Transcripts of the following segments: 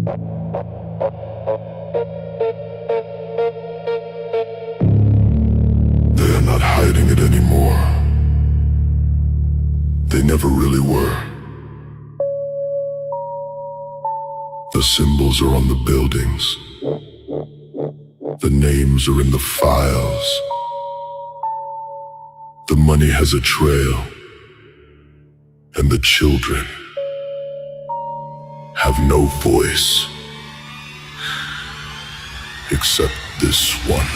They are not hiding it anymore. They never really were. The symbols are on the buildings. The names are in the files. The money has a trail. And the children have no voice. Except this one.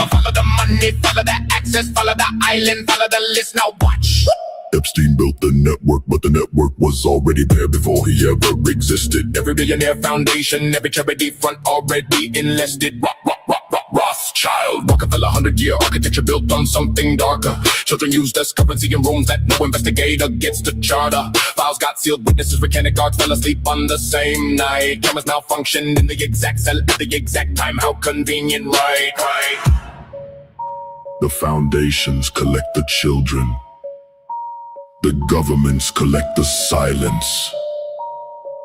Follow the money, follow the access, follow the island, follow the list, now watch. Epstein built the network, but the network was already there before he ever existed. Every billionaire foundation, every charity front already enlisted. Rothschild, Rockefeller, 100-year architecture built on something darker. Children used as currency in rooms that no investigator gets to charter. Files got sealed, witnesses, mechanic guards fell asleep on the same night. Cameras malfunctioned in the exact cell at the exact time. How convenient, right? The foundations collect the children. The governments collect the silence.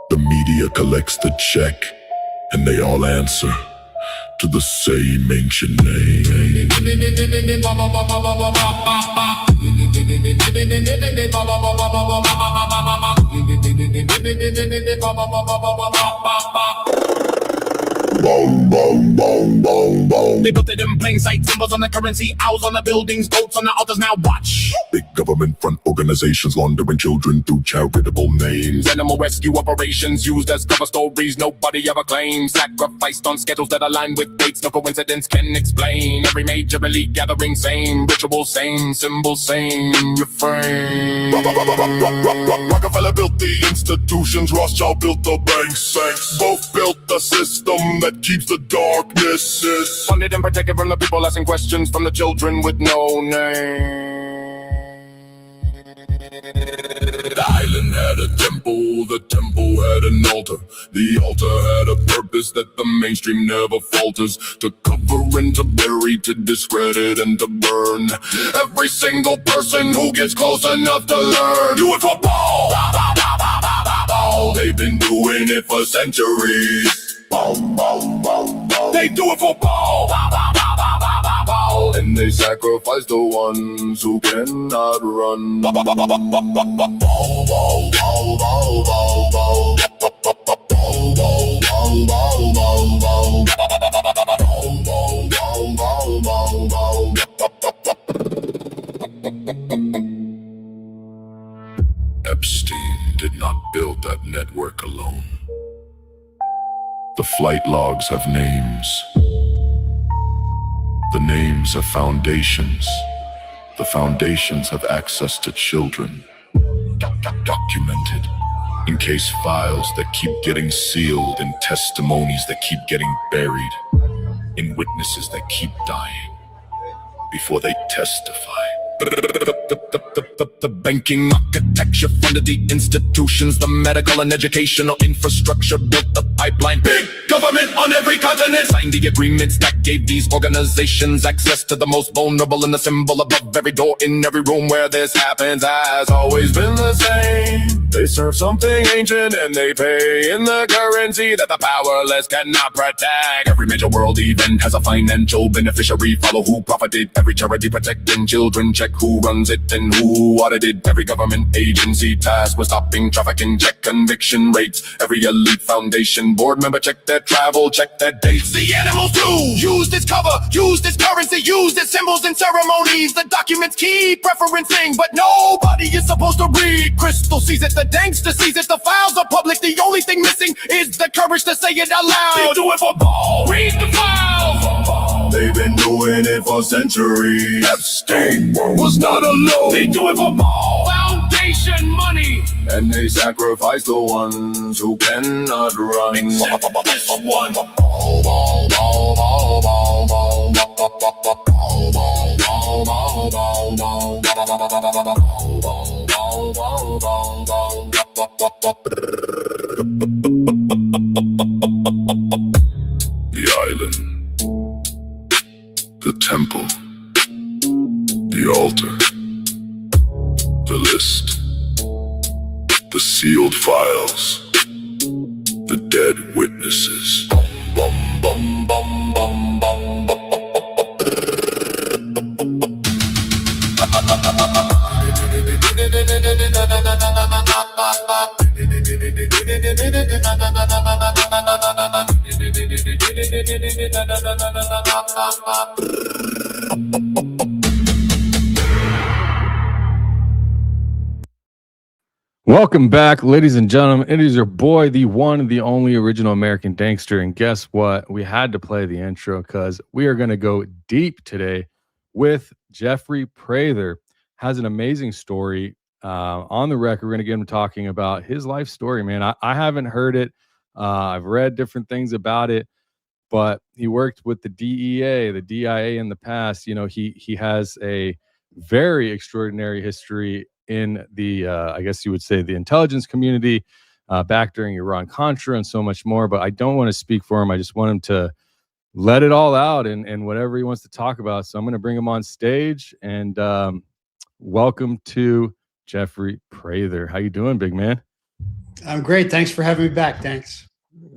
The media collects the check. And they all answer to the same ancient name. Boom, boom, boom, boom, boom. They built it in plain sight, symbols on the currency, owls on the buildings, goats on the altars, now watch. Big government front organizations laundering children through charitable names. Animal rescue operations used as cover stories nobody ever claims. Sacrificed on schedules that align with dates no coincidence can explain. Every major elite gathering, same ritual, same symbol, same refrain. Rockefeller built the institutions, Rothschild built the banks. Both built the system that keeps the darkness. Funded and protected from the people asking questions from the children with no name. The island had a temple, the temple had an altar. The altar had a purpose that the mainstream never falters. To cover and to bury, to discredit and to burn every single person who gets close enough to learn. Do it for ball. They've been doing it for centuries. They do it for ball. And they sacrifice the ones who cannot run. Epstein did not build that network alone. The flight logs have names. The names have foundations. The foundations have access to children. Documented. In case files that keep getting sealed. In testimonies that keep getting buried. In witnesses that keep dying before they testify. The banking architecture funded the institutions. The medical and educational infrastructure built the pipeline. Big government on every continent signed the agreements that gave these organizations access to the most vulnerable. And the symbol above every door in every room where this happens has always been the same. They serve something ancient and they pay in the currency that the powerless cannot protect. Every major world event has a financial beneficiary. Follow who profited. Every charity protecting children. Check who runs it and who audited. Every government agency tasked with stopping trafficking. Check conviction rates. Every elite foundation board member check their travel, check their dates. The animals too use this cover, use this currency, use this symbols and ceremonies. The documents keep referencing, but nobody is supposed to read. Crystal sees it, the gangster sees it, the files are public. The only thing missing is the courage to say it out loud. They do it for ball. Read the files. They've been doing it for centuries. Epstein was not alone. They do it for ball. Foundation money. And they sacrifice the ones who cannot run. Except this one. The island, the temple, the altar, the list, the sealed files, the dead witnesses. Bum, bum, bum, bum, bum, bum. Welcome back, ladies and gentlemen. It is your boy, the one, the only original American Dankster. And guess what? We had to play the intro because we are going to go deep today with Jeffrey Prather. Has an amazing story on the record. We're going to get him talking about his life story, man. I haven't heard it. I've read different things about it, but he worked with the DEA, the DIA in the past. You know, he has a very extraordinary history in the, I guess you would say, the intelligence community back during Iran-Contra and so much more. But I don't want to speak for him. I just want him to let it all out and whatever he wants to talk about. So I'm going to bring him on stage and welcome to Jeffrey Prather. How you doing, big man? I'm great. Thanks for having me back. Thanks.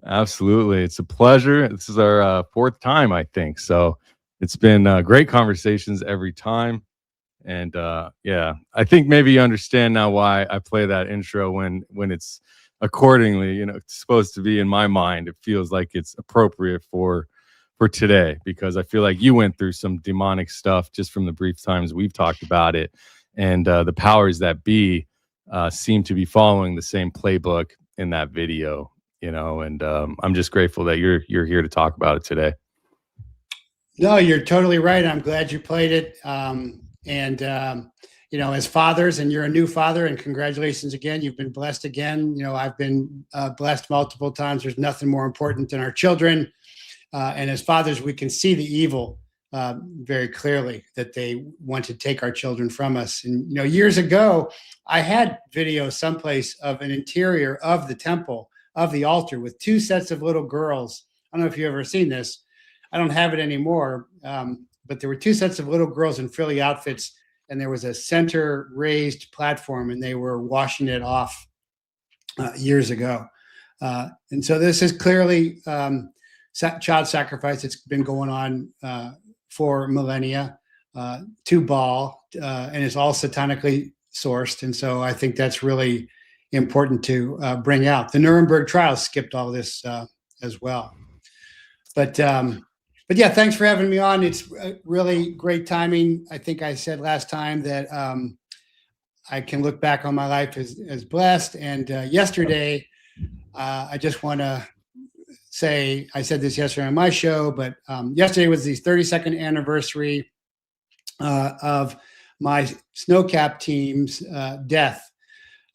Absolutely. It's a pleasure. This is our fourth time, I think. So it's been great conversations every time. And yeah, I think maybe you understand now why I play that intro when it's accordingly, you know, it's supposed to be in my mind. It feels like it's appropriate for today because I feel like you went through some demonic stuff just from the brief times we've talked about it. And the powers that be seem to be following the same playbook in that video, you know, and I'm just grateful that you're here to talk about it today. No, you're totally right. I'm glad you played it. You know, as fathers, and you're a new father, and congratulations again. You've been blessed again. You know, I've been blessed multiple times. There's nothing more important than our children. And as fathers, we can see the evil very clearly that they want to take our children from us. And, you know, years ago, I had video someplace of an interior of the temple, of the altar, with two sets of little girls. I don't know if you've ever seen this. I don't have it anymore. But there were two sets of little girls in frilly outfits, and there was a center raised platform, and they were washing it off years ago. And so this is clearly child sacrifice. It's been going on for millennia to Baal, and it's all satanically sourced. And so I think that's really important to bring out. The Nuremberg trials skipped all this as well. But yeah, thanks for having me on. It's really great timing. I think I said last time that I can look back on my life as blessed. And yesterday, I just want to say, I said this yesterday on my show, but yesterday was the 32nd anniversary of my snowcap team's death.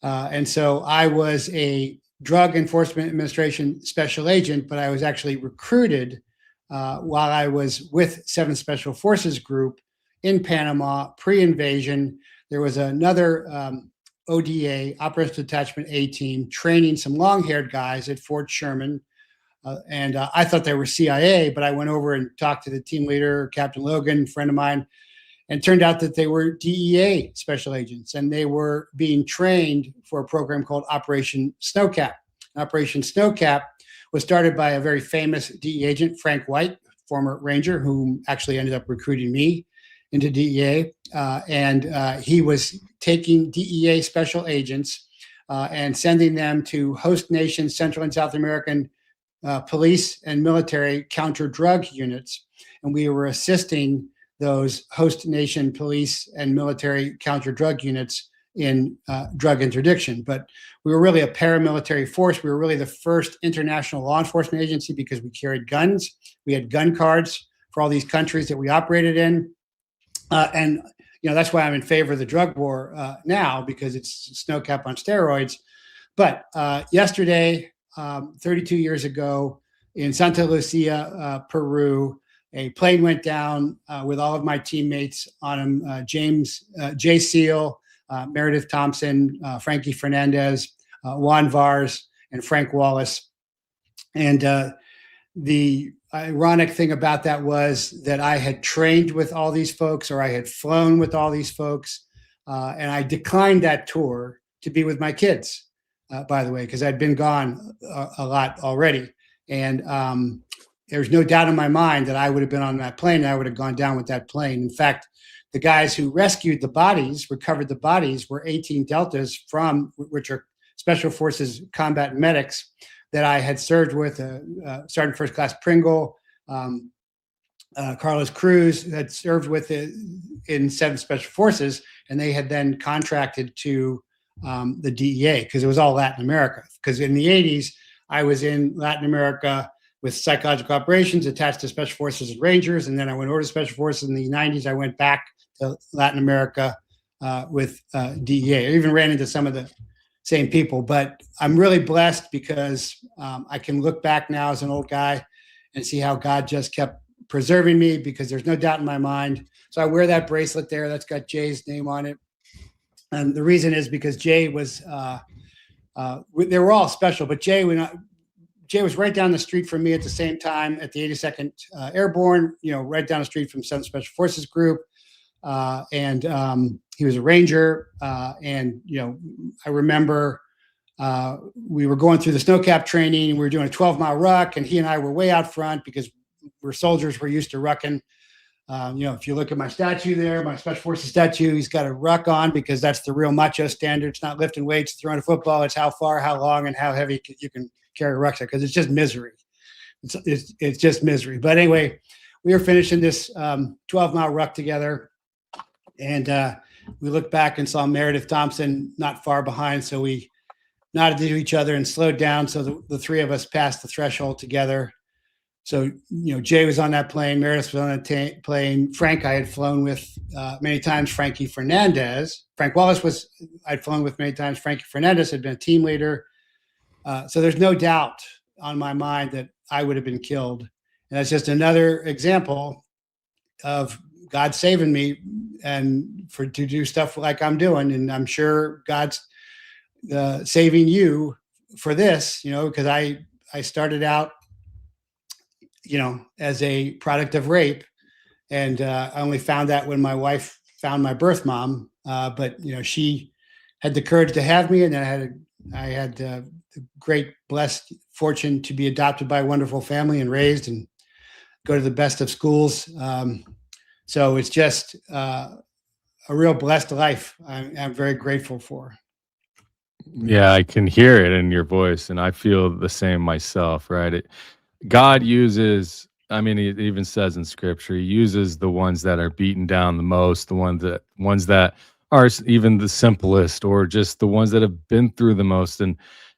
And so I was a Drug Enforcement Administration special agent, but I was actually recruited while I was with 7th Special Forces Group in Panama, pre-invasion. There was another ODA, Operational Detachment A team, training some long-haired guys at Fort Sherman. And I thought they were CIA, but I went over and talked to the team leader, Captain Logan, a friend of mine, and turned out that they were DEA special agents, and they were being trained for a program called Operation Snowcap. Operation Snowcap was started by a very famous DEA agent, Frank White, former Ranger, who actually ended up recruiting me into DEA. And he was taking DEA special agents and sending them to host nations, Central and South American police and military counter-drug units. And we were assisting those host nation police and military counter-drug units in drug interdiction. But we were really a paramilitary force. We were really the first international law enforcement agency because we carried guns. We had gun cards for all these countries that we operated in. And, you know, that's why I'm in favor of the drug war now, because it's snowcap on steroids. But yesterday, 32 years ago in Santa Lucia, Peru, a plane went down with all of my teammates on him, James J. Seal, Meredith Thompson, Frankie Fernandez, Juan Vars, and Frank Wallace. And the ironic thing about that was that I had trained with all these folks, or I had flown with all these folks, and I declined that tour to be with my kids, by the way, because I'd been gone a lot already. And there's no doubt in my mind that I would have been on that plane, and I would have gone down with that plane. In fact, the guys who rescued the bodies, recovered the bodies, were 18 Deltas which are Special Forces combat medics that I had served with, Sergeant First Class Pringle, Carlos Cruz had served with in 7th Special Forces, and they had then contracted to the DEA because it was all Latin America. Because in the 80s, I was in Latin America with psychological operations attached to Special Forces and Rangers, and then I went over to Special Forces in the 90s. I went back to Latin America with DEA. I even ran into some of the same people, but I'm really blessed because I can look back now as an old guy and see how God just kept preserving me, because there's no doubt in my mind. So I wear that bracelet there that's got Jay's name on it. And the reason is because Jay was, they were all special, but Jay was right down the street from me at the same time at the 82nd Airborne, right down the street from 7th Special Forces Group. And he was a Ranger. And I remember we were going through the snowcap training, and we were doing a 12-mile ruck, and he and I were way out front because we're soldiers. We're used to rucking. If you look at my statue there, my Special Forces statue, he's got a ruck on because that's the real macho standard. It's not lifting weights, throwing a football. It's how far, how long, and how heavy you can carry a rucksack, because it's just misery. It's just misery. But anyway, we were finishing this 12-mile ruck together, and we looked back and saw Meredith Thompson not far behind. So we nodded to each other and slowed down. So the three of us passed the threshold together. So, Jay was on that plane. Meredith was on that plane. Frank, I had flown with many times. Frankie Fernandez. Frank Wallace I'd flown with many times. Frankie Fernandez had been a team leader. So there's no doubt on my mind that I would have been killed. And that's just another example of God saving me and to do stuff like I'm doing. And I'm sure God's saving you for this, because I started out, as a product of rape. And I only found that when my wife found my birth mom. But, she had the courage to have me. And then I had the great blessed fortune to be adopted by a wonderful family and raised and go to the best of schools. So it's just a real blessed life I'm very grateful for. Yeah, I can hear it in your voice, and I feel the same myself, right? God uses, it even says in scripture, he uses the ones that are beaten down the most, the ones that are even the simplest, or just the ones that have been through the most. And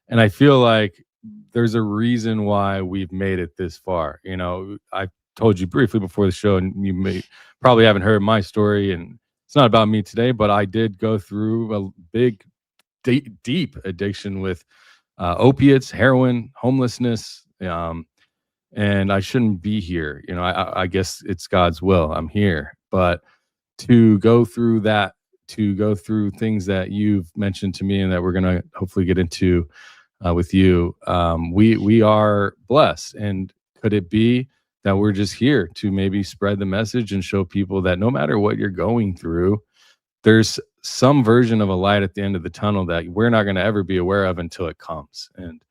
I feel like there's a reason why we've made it this far. I told you briefly before the show, and you probably haven't heard my story, and it's not about me today, but I did go through a big, deep addiction with opiates, heroin, homelessness. And I shouldn't be here. I guess it's God's will. I'm here. But to go through that, to go through things that you've mentioned to me and that we're going to hopefully get into with you, we are blessed. And could it be that we're just here to maybe spread the message and show people that no matter what you're going through, there's some version of a light at the end of the tunnel that we're not going to ever be aware of until it comes. And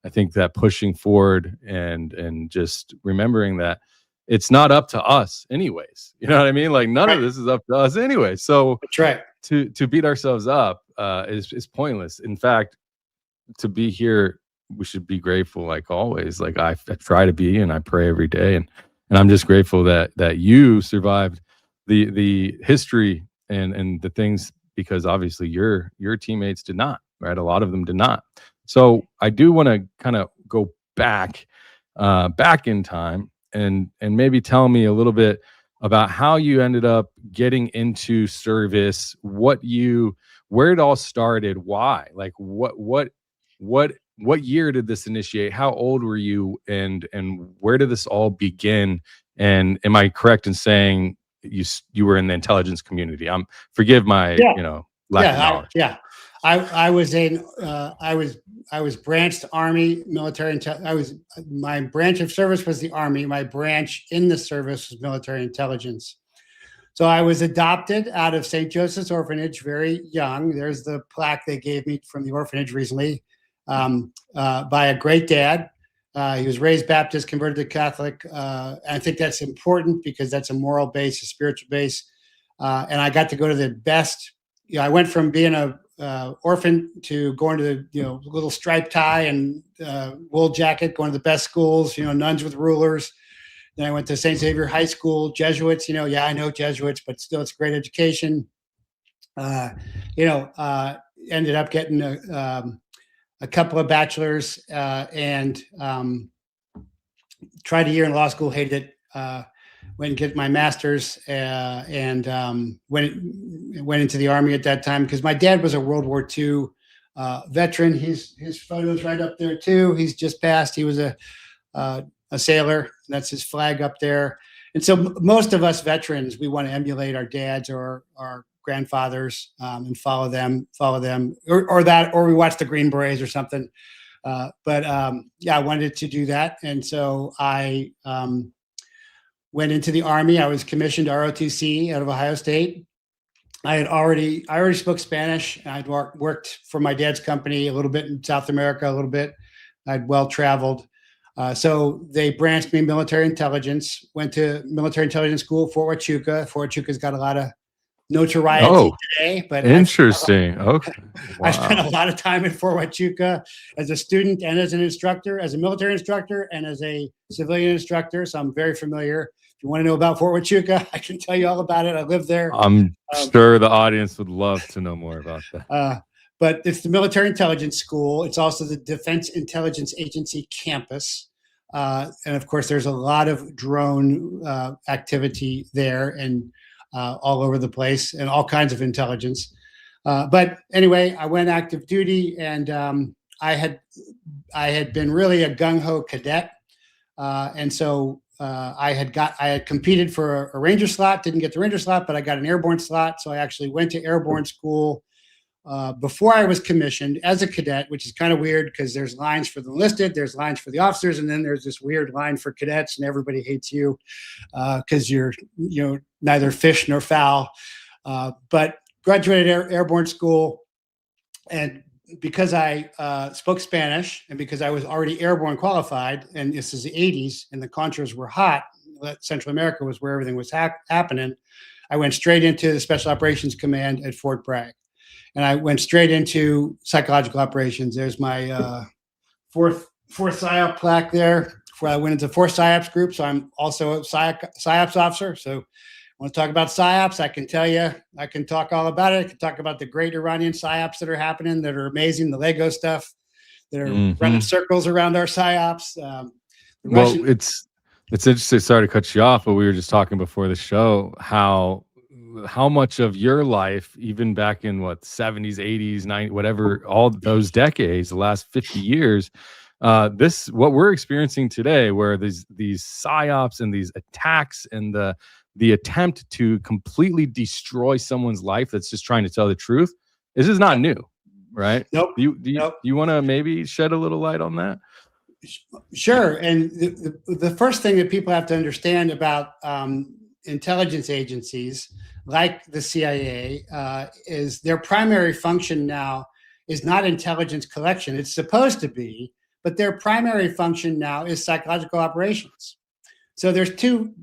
I think that pushing forward and just remembering that it's not up to us anyways. You know what I mean? Like none of this is up to us anyway. So that's right. To beat ourselves up is pointless. In fact, to be here, we should be grateful, like always. Like I try to be, and I pray every day, and I'm just grateful that you survived the history and the things, because obviously your teammates did not, right? A lot of them did not. So I do want to kind of go back in time and maybe tell me a little bit about how you ended up getting into service, where it all started, why, like what year did this initiate? How old were you, and where did this all begin? And am I correct in saying you were in the intelligence community? Forgive my lack of knowledge. I was in I was branched Army military. My branch of service was the Army. My branch in the service was military intelligence. So I was adopted out of St. Joseph's Orphanage very young. There's the plaque they gave me from the orphanage recently, by a great dad. He was raised Baptist, converted to Catholic. I think that's important because that's a moral base, a spiritual base. And I got to go to the best. I went from being a orphan to going to the little striped tie and wool jacket, going to the best schools, nuns with rulers. Then I went to St. Xavier High School, Jesuits. I know Jesuits, but still, it's great education. Ended up getting a couple of bachelors and tried a year in law school, hated it. Went and get my master's and went into the Army at that time because my dad was a World War II veteran. His photo's right up there too. He's just passed. He was a sailor. That's his flag up there. And so most of us veterans, we want to emulate our dads or our grandfathers and follow them, or we watch the Green Berets or something. But I wanted to do that. And so I went into the Army. I was commissioned ROTC out of Ohio State. I already spoke Spanish. I'd worked for my dad's company a little bit in South America, a little bit. I'd well traveled. So they branched me military intelligence, went to military intelligence school, Fort Huachuca. Fort Huachuca's got a lot of notoriety today, but interesting. Okay. Wow. I spent a lot of time in Fort Huachuca as a student and as an instructor, as a military instructor and as a civilian instructor. So I'm very familiar. If you want to know about Fort Huachuca, I can tell you all about it. I lived there. I'm sure the audience would love to know more about that. But it's the military intelligence school. It's also the Defense Intelligence Agency campus. And of course, there's a lot of drone activity there and all over the place and all kinds of intelligence. But anyway, I went active duty and I had been really a gung-ho cadet. And so I had competed for a Ranger slot, didn't get the Ranger slot, but I got an airborne slot. So I actually went to airborne school before I was commissioned as a cadet, which is kind of weird because there's lines for the enlisted, there's lines for the officers, and then there's this weird line for cadets, and everybody hates you because you're neither fish nor fowl. But graduated airborne school, and because I spoke Spanish and because I was already airborne qualified, and this is the 80s and the Contras were hot, Central America was where everything was happening, I went straight into the Special Operations Command at Fort Bragg. And I went straight into psychological operations. There's my fourth PSYOP plaque there. Before I went into 4 PSYOPs group, so I'm also a PSYOPs officer. So want to talk about PSYOPs, I can tell you, I can talk all about it. I can talk about the great Iranian PSYOPs that are happening, that are amazing, the Lego stuff, that are running circles around our PSYOPs. Well, it's interesting, sorry to cut you off, but we were just talking before the show how much of your life, even back in 70s, 80s, 90s, whatever, all those decades, the last 50 years, what we're experiencing today, where these psyops and these attacks and the attempt to completely destroy someone's life that's just trying to tell the truth, this is not new, right? Nope. Do you want to maybe shed a little light on that? Sure. And the first thing that people have to understand about intelligence agencies like the CIA is their primary function now is not intelligence collection. It's supposed to be, but their primary function now is psychological operations. So there's two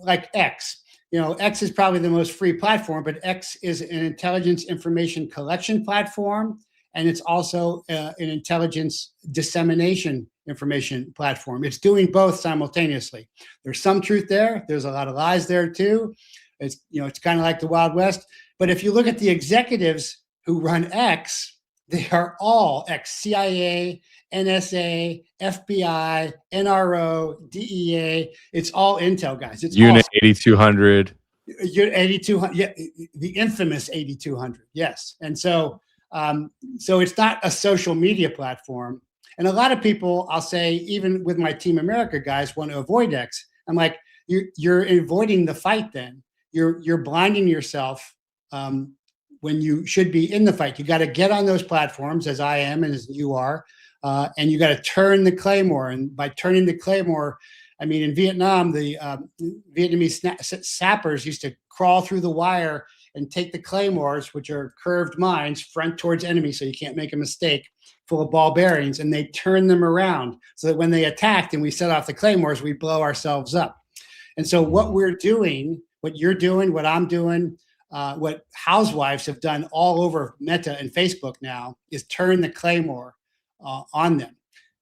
like X. X is probably the most free platform, but X is an intelligence information collection platform, and it's also an intelligence dissemination information platform. It's doing both simultaneously. There's some truth there. There's a lot of lies there too. It's kind of like the Wild West. But if you look at the executives who run X, they are all ex-CIA, NSA, FBI, NRO, DEA. It's all intel guys. It's Unit 8200. Unit 8200. Yeah, the infamous 8200. Yes. And so it's not a social media platform. And a lot of people, I'll say, even with my Team America guys, want to avoid X. I'm like, you're avoiding the fight then. You're blinding yourself when you should be in the fight. You got to get on those platforms, as I am and as you are, and you got to turn the claymore. And by turning the claymore, I mean, in Vietnam, the Vietnamese sappers used to crawl through the wire and take the claymores, which are curved mines, front towards enemy, so you can't make a mistake, full of ball bearings, and they turn them around so that when they attacked and we set off the claymores, we blow ourselves up. And so what we're doing, what you're doing, what I'm doing, what housewives have done all over Meta and Facebook now is turn the claymore on them,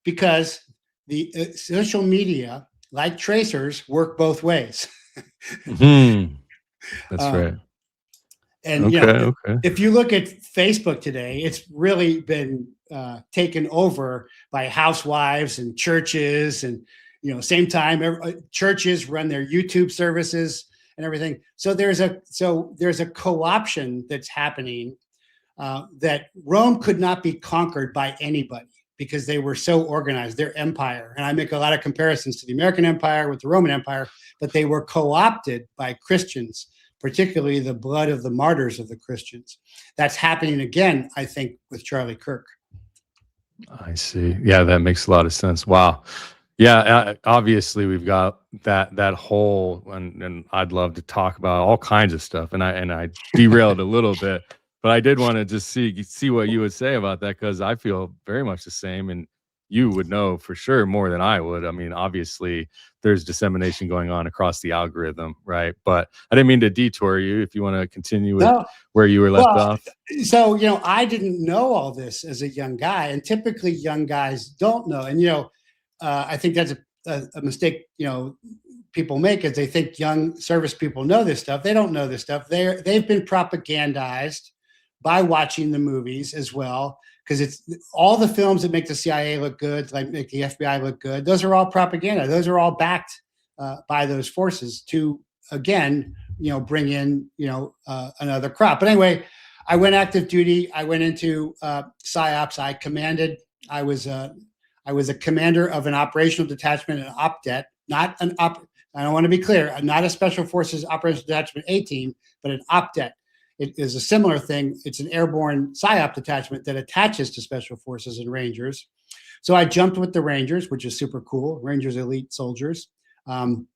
because the social media, like tracers, work both ways. That's right. And if you look at Facebook today, it's really been taken over by housewives and churches, and same time churches run their YouTube services and everything. So there's a co-option that's happening that Rome could not be conquered by anybody because they were so organized, their empire. And I make a lot of comparisons to the American Empire with the Roman Empire, but they were co-opted by Christians, particularly the blood of the martyrs of the Christians. That's happening again, I think, with Charlie Kirk. I see. Yeah, that makes a lot of sense. Wow. Yeah, obviously we've got that whole, and I'd love to talk about all kinds of stuff. And I derailed a little bit, but I did want to just see what you would say about that, because I feel very much the same, and you would know for sure more than I would. I mean, obviously there's dissemination going on across the algorithm, right? But I didn't mean to detour you. If you want to continue with where you were left off. So, I didn't know all this as a young guy, and typically young guys don't know. And, I think that's a mistake, people make, is they think young service people know this stuff. They don't know this stuff. They've been propagandized by watching the movies as well, because it's all the films that make the CIA look good, like make the FBI look good. Those are all propaganda. Those are all backed by those forces to, again, bring in, another crop. But anyway, I went active duty. I went into PSYOPs. I was a commander of an operational detachment, an OPDET, I don't want to be clear, not a Special Forces Operational Detachment A team, but an OPDET. It is a similar thing. It's an airborne PSYOP detachment that attaches to Special Forces and Rangers. So I jumped with the Rangers, which is super cool. Rangers, elite soldiers. And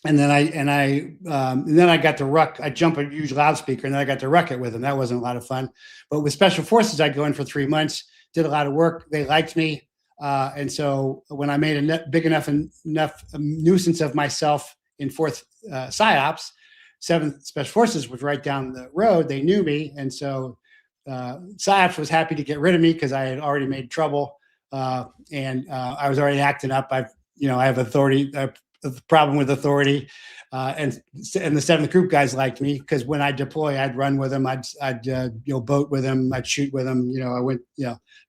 then I got to ruck. I jump a huge loudspeaker, and then I got to ruck it with them. That wasn't a lot of fun. But with Special Forces, I'd go in for 3 months, did a lot of work. They liked me. And so when I made a big enough nuisance of myself in 4th PSYOPs, 7th Special Forces was right down the road. They knew me. And so PSYOPs was happy to get rid of me because I had already made trouble. And I was already acting up. I have authority, a problem with authority. And the 7th Group guys liked me because when I deploy, I'd run with them. I'd boat with them. I'd shoot with them. I went,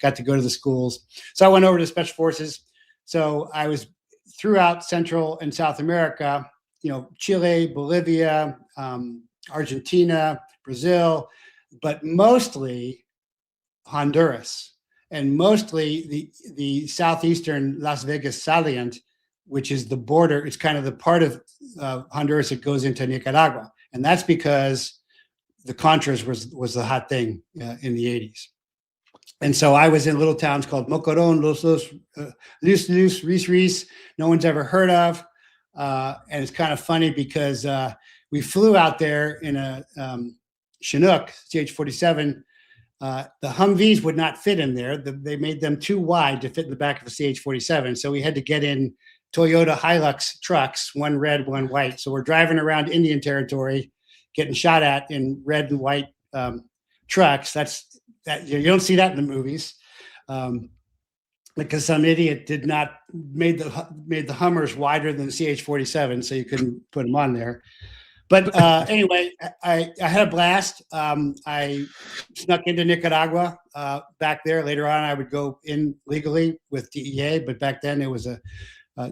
got to go to the schools. So I went over to Special Forces. So I was throughout Central and South America, Chile, Bolivia, Argentina, Brazil, but mostly Honduras, and mostly the southeastern Las Vegas salient, which is the border. It's kind of the part of Honduras that goes into Nicaragua. And that's because the Contras was the hot thing in the 80s. And so I was in little towns called Mocoron, Luz, Ris, no one's ever heard of. And it's kind of funny because we flew out there in a Chinook, CH-47. The Humvees would not fit in there. They made them too wide to fit in the back of a CH-47. So we had to get in Toyota Hilux trucks, one red, one white. So we're driving around Indian Territory, getting shot at in red and white trucks. You don't see that in the movies, because some idiot made the Hummers wider than the CH-47, so you couldn't put them on there. But anyway, I had a blast. I snuck into Nicaragua back there. Later on, I would go in legally with DEA, but back then it was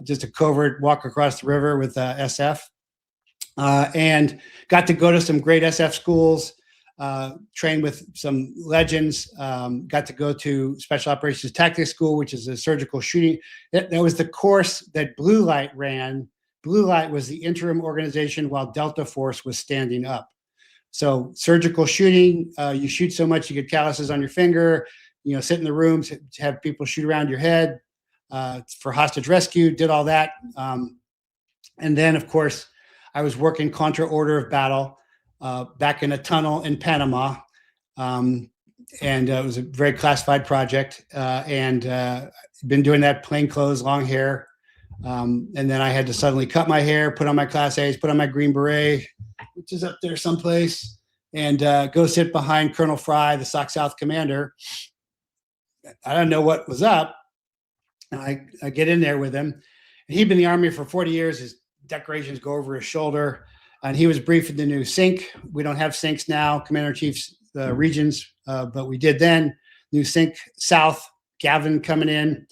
just a covert walk across the river with SF, and got to go to some great SF schools. Trained with some legends, got to go to Special Operations Tactics School, which is a surgical shooting. That was the course that Blue Light ran. Blue Light was the interim organization while Delta Force was standing up. So surgical shooting, you shoot so much you get calluses on your finger. Sit in the rooms, have people shoot around your head. For hostage rescue, did all that. And then, of course, I was working contra order of battle back in a tunnel in Panama. And it was a very classified project. And been doing that, plain clothes, long hair. And then I had to suddenly cut my hair, put on my Class A's, put on my Green Beret, which is up there someplace, and go sit behind Colonel Fry, the SOC South commander. I don't know what was up. I get in there with him. And he'd been in the Army for 40 years. His decorations go over his shoulder. And he was briefing the new sync. We don't have syncs now, Commander-in-Chief's regions, but we did then. New sync South, Gavin coming in.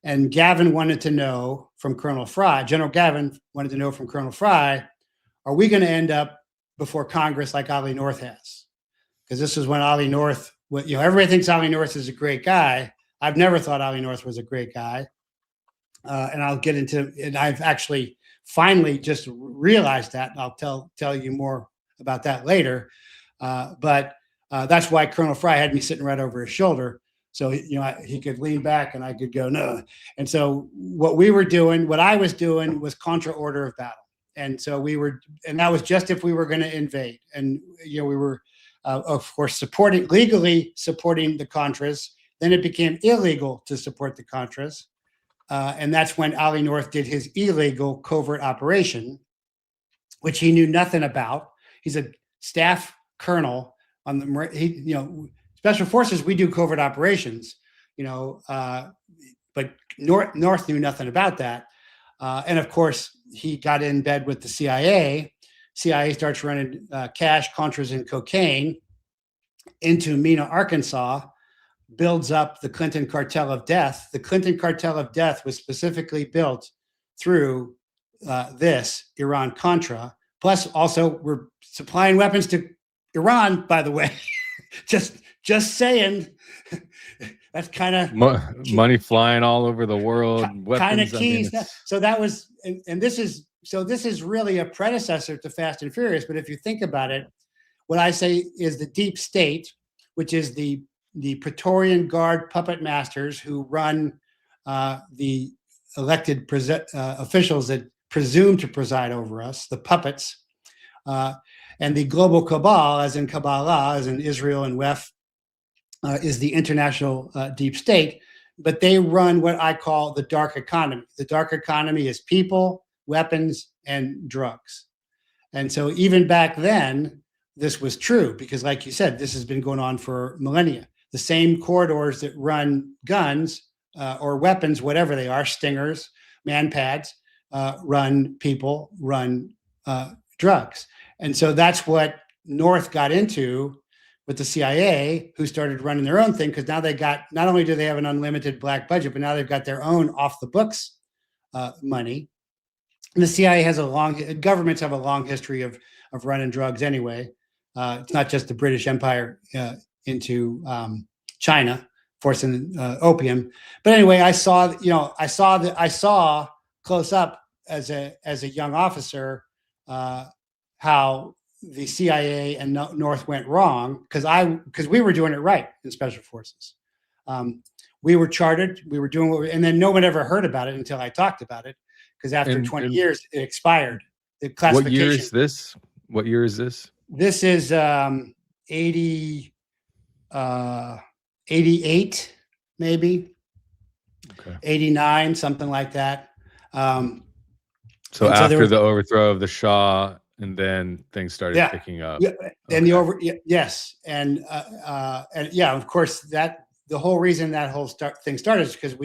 And Gavin wanted to know from Colonel Fry, General Gavin wanted to know from Colonel Fry, are we going to end up before Congress like Ollie North has? Because this is when Ollie North, everybody thinks Ollie North is a great guy. I've never thought Ollie North was a great guy. And I'll get into, and I've actually finally just realized that. And I'll tell you more about that later. But that's why Colonel Fry had me sitting right over his shoulder. So, he could lean back and I could go, no. And so what I was doing was contra order of battle. And so and that was just if we were going to invade. And, we were, of course, legally supporting the Contras. Then it became illegal to support the Contras. And that's when Ollie North did his illegal covert operation, which he knew nothing about. He's a staff colonel on the, Special Forces, we do covert operations, but North knew nothing about that. And of course, he got in bed with the CIA. CIA starts running cash, contras, and cocaine into Mena, Arkansas, builds up the Clinton Cartel of Death. The Clinton Cartel of Death was specifically built through this Iran-Contra. Plus, also, we're supplying weapons to Iran, by the way. Just saying. That's kind of money flying all over the world. Kind of key. So that was, and this is really a predecessor to Fast and Furious. But if you think about it, what I say is the deep state, which is the Praetorian Guard puppet masters who run the elected officials that presume to preside over us, the puppets, and the global cabal, as in Kabbalah, as in Israel and WEF, is the international deep state, but they run what I call the dark economy. The dark economy is people, weapons, and drugs. And so even back then, this was true because, like you said, this has been going on for millennia. The same corridors that run guns or weapons, whatever they are, stingers, manpads, run people, run drugs. And so that's what North got into with the CIA, who started running their own thing, because now they got, not only do they have an unlimited black budget, but now they've got their own off the books money. And the CIA has governments have a long history of running drugs anyway. It's not just the British Empire into China, forcing opium. But anyway, I saw close up as a young officer how the CIA and North went wrong because we were doing it right in Special Forces. We were chartered, we were doing and then no one ever heard about it until I talked about it, because after 20 years it expired. The classification. What year is this? What year is this? This is 88, maybe. Okay. 89, something like that. So after the overthrow of the Shah, and then things started picking up. Yeah, and yes, and yeah, of course, that the whole reason that whole thing started is because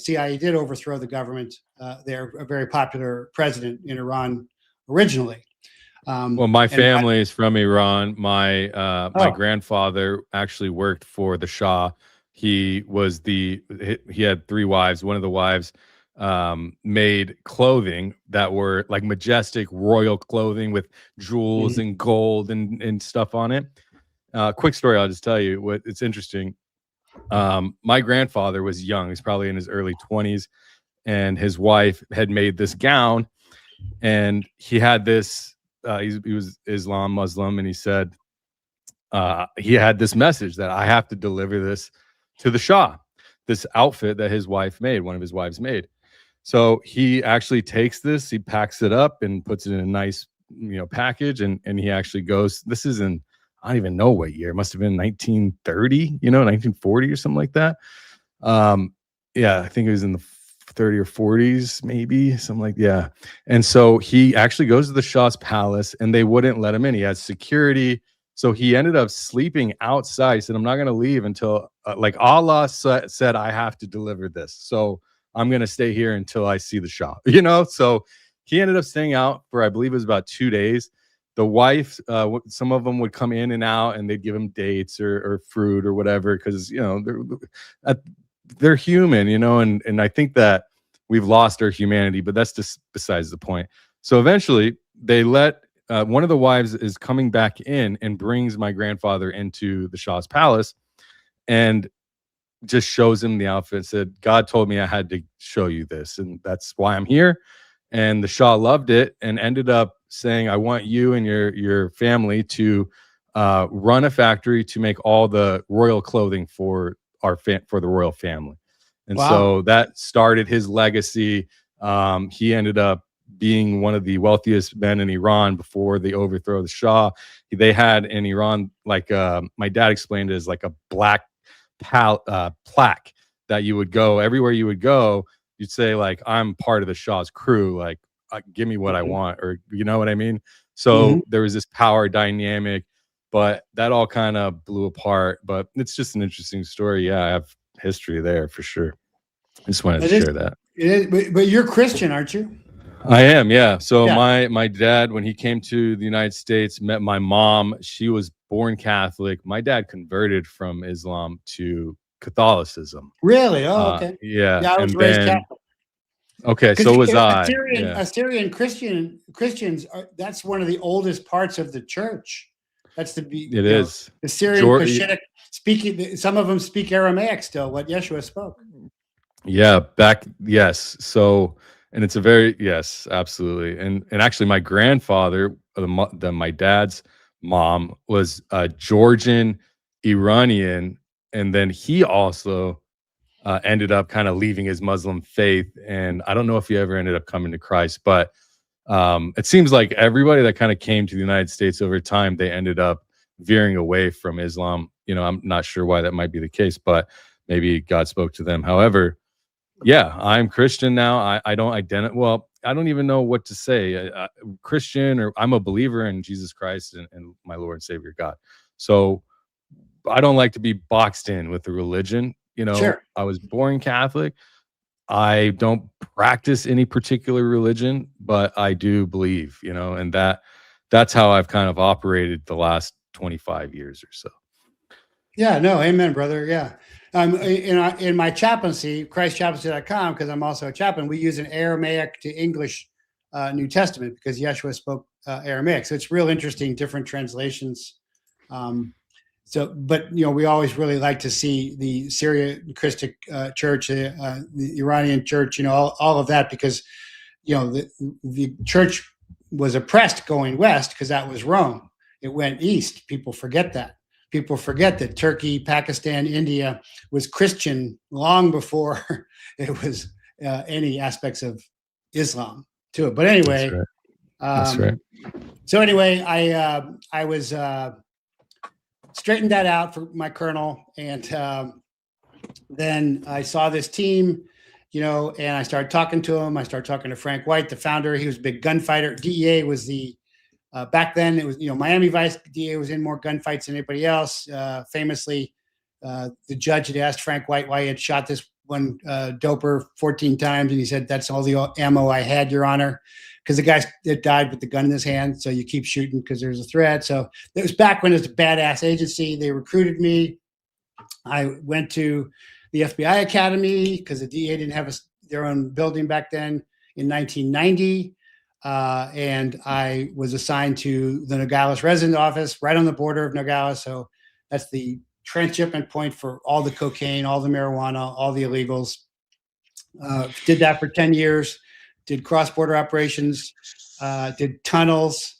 CIA did overthrow the government. They're a very popular president in Iran originally. Well, my family is from Iran. My grandfather actually worked for the Shah. He had 3 wives. One of the wives made clothing that were like majestic royal clothing with jewels and gold and stuff on it. Quick story, I'll just tell you what it's interesting. My grandfather was young. He's probably in his early 20s, and his wife had made this gown, and he had this he was Muslim, and he said he had this message that I have to deliver this to the Shah, this outfit that his wife made, one of his wives made. So he actually takes this, he packs it up and puts it in a nice, package, and he actually goes. This is in, I don't even know what year. It must have been 1930, 1940 or something like that. Yeah, I think it was in the 30 or 40s, maybe something like, yeah. And so he actually goes to the Shah's palace, and they wouldn't let him in. He has security. So he ended up sleeping outside. He said, I'm not going to leave until like Allah said, I have to deliver this. So I'm going to stay here until I see the Shah, So he ended up staying out for, I believe it was about 2 days. The wife, some of them would come in and out, and they'd give him dates or fruit or whatever, because, they're human, and I think that we've lost our humanity, but that's just besides the point. So eventually they let one of the wives is coming back in and brings my grandfather into the Shah's palace and just shows him the outfit, said, God told me I had to show you this, and that's why I'm here. And the Shah loved it and ended up saying, I want you and your family to run a factory to make all the royal clothing for the royal family. And so that started his legacy. He ended up being one of the wealthiest men in Iran before the overthrow of the Shah. They had in Iran, like my dad explained it as like a black plaque that you would go everywhere you would go. You'd say like, I'm part of the Shah's crew. Like, give me what I want, or you know what I mean? So there was this power dynamic, but that all kind of blew apart. But it's just an interesting story. Yeah, I have history there for sure. I just wanted to share that. But you're Christian, aren't you? I am, yeah. So my dad, when he came to the United States, met my mom. She was born Catholic. My dad converted from Islam to Catholicism. Really? Oh, okay. Yeah. I was raised Catholic. Okay, so was I. Assyrian Christians that's one of the oldest parts of the church. That's the Assyrian Cushitic speaking. Some of them speak Aramaic still, what Yeshua spoke. Yeah, yes. So, and it's a very, yes, absolutely. And actually my grandfather, my dad's mom, was Georgian Iranian, and then he also ended up kind of leaving his Muslim faith. And I don't know if he ever ended up coming to Christ, but it seems like everybody that kind of came to the United States over time, they ended up veering away from Islam. I'm not sure why that might be the case, but maybe God spoke to them. However, yeah, I'm Christian now. I don't identify. Well, I don't even know what to say. Christian, or I'm a believer in Jesus Christ and my Lord and Savior God. So I don't like to be boxed in with the religion. Sure. I was born Catholic. I don't practice any particular religion, but I do believe, and that's how I've kind of operated the last 25 years or so. Yeah, no, amen, brother. Yeah. In my chaplaincy, ChristChaplaincy.com, because I'm also a chaplain, we use an Aramaic to English New Testament because Yeshua spoke Aramaic. So it's real interesting, different translations. But we always really like to see the Syrian Christic church, the Iranian church, all of that, because the church was oppressed going west because that was Rome. It went east. People forget that. People forget that Turkey, Pakistan, India was Christian long before it was any aspects of Islam to it. But anyway, That's right. So anyway, I was straightened that out for my colonel, and then I saw this team, and I started talking to him. I started talking to Frank White, the founder. He was a big gunfighter. DEA was the back then. It was Miami Vice. DEA was in more gunfights than anybody else. Famously, the judge had asked Frank White why he had shot this one doper 14 times, and he said, "That's all the ammo I had, Your Honor." Because the guy that died with the gun in his hand, so you keep shooting because there's a threat. So it was back when it was a badass agency. They recruited me. I went to the FBI Academy because the DEA didn't have their own building back then in 1990. And I was assigned to the Nogales resident office right on the border of Nogales. So that's the transshipment point for all the cocaine, all the marijuana, all the illegals. Did that for 10 years. Did cross-border operations, did tunnels,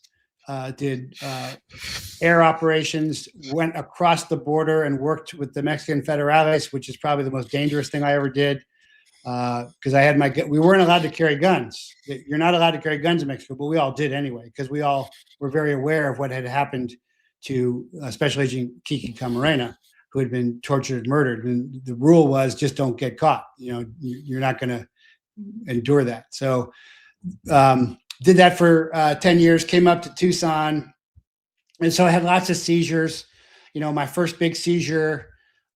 did air operations, went across the border and worked with the Mexican federales, which is probably the most dangerous thing I ever did. Because I had we weren't allowed to carry guns. You're not allowed to carry guns in Mexico, but we all did anyway, because we all were very aware of what had happened to Special Agent Kiki Camarena, who had been tortured and murdered. And the rule was just don't get caught. You're not going to endure that. So did that for 10 years, came up to Tucson. And so I had lots of seizures. My first big seizure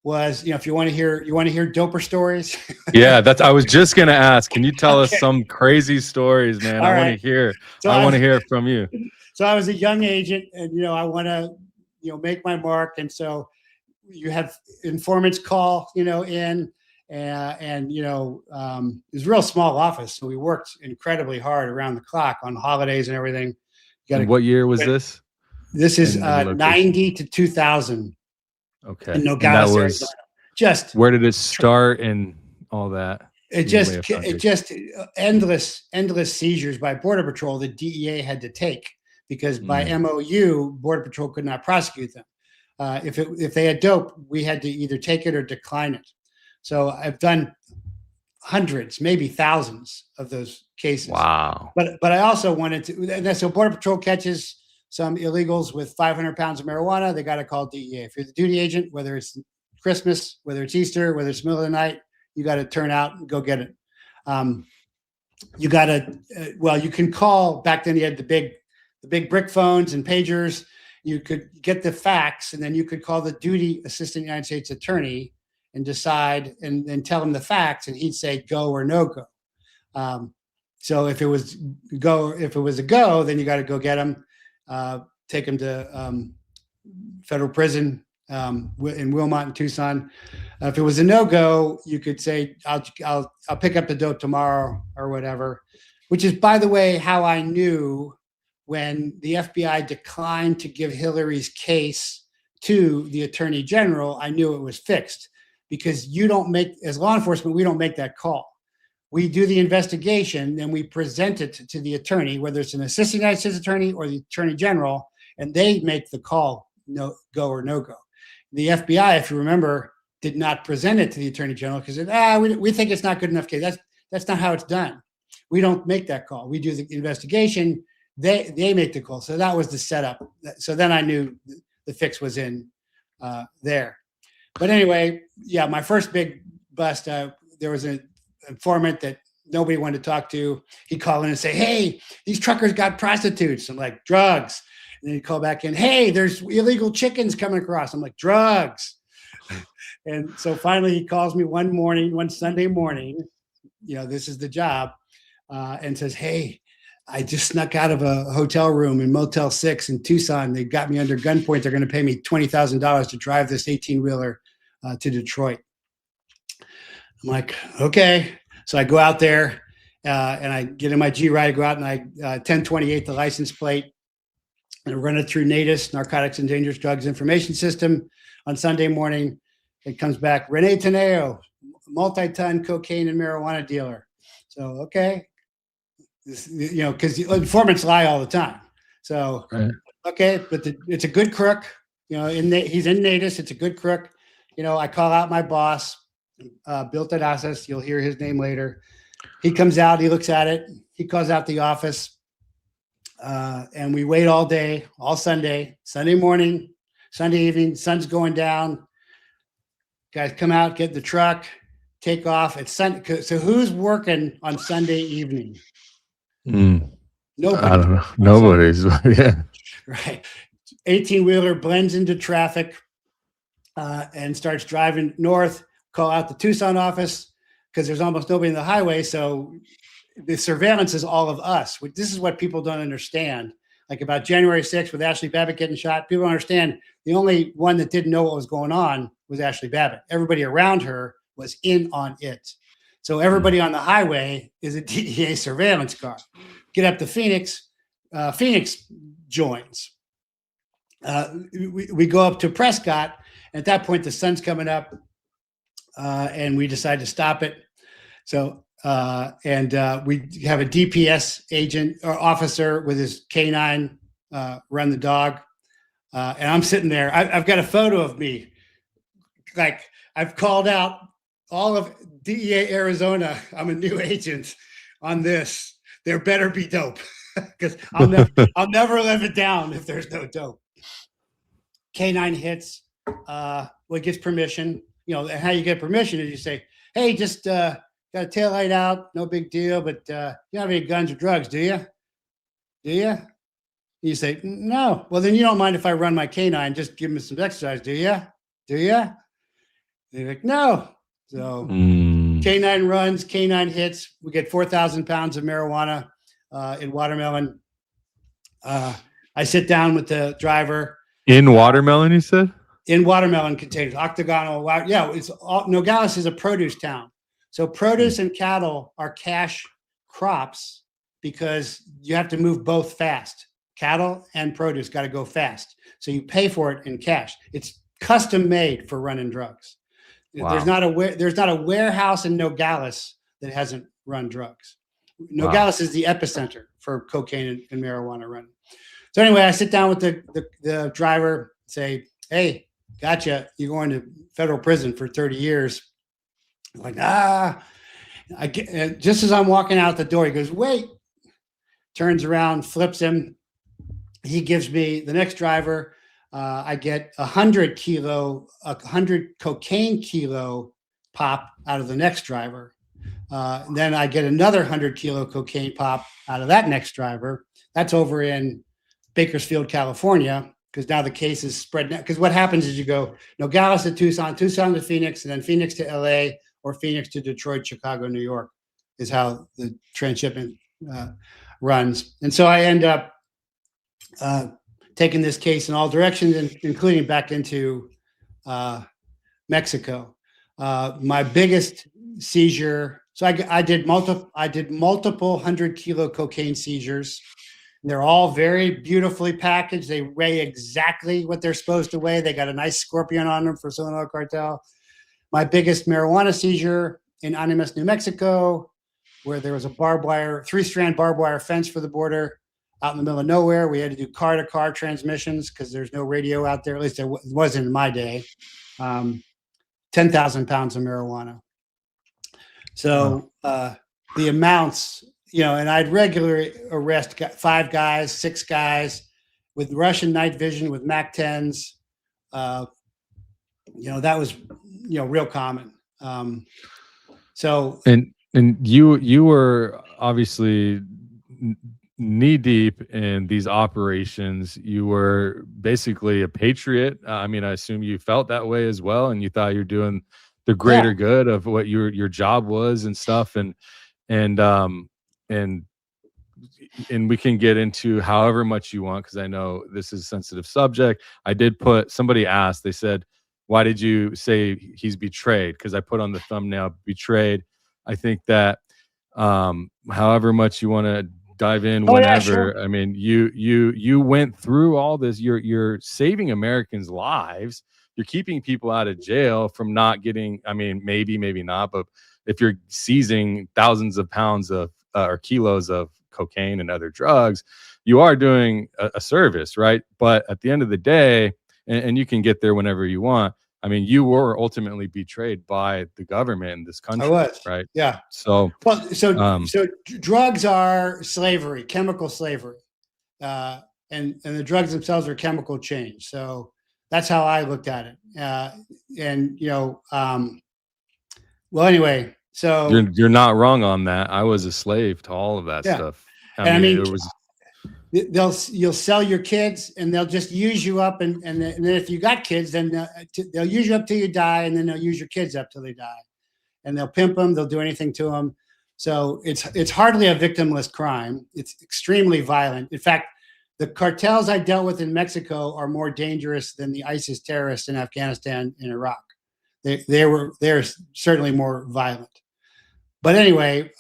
was, if you want to hear doper stories. Yeah, I was just going to ask, can you tell us some crazy stories, man? I want to hear. So I want to hear from you. So I was a young agent, and I want to, make my mark. And so you have informants call, in, and it was a real small office. So we worked incredibly hard around the clock on holidays and everything. And what year was this? This is 90 to 2000. Okay. In Nogales, Arizona. Just where did it start and all that? It just endless seizures by Border Patrol that DEA had to take, because by MOU, Border Patrol could not prosecute them. If they had dope, we had to either take it or decline it. So I've done hundreds, maybe thousands of those cases. Wow. But I also wanted to, and so Border Patrol catches some illegals with 500 pounds of marijuana, they got to call DEA. If you're the duty agent, whether it's Christmas, whether it's Easter, whether it's middle of the night, you got to turn out and go get it. You got to, you can call. Back then you had the big brick phones and pagers. You could get the facts, and then you could call the duty assistant United States attorney and decide, and then tell him the facts, and he'd say go or no go. So if it was a go, then you got to go get him. Take him to federal prison in Wilmot and Tucson. If it was a no-go, you could say, I'll pick up the dope tomorrow or whatever, which is, by the way, how I knew when the FBI declined to give Hillary's case to the Attorney General. I knew it was fixed, because as law enforcement, we don't make that call. We do the investigation, then we present it to the attorney, whether it's an assistant United States attorney or the Attorney General, and they make the call, go or no go. The FBI, if you remember, did not present it to the Attorney General because we think it's not good enough case. That's not how it's done. We don't make that call. We do the investigation. They make the call. So that was the setup. So then I knew the fix was in there. But anyway, yeah, my first big bust, there was an informant that nobody wanted to talk to. He'd call in and say, hey, these truckers got prostitutes. I'm like, drugs. And then he'd call back in, hey, there's illegal chickens coming across. I'm like, drugs. And so finally he calls me one Sunday morning, this is the job, and says, hey, I just snuck out of a hotel room in Motel 6 in Tucson. They got me under gunpoint. They're going to pay me $20,000 to drive this 18-wheeler to Detroit. I'm like, okay. So I go out there and I get in my G-Ride, I go out and I 1028 the license plate and run it through NATIS, Narcotics and Dangerous Drugs Information System. On Sunday morning, it comes back, Rene Teneo, multi-ton cocaine and marijuana dealer. So, okay. Because informants lie all the time. So, right. Okay, but it's a good crook. He's in NATIS. It's a good crook. I call out my boss, Bill Tadasas. You'll hear his name later. He comes out. He looks at it. He calls out the office, and we wait all day, all Sunday morning, Sunday evening. Sun's going down. Guys come out, get in the truck, take off. It's Sunday. So who's working on Sunday evening? Nobody. I don't know. Nobody's. Yeah. Right. 18-wheeler blends into traffic and starts driving north. Call out the Tucson office because there's almost nobody in the highway. So the surveillance is all of us. This is what people don't understand. Like about January 6th with Ashley Babbitt getting shot, people don't understand. The only one that didn't know what was going on was Ashley Babbitt. Everybody around her was in on it. So everybody on the highway is a DEA surveillance car. Get up to Phoenix. Phoenix joins. We go up to Prescott. At that point, the sun's coming up, and we decide to stop it. So, we have a DPS agent or officer with his canine run the dog. And I'm sitting there. I've got a photo of me. Like, I've called out all of DEA Arizona. I'm a new agent on this. There better be dope, because I'll never live it down if there's no dope. K9 hits. Well, it gets permission. You know, and how you get permission is you say, "Hey, just got a taillight out, no big deal, but you don't have any guns or drugs, do you? Do you?" You say, "No." Well, then you don't mind if I run my K9, just give me some exercise, do you? Do you? They're like, "No." So K9 runs, K9 hits. We get 4,000 pounds of marijuana in watermelon. I sit down with the driver. In watermelon, you said? In watermelon containers, octagonal. Yeah, it's Nogales is a produce town. So produce and cattle are cash crops because you have to move both fast. Cattle and produce got to go fast. So you pay for it in cash. It's custom made for running drugs. Wow. There's not a warehouse in Nogales that hasn't run drugs. Nogales is the epicenter for cocaine and marijuana running. So anyway, I sit down with the driver, say, "Hey, gotcha. You're going to federal prison for 30 years. I'm like, just as I'm walking out the door, he goes, "Wait," turns around, flips him. He gives me the next driver. I get 100 cocaine kilo pop out of the next driver. Then I get another 100 kilo cocaine pop out of that next driver. That's over in Bakersfield, California, because now the case is spread. Because what happens is you go Nogales to Tucson, Tucson to Phoenix, and then Phoenix to LA, or Phoenix to Detroit, Chicago, New York, is how the transshipment runs. And so I end up taking this case in all directions, including back into Mexico. My biggest seizure. So I did multiple 100 kilo cocaine seizures. They're all very beautifully packaged. They weigh exactly what they're supposed to weigh. They got a nice scorpion on them for Sinaloa cartel. My biggest marijuana seizure in Animas, New Mexico, where there was a 3-strand barbed wire fence for the border out in the middle of nowhere. We had to do car-to-car transmissions because there's no radio out there. At least it wasn't in my day. 10,000 pounds of marijuana. So the amounts, and I'd regularly arrest 5 guys, 6 guys with Russian night vision with MAC-10s. That was, real common. So and you were obviously knee deep in these operations. You were basically a patriot. I assume you felt that way as well, and you thought you're doing the greater good of what your job was and stuff. And we can get into however much you want, because I know this is a sensitive subject. Somebody asked, they said, "Why did you say he's betrayed?" Because I put on the thumbnail betrayed. I think that however much you want to dive in whenever. Yeah, sure. You went through all this. You're saving Americans' lives. You're keeping people out of jail from not getting, maybe not, but if you're seizing thousands of pounds of or kilos of cocaine and other drugs, you are doing a service, right? But at the end of the day, and you can get there whenever you want, you were ultimately betrayed by the government in this country. I was, right? Yeah. So drugs are slavery, chemical slavery, and the drugs themselves are chemical change. So that's how I looked at it. Well, anyway, so you're not wrong on that. I was a slave to all of that stuff. You'll sell your kids and they'll just use you up, and then if you got kids, then they'll use you up till you die, and then they'll use your kids up till they die, and they'll pimp them, they'll do anything to them. So it's hardly a victimless crime. It's extremely violent. In fact, the cartels I dealt with in Mexico are more dangerous than the ISIS terrorists in Afghanistan and Iraq. They're certainly more violent. But anyway,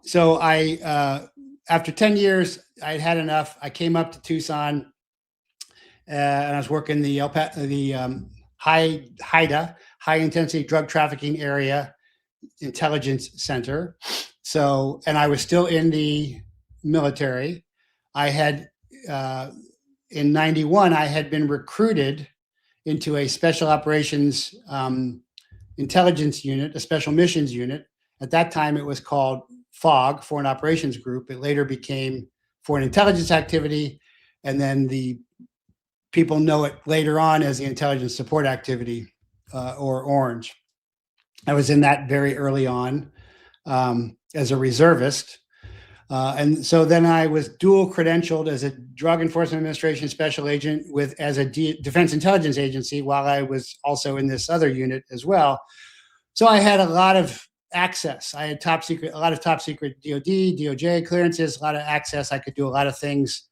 so I after 10 years, I'd had enough. I came up to Tucson, and I was working the HIDA, High Intensity Drug Trafficking Area Intelligence Center. So, and I was still in the military. I had in 91, I had been recruited into a special operations intelligence unit, a special missions unit. At that time, it was called FOG, Foreign Operations Group. It later became Foreign Intelligence Activity, and then the people know it later on as the Intelligence Support Activity, or Orange. I was in that very early on as a reservist. And so then I was dual credentialed as a Drug Enforcement Administration special agent as a Defense Intelligence Agency, while I was also in this other unit as well. So I had a lot of access. I had a lot of top secret DOD, DOJ clearances, a lot of access. I could do a lot of things.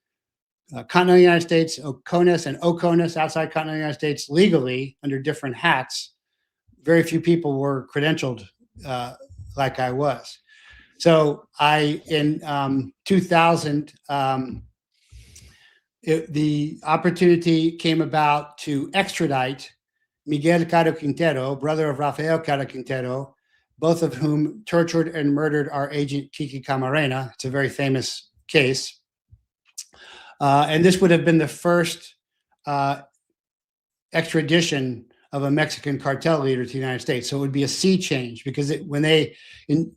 Continental United States, OCONUS and OCONUS, outside Continental United States, legally under different hats. Very few people were credentialed like I was. So in 2000, the opportunity came about to extradite Miguel Caro Quintero, brother of Rafael Caro Quintero, both of whom tortured and murdered our agent Kiki Camarena. It's a very famous case. And this would have been the first extradition of a Mexican cartel leader to the United States. So it would be a sea change, because when they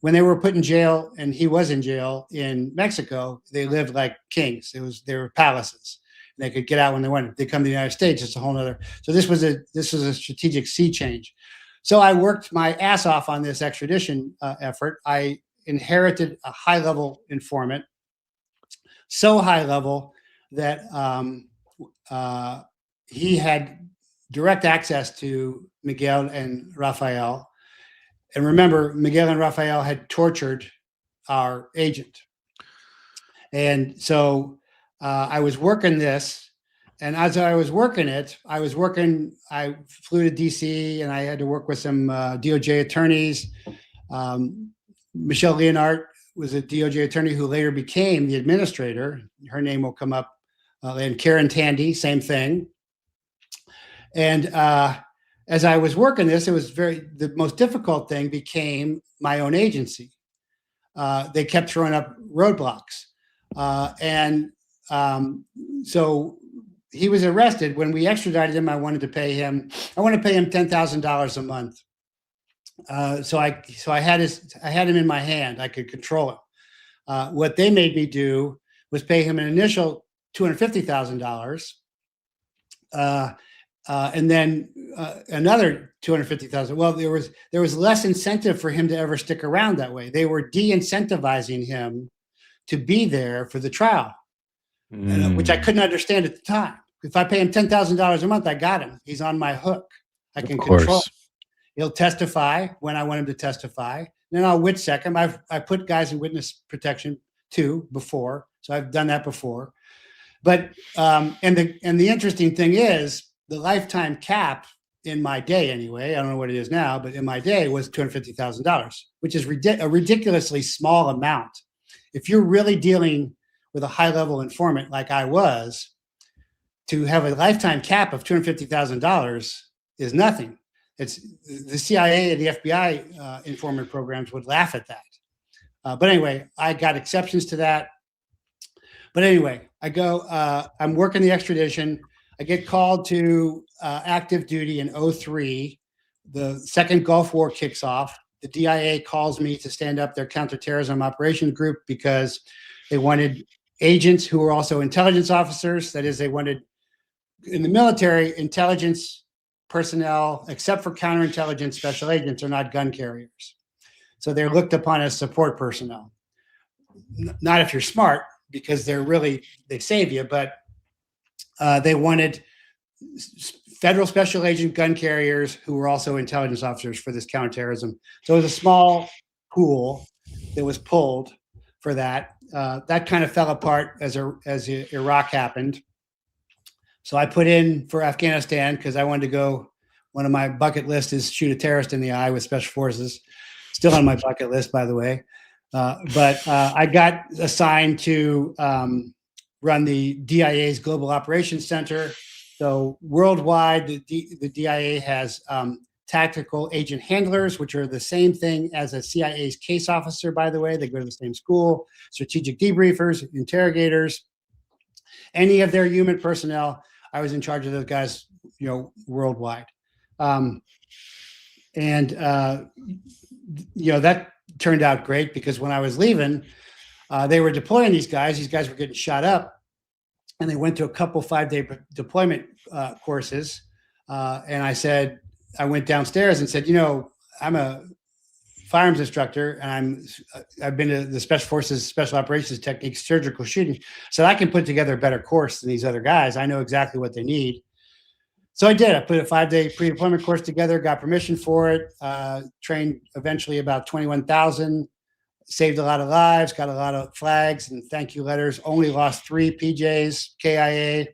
were put in jail, and he was in jail in Mexico, they lived like kings. They were palaces. And they could get out when they wanted. They come to the United States, it's a whole nother. So this was a strategic sea change. So I worked my ass off on this extradition effort. I inherited a high-level informant, so high level that he had direct access to Miguel and Rafael. And remember, Miguel and Rafael had tortured our agent. And so I was working this, and as I was working it, I flew to DC, and I had to work with some DOJ attorneys. Michelle Leonard was a DOJ attorney who later became the administrator. Her name will come up. And Karen Tandy, same thing. And as I was working this, the most difficult thing became my own agency. They kept throwing up roadblocks. So he was arrested. When we extradited him, I wanted to pay him $10,000 a month. So I had him in my hand. I could control him. What they made me do was pay him an initial $250,000. And then another $250,000. Well, there was less incentive for him to ever stick around that way. They were de-incentivizing him to be there for the trial, which I couldn't understand at the time. If I pay him $10,000 a month, I got him. He's on my hook. I can control him. He'll testify when I want him to testify. Then I'll witsec him. I put guys in witness protection too before, so I've done that before. But and the interesting thing is, the lifetime cap in my day, anyway, I don't know what it is now, but in my day was $250,000, which is a ridiculously small amount. If you're really dealing with a high-level informant like I was, to have a lifetime cap of $250,000 is nothing. It's the CIA and the FBI informant programs would laugh at that. But anyway, I got exceptions to that. But anyway, I'm working the extradition. I get called to active duty in 2003. The second Gulf War kicks off. The DEA calls me to stand up their counterterrorism operations group because they wanted agents who were also intelligence officers. That is, they wanted, in the military, intelligence personnel, except for counterintelligence special agents, are not gun carriers. So they're looked upon as support personnel. Not if you're smart, because they save you, but they wanted federal special agent gun carriers who were also intelligence officers for this counterterrorism. So it was a small pool that was pulled for that. That kind of fell apart as Iraq happened. So I put in for Afghanistan because I wanted to go. One of my bucket list is shoot a terrorist in the eye with special forces. Still on my bucket list, by the way. But I got assigned to run the DIA's Global Operations Center. So worldwide, the DIA has tactical agent handlers, which are the same thing as a CIA's case officer, by the way. They go to the same school, strategic debriefers, interrogators. any of their human personnel. I was in charge of those guys, worldwide. That turned out great because when I was leaving, they were deploying these guys. These guys were getting shot up, and they went to a couple 5-day deployment courses. And I went downstairs and said, I'm a firearms instructor, and I've been to the Special Forces, Special Operations Techniques, surgical shooting, so I can put together a better course than these other guys. I know exactly what they need. So I did. I put a 5-day pre-deployment course together, got permission for it, trained eventually about 21,000, saved a lot of lives, got a lot of flags and thank you letters, only lost 3 PJs, KIA.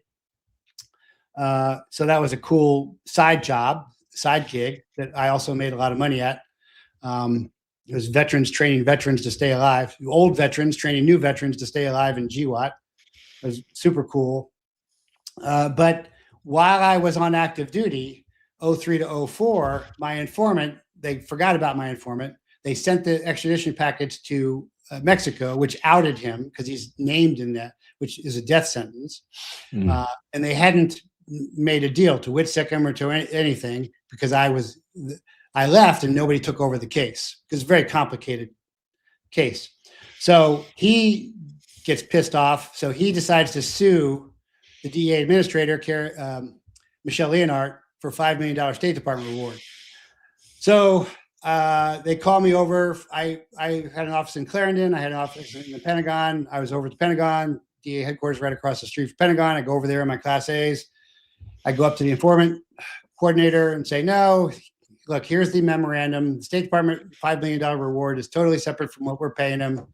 So that was a cool side gig that I also made a lot of money at. It was veterans training veterans to stay alive, old veterans training new veterans to stay alive in GWAT. It was super cool. But while I was on active duty, 03 to 04, my informant, they forgot about my informant. They sent the extradition package to Mexico, which outed him because he's named in that, which is a death sentence. And they hadn't made a deal to WITSEC him or to anything because I left and nobody took over the case because it's a very complicated case. So he gets pissed off. So he decides to sue the DEA administrator, Michelle Leonhardt, for $5 million State Department reward. So they call me over. I had an office in Clarendon. I had an office in the Pentagon. I was over at the Pentagon, DEA headquarters right across the street from Pentagon. I go over there in my Class A's. I go up to the informant coordinator and say, no, look, here's the memorandum. The State Department $5 million reward is totally separate from what we're paying him.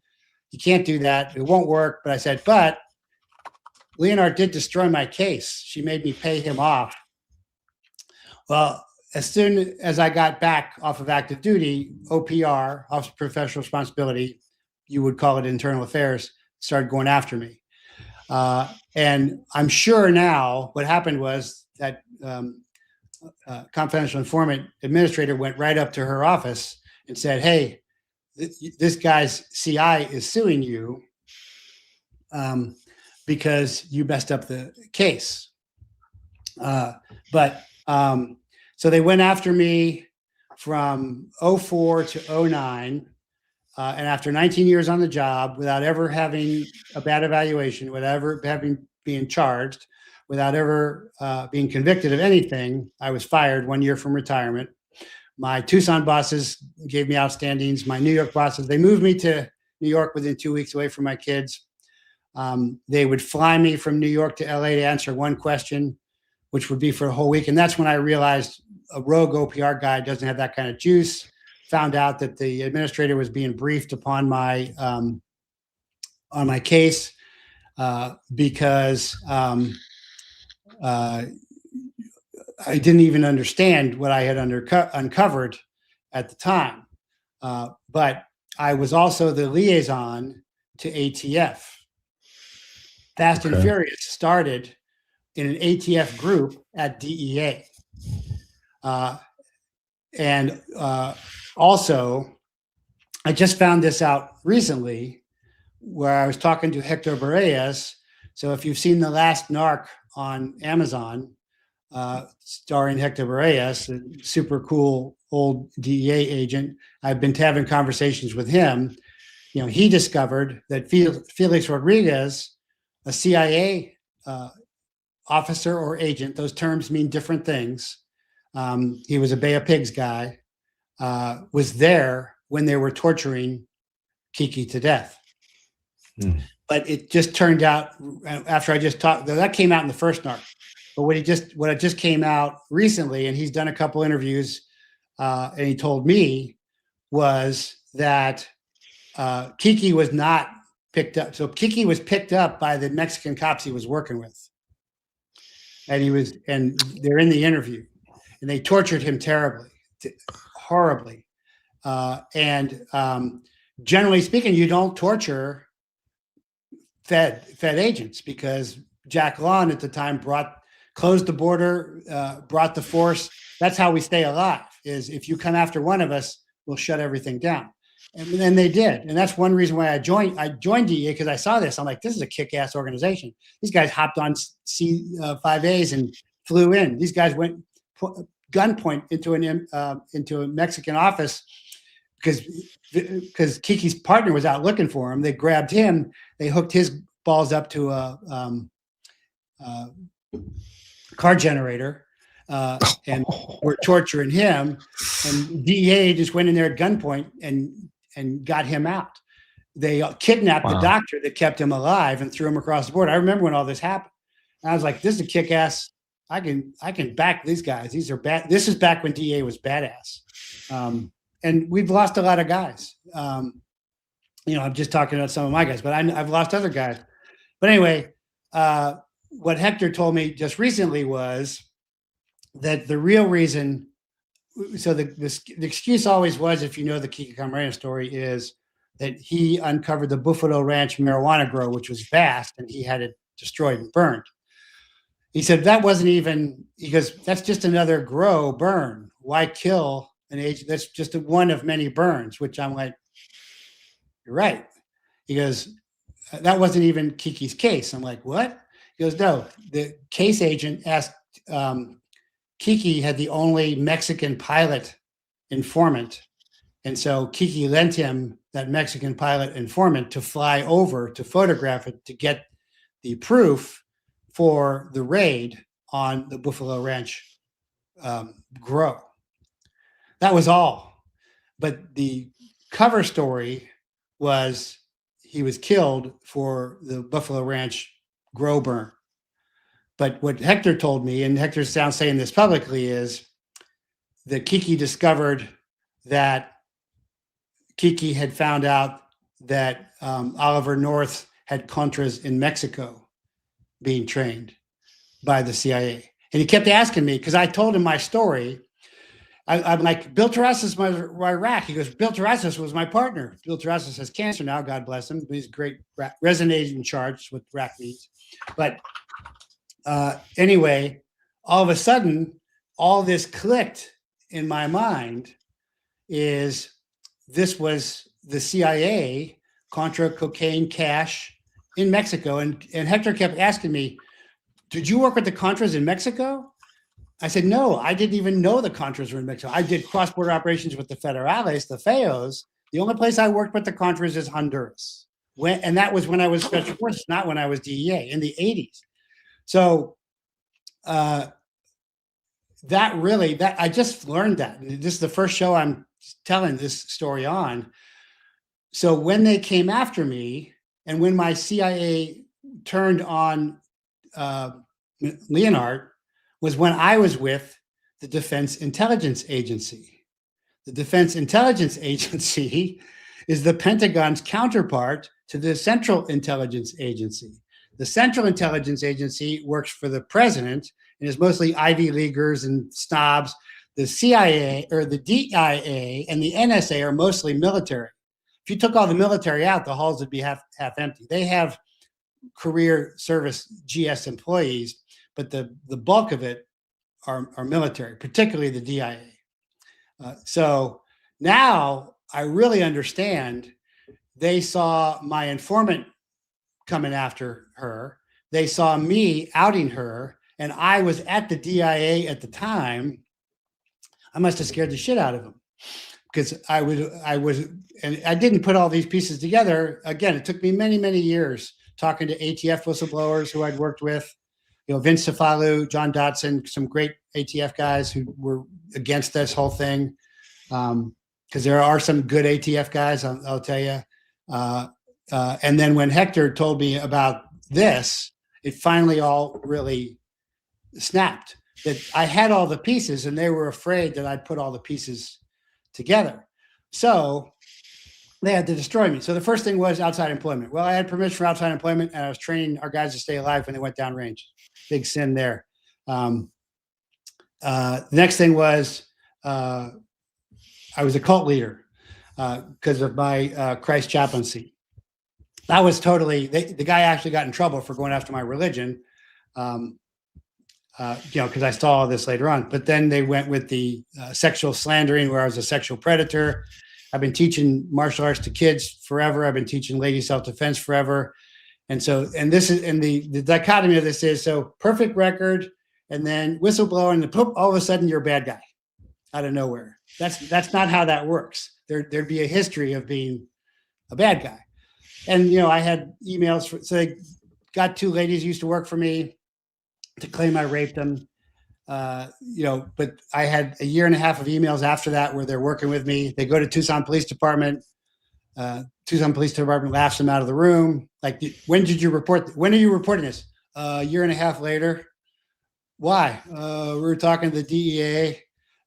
You can't do that. It won't work. But I said, but Leonhardt did destroy my case. She made me pay him off. Well, as soon as I got back off of active duty, OPR, Office of Professional Responsibility, you would call it internal affairs, started going after me. And I'm sure now what happened was that confidential informant administrator went right up to her office and said, hey, this guy's CI is suing you because you messed up the case. So they went after me from 04 to 09. And after 19 years on the job, without ever having a bad evaluation, without ever being charged, without ever being convicted of anything, I was fired 1 year from retirement. My Tucson bosses gave me outstandings. My New York bosses, they moved me to New York within 2 weeks away from my kids. They would fly me from New York to LA to answer one question, which would be for a whole week. And that's when I realized a rogue OPR guy doesn't have that kind of juice. Found out that the administrator was being briefed upon my on my case because I didn't even understand what I had uncovered at the time. But I was also the liaison to ATF. Fast and Furious started in an ATF group at DEA. Also, I just found this out recently where I was talking to Hector Bareillas. So if you've seen The Last Narc on Amazon, starring Hector Bareillas, a super cool old DEA agent, I've been having conversations with him. He discovered that Felix Rodriguez, a CIA officer or agent, those terms mean different things. He was a Bay of Pigs guy, was there when they were torturing Kiki to death. But it just turned out after I just talked, that came out in the first narc. But what just came out recently, and he's done a couple interviews, and he told me was that Kiki was not picked up. So Kiki was picked up by the Mexican cops he was working with. And they're in the interview, and they tortured him terribly, horribly. Generally speaking, you don't torture Fed agents because Jack Lawn at the time closed the border, brought the force. That's how we stay alive, is if you come after one of us, we'll shut everything down. And then they did. And that's one reason why I joined DEA, because I saw this. I'm like, this is a kick-ass organization. These guys hopped on C5As and flew in. These guys went gunpoint into a Mexican office because Kiki's partner was out looking for him. They grabbed him. They hooked his balls up to a car generator and were torturing him. And DEA just went in there at gunpoint and got him out. They kidnapped the doctor that kept him alive and threw him across the border. I remember when all this happened. And I was like, this is a kick-ass. I can back these guys. These are bad. This is back when DEA was badass. And we've lost a lot of guys. I'm just talking about some of my guys, but I've lost other guys. But anyway, what Hector told me just recently was that the real reason, so the excuse always was, if you know the Kiki Camarena story, is that he uncovered the Buffalo Ranch marijuana grow, which was vast, and he had it destroyed and burned. He said that wasn't even, he goes, that's just another grow burn. Why kill an agent? That's just one of many burns, which I'm like, you're right. He goes, that wasn't even Kiki's case. I'm like, what? He goes, no, the case agent asked, Kiki had the only Mexican pilot informant. And so Kiki lent him that Mexican pilot informant to fly over to photograph it to get the proof for the raid on the Buffalo Ranch grow. That was all. But the cover story was he was killed for the Buffalo Ranch grow burn. But what Hector told me, and Hector's now saying this publicly, is that Kiki discovered that Kiki had found out that Oliver North had Contras in Mexico being trained by the CIA. And he kept asking me, because I told him my story. I'm like, Bill Terrazas was my rack. He goes, Bill Terrazas was my partner. Bill Terrazas has cancer now, God bless him. He's a great resident agent in charge, what rack needs. But anyway, all of a sudden, all this clicked in my mind. Is this was the CIA Contra cocaine cache in Mexico. And Hector kept asking me, did you work with the Contras in Mexico? I said, no, I didn't even know the Contras were in Mexico. I did cross-border operations with the Federales, the FEOs. The only place I worked with the Contras is Honduras. And that was when I was Special Forces, not when I was DEA, in the 80s. So I just learned that. This is the first show I'm telling this story on. So when they came after me, and when my CIA turned on Leonard, was when I was with the Defense Intelligence Agency. The Defense Intelligence Agency is the Pentagon's counterpart to the Central Intelligence Agency. The Central Intelligence Agency works for the president and is mostly Ivy Leaguers and snobs. The CIA or the DEA and the NSA are mostly military. If you took all the military out, the halls would be half empty. They have career service GS employees, but the bulk of it are military, particularly the DIA. So now I really understand. They saw my informant coming after her. They saw me outing her, and I was at the DIA at the time. I must have scared the shit out of them, because I was, and I didn't put all these pieces together. Again, it took me many, many years talking to ATF whistleblowers who I'd worked with, Vince Cefalu, John Dotson, some great ATF guys who were against this whole thing. Because there are some good ATF guys, I'll tell you. And then when Hector told me about this, it finally all really snapped. That I had all the pieces, and they were afraid that I'd put all the pieces together. So they had to destroy me. So the first thing was outside employment. Well, I had permission for outside employment, and I was training our guys to stay alive when they went downrange. Big sin there. The next thing was I was a cult leader because of my Christ chaplaincy. That was totally, the guy actually got in trouble for going after my religion. Because I saw all this later on. But then they went with the sexual slandering, where I was a sexual predator. I've been teaching martial arts to kids forever. I've been teaching lady self-defense forever. And so, and this is, and the dichotomy of this is, so perfect record, and then whistleblower, and all of a sudden you're a bad guy out of nowhere. That's not how that works. There'd be a history of being a bad guy. And, I had emails, so they got 2 ladies who used to work for me to claim I raped them. But I had a year and a half of emails after that where they're working with me. They go to Tucson Police Department. Tucson Police Department laughs them out of the room. Like, when did you report? When are you reporting this? A year and a half later. Why? We were talking to the DEA.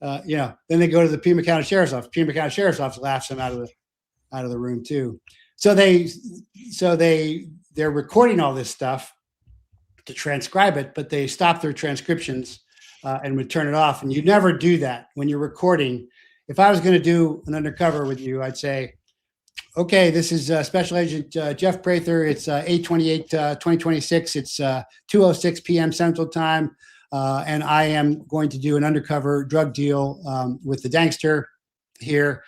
Then they go to the Pima County Sheriff's Office. Pima County Sheriff's Office laughs them out of the room too. So they're recording all this stuff to transcribe it, but they stop their transcriptions and would turn it off. And you never do that when you're recording. If I was going to do an undercover with you, I'd say, okay, this is Special Agent Jeff Prather. It's 8/28/2026. It's 2:06 p.m. Central Time. And I am going to do an undercover drug deal with the gangster here.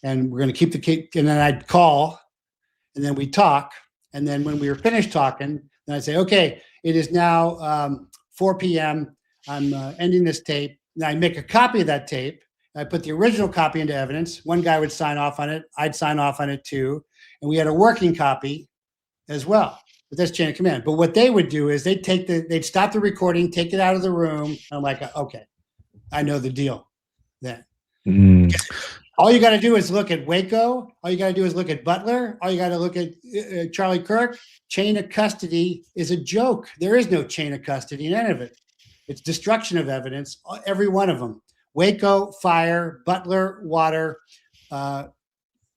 And we're going to keep the case. And then I'd call, and then we'd talk. And then when we were finished talking, then I'd say, okay, it is now 4 p.m. I'm ending this tape. And I make a copy of that tape. I put the original copy into evidence. One guy would sign off on it. I'd sign off on it too. And we had a working copy as well. But that's chain of command. But what they would do is they'd stop the recording, take it out of the room. I'm like, okay, I know the deal then. All you got to do is look at Waco. All you got to do is look at Butler. All you got to look at Charlie Kirk. Chain of custody is a joke. There is no chain of custody in any of it. It's destruction of evidence, every one of them. Waco, fire; Butler, water;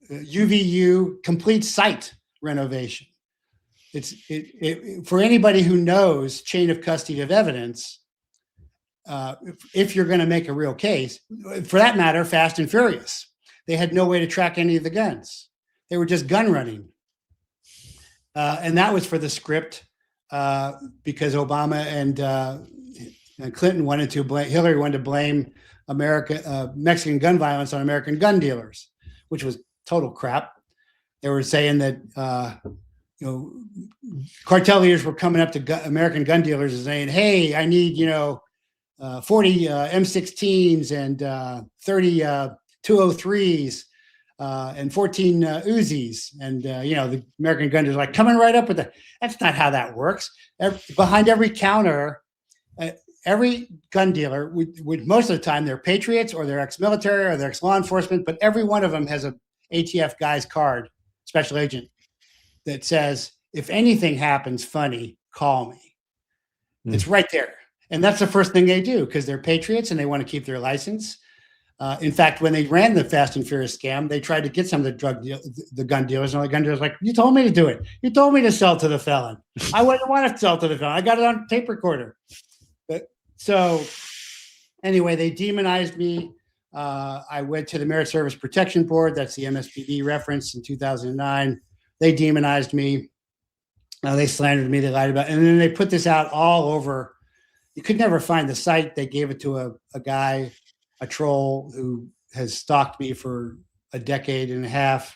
UVU, complete site renovation. For anybody who knows chain of custody of evidence, if you're going to make a real case, for that matter, Fast and Furious, they had no way to track any of the guns. They were just gun running. And that was for the script because Obama and Clinton wanted to blame, Hillary wanted to blame Mexican gun violence on American gun dealers, which was total crap. They were saying that, cartel leaders were coming up to American gun dealers and saying, hey, I need, 40 M16s and 30 203s and 14 Uzis. And, the American gun dealers are like, coming right up with that. That's not how that works. Behind every counter, every gun dealer would most of the time they're patriots or they're ex-military or they're ex-law enforcement, but every one of them has a ATF guy's card, special agent, that says, if anything happens funny, call me. It's right there. And that's the first thing they do because they're patriots and they want to keep their license. In fact, when they ran the Fast and Furious scam, they tried to get some of the gun dealers, and all the gun dealers were like, you told me to do it. You told me to sell to the felon. I wouldn't want to sell to the felon. I got it on tape recorder. So anyway, they demonized me. I went to the Merit Service Protection Board. That's the MSPB reference in 2009. They demonized me. They slandered me. They lied about it. And then they put this out all over. You could never find the site. They gave it to a guy, a troll who has stalked me for a decade and a half.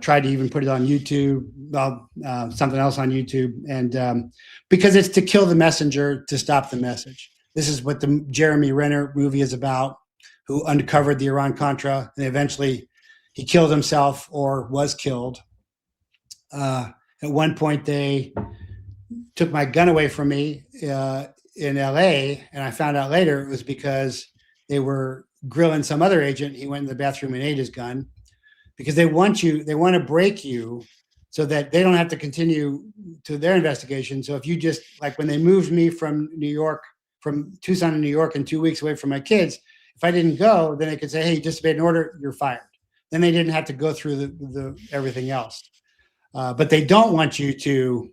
Tried to even put it on YouTube, something else on YouTube. And because it's to kill the messenger, to stop the message. This is what the Jeremy Renner movie is about, who uncovered the Iran-Contra, and eventually he killed himself or was killed. At one point, they took my gun away from me in LA, and I found out later it was because they were grilling some other agent. He went in the bathroom and ate his gun because they want to break you so that they don't have to continue to their investigation. So if you just, like when they moved me from Tucson to New York and 2 weeks away from my kids, if I didn't go, then they could say, hey, you disobeyed an order, you're fired. Then they didn't have to go through the everything else. But they don't want you to,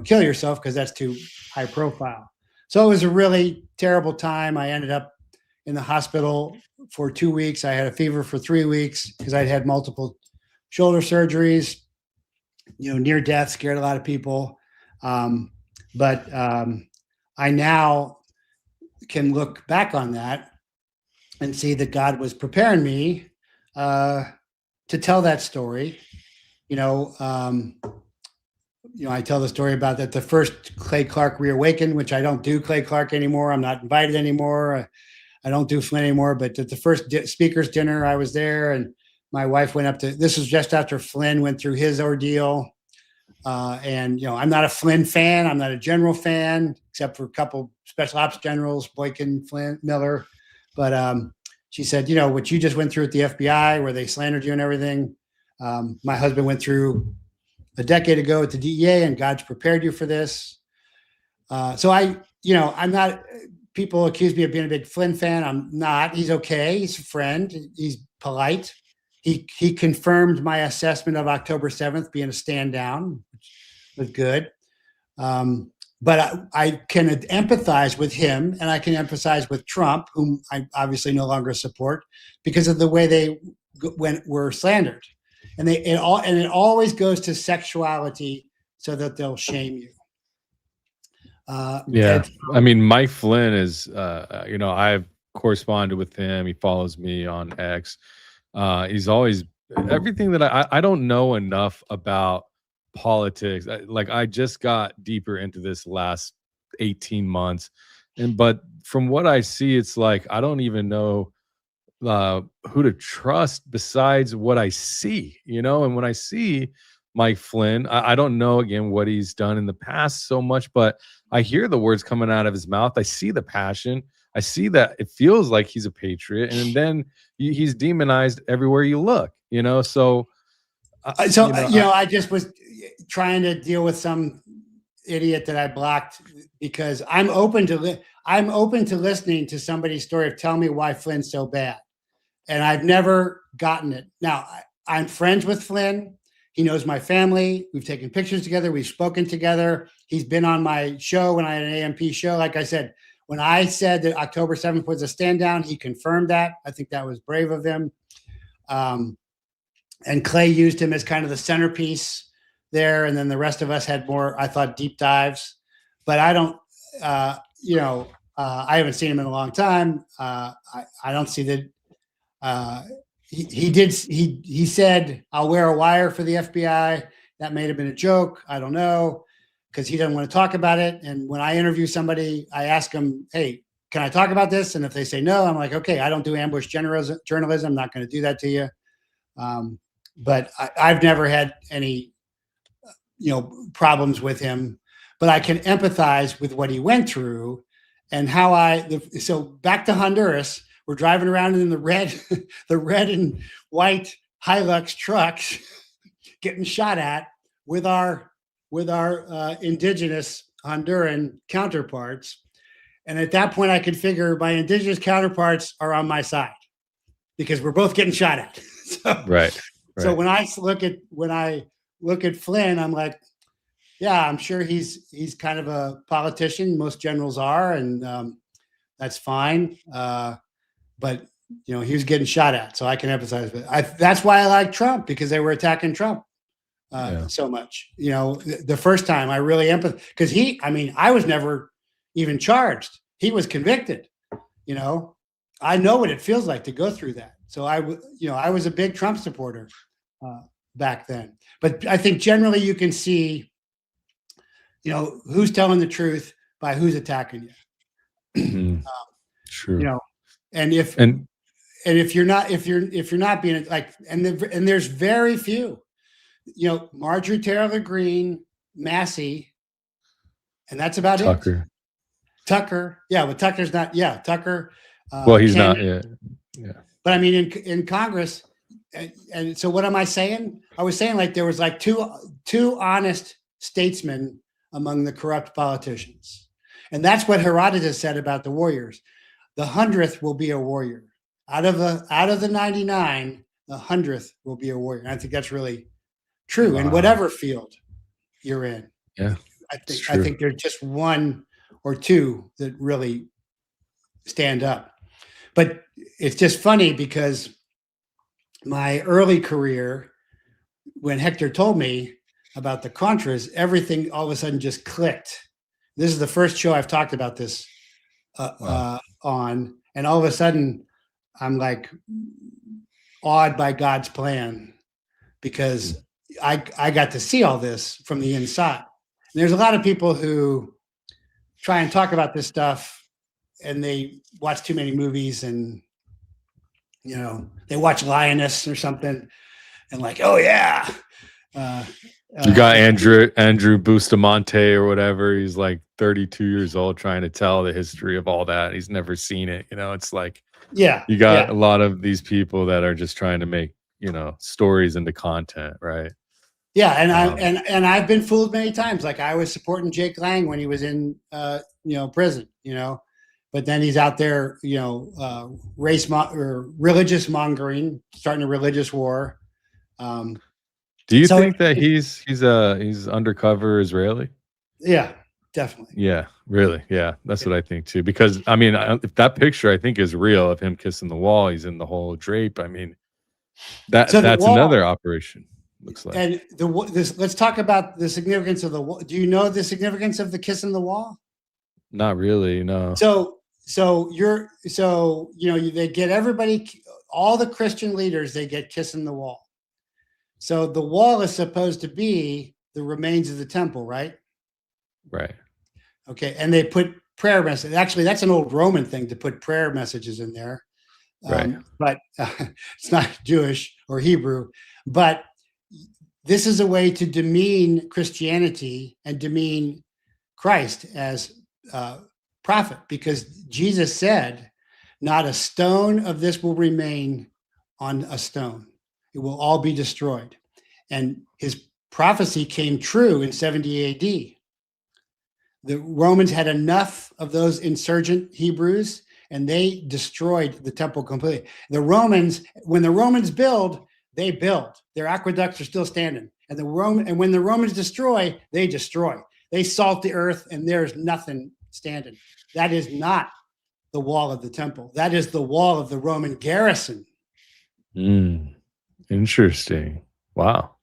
kill yourself because that's too high profile. So it was a really terrible time. I ended up in the hospital for 2 weeks. I had a fever for 3 weeks because I'd had multiple shoulder surgeries, near death, scared a lot of people. But I now can look back on that and see that God was preparing me to tell that story. You know, I tell the story about that the first Clay Clark reawakened, which I don't do Clay Clark anymore. I'm not invited anymore. I don't do Flynn anymore. But at the first speakers dinner, I was there, and my wife went up to. This was just after Flynn went through his ordeal. And I'm not a Flynn fan. I'm not a general fan, except for a couple special ops generals, Boykin, Flynn, Miller. But she said, what you just went through at the FBI, where they slandered you and everything. My husband went through a decade ago at the DEA, and God's prepared you for this. So I'm not. People accuse me of being a big Flynn fan. I'm not. He's okay. He's a friend. He's polite. He confirmed my assessment of October 7th being a stand down, which was good. But I can empathize with him, and I can empathize with Trump, whom I obviously no longer support, because of the way they were slandered. And it always goes to sexuality so that they'll shame you. Yeah. I mean, Mike Flynn is, I've corresponded with him. He follows me on X. He's always everything that I don't know enough about politics. I just got deeper into this last 18 months. But from what I see, it's like, I don't even know who to trust besides what I see, and when I see Mike Flynn, I don't know again what he's done in the past so much, but I hear the words coming out of his mouth. I see the passion. I see that it feels like he's a patriot, and then he's demonized everywhere you look, so I just was trying to deal with some idiot that I blocked because I'm open to listening to somebody's story of tell me why Flynn's so bad. And I've never gotten it. Now, I'm friends with Flynn. He knows my family. We've taken pictures together. We've spoken together. He's been on my show when I had an AMP show. Like I said, when I said that October 7th was a stand down, he confirmed that. I think that was brave of him. And Clay used him as kind of the centerpiece there. And then the rest of us had more, I thought, deep dives. But I don't, I haven't seen him in a long time. I don't see that. He said, I'll wear a wire for the FBI. That may have been a joke. I don't know, because he doesn't want to talk about it. And when I interview somebody, I ask them, hey, can I talk about this? And if they say no, I'm like, okay, I don't do ambush journalism. I'm not going to do that to you. But I've never had any, problems with him, but I can empathize with what he went through and how so back to Honduras, we're driving around in the red and white Hilux trucks getting shot at with our indigenous Honduran counterparts. And at that point I could figure my indigenous counterparts are on my side because we're both getting shot at. Right. So when I look at Flynn, I'm like, yeah, I'm sure he's kind of a politician. Most generals are, and that's fine. But he was getting shot at, so I can empathize with it. That's why I like Trump, because they were attacking Trump so much. The first time I really empathize because I was never even charged. He was convicted. I know what it feels like to go through that. So I was a big Trump supporter back then. But I think generally you can see, who's telling the truth by who's attacking you. True. And if you're not being like, and there's very few, Marjorie Taylor Greene, Massey, and that's about it. Tucker. Yeah. But Tucker's not. Yeah. Tucker. Well, he's not. Yeah. But I mean, in Congress, and so what am I saying? I was saying like there was like two honest statesmen among the corrupt politicians, and that's what Herodotus said about the warriors. The 100th will be a warrior. Out of the 99, the 100th will be a warrior. And I think that's really true in whatever field you're in. Yeah, I think there's just one or two that really stand up. But it's just funny because my early career, when Hector told me about the Contras, everything all of a sudden just clicked. This is the first show I've talked about this on, and all of a sudden I'm like, awed by God's plan because I got to see all this from the inside. And there's a lot of people who try and talk about this stuff and they watch too many movies and, you know, they watch Lioness or something and like, oh yeah. You got Andrew Bustamante or whatever. He's like 32 years old trying to tell the history of all that. He's never seen it. You know, it's like, yeah, you got a lot of these people that are just trying to make, you know, stories into content, right? Yeah, and I've been fooled many times. Like I was supporting Jake Lang when he was in prison, you know, but then he's out there, you know, or religious mongering, starting a religious war. Do you think that he's undercover Israeli? Yeah, definitely. Yeah, really. Yeah, that's what I think too. Because I mean, if that picture I think is real of him kissing the wall, he's in the whole drape. I mean, that's another operation. Looks like. And let's talk about the significance of the wall. Do you know the significance of the kiss in the wall? Not really, no. So they get everybody, all the Christian leaders, they get kissing the wall. So the wall is supposed to be the remains of the temple, right? Right. Okay, and they put prayer messages. Actually, that's an old Roman thing to put prayer messages in there. Right. But it's not Jewish or Hebrew. But this is a way to demean Christianity and demean Christ as prophet, because Jesus said, not a stone of this will remain on a stone. It will all be destroyed. And his prophecy came true in 70 AD. The Romans had enough of those insurgent Hebrews, and they destroyed the temple completely. When the Romans build, they build. Their aqueducts are still standing. And when the Romans destroy, they destroy. They salt the earth, and there's nothing standing. That is not the wall of the temple. That is the wall of the Roman garrison. Interesting. Wow.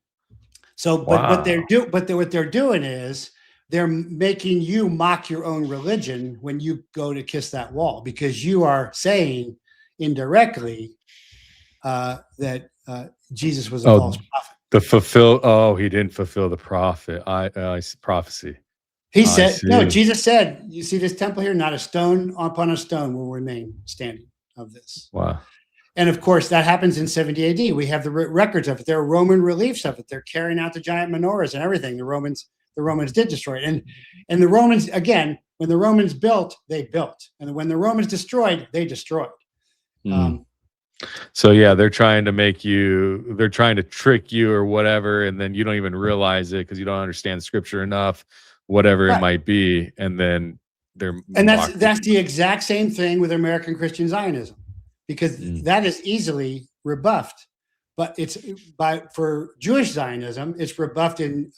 So, what they're doing is they're making you mock your own religion when you go to kiss that wall, because you are saying indirectly that Jesus was a false prophet. He didn't fulfill the prophecy. He said, no, Jesus said, you see this temple here, not a stone upon a stone will remain standing of this. Wow. And of course, that happens in 70 AD. We have the records of it. There are Roman reliefs of it. They're carrying out the giant menorahs and everything. The Romans did destroy it. And the Romans, again, when the Romans built, they built. And when the Romans destroyed, they destroyed. So yeah, they're trying to trick you or whatever, and then you don't even realize it because you don't understand scripture enough, whatever it might be, and then that's the exact same thing with American Christian Zionism, because that is easily rebuffed. But for Jewish Zionism, it's rebuffed in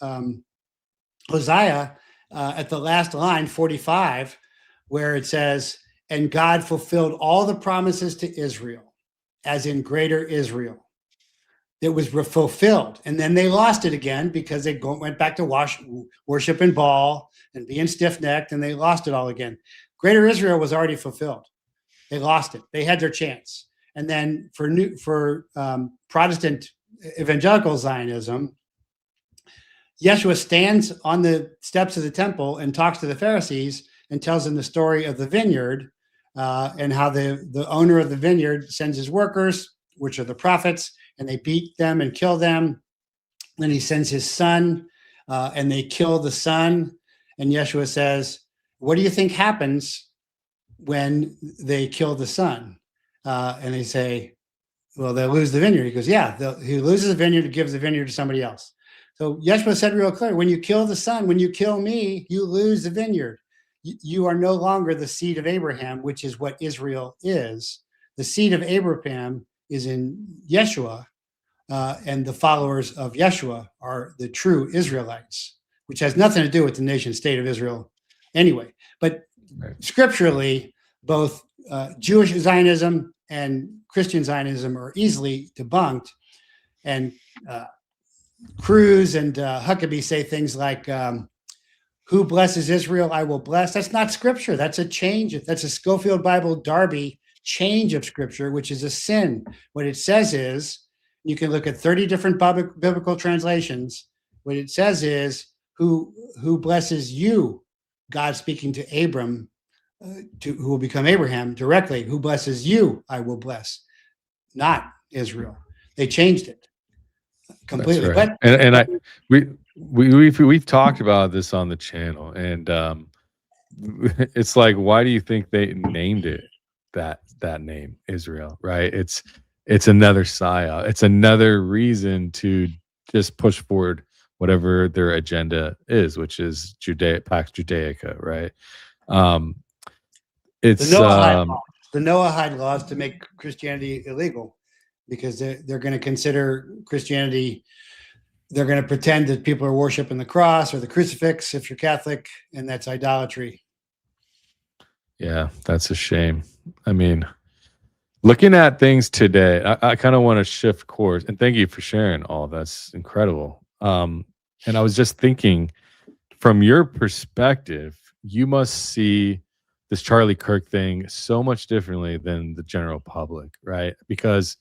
Hosea at the last line, 45, where it says, "And God fulfilled all the promises to Israel, as in greater Israel." It was fulfilled. And then they lost it again because they went back to worshiping Baal and being stiff-necked, and they lost it all again. Greater Israel was already fulfilled. They lost it. They had their chance. And then for Protestant evangelical Zionism, Yeshua stands on the steps of the temple and talks to the Pharisees and tells them the story of the vineyard, and how the owner of the vineyard sends his workers, which are the prophets, and they beat them and kill them. Then he sends his son, and they kill the son. And Yeshua says, what do you think happens when they kill the son? And they say, well, they'll lose the vineyard. He goes, yeah, he loses the vineyard and gives the vineyard to somebody else. So Yeshua said real clear, when you kill the son, when you kill me, you lose the vineyard. You are no longer the seed of Abraham, which is what Israel is. The seed of Abraham is in Yeshua, and the followers of Yeshua are the true Israelites, which has nothing to do with the nation state of Israel anyway. But scripturally, both Jewish Zionism and Christian Zionism are easily debunked. And Cruz and Huckabee say things like, who blesses Israel, I will bless. That's not scripture. That's a change. That's a Schofield Bible Darby change of scripture, which is a sin. What it says is, you can look at 30 different biblical translations. What it says is, who blesses you, God speaking to Abram, who will become Abraham directly, who blesses you, I will bless, not Israel. They changed it completely. That's right. But We've talked about this on the channel, and it's like, why do you think they named it that name, Israel? Right? It's another psyop. It's another reason to just push forward whatever their agenda is, which is Pax Judaica, right? It's the Noahide laws to make Christianity illegal, because they're going to consider Christianity. They're going to pretend that people are worshiping the cross or the crucifix if you're Catholic, and that's idolatry. Yeah, that's a shame. I mean, looking at things today, I kind of want to shift course, and thank you for sharing all. That's incredible. And I was just thinking, from your perspective, you must see this Charlie Kirk thing so much differently than the general public, right? Because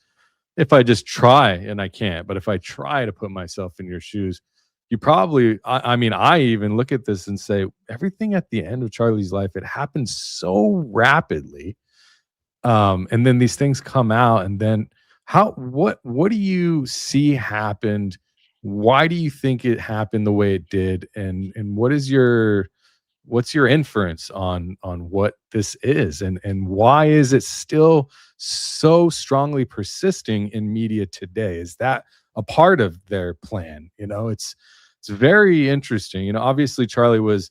if I just try, and I can't, but if I try to put myself in your shoes, you probably, I mean, I even look at this and say, everything at the end of Charlie's life, it happened so rapidly. And then these things come out, and then what do you see happened? Why do you think it happened the way it did? And what's your inference on what this is, and why is it still so strongly persisting in media today? Is that a part of their plan? It's very interesting. Obviously Charlie was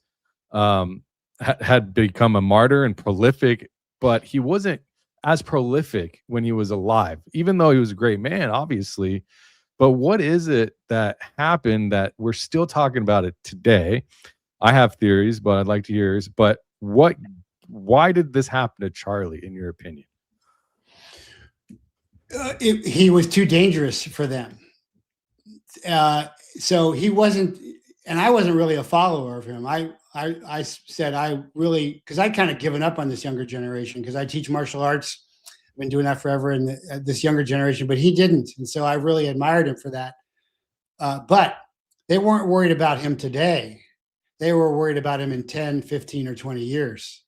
had become a martyr and prolific, but he wasn't as prolific when he was alive, even though he was a great man, obviously. But what is it that happened that we're still talking about it today? I have theories, but I'd like to hear yours. But why did this happen to Charlie, in your opinion? He was too dangerous for them. So he wasn't, and I wasn't really a follower of him. I said, because I'd kind of given up on this younger generation, because I teach martial arts. I've been doing that forever, and this younger generation, but he didn't. And so I really admired him for that. But they weren't worried about him today. They were worried about him in 10, 15, or 20 years,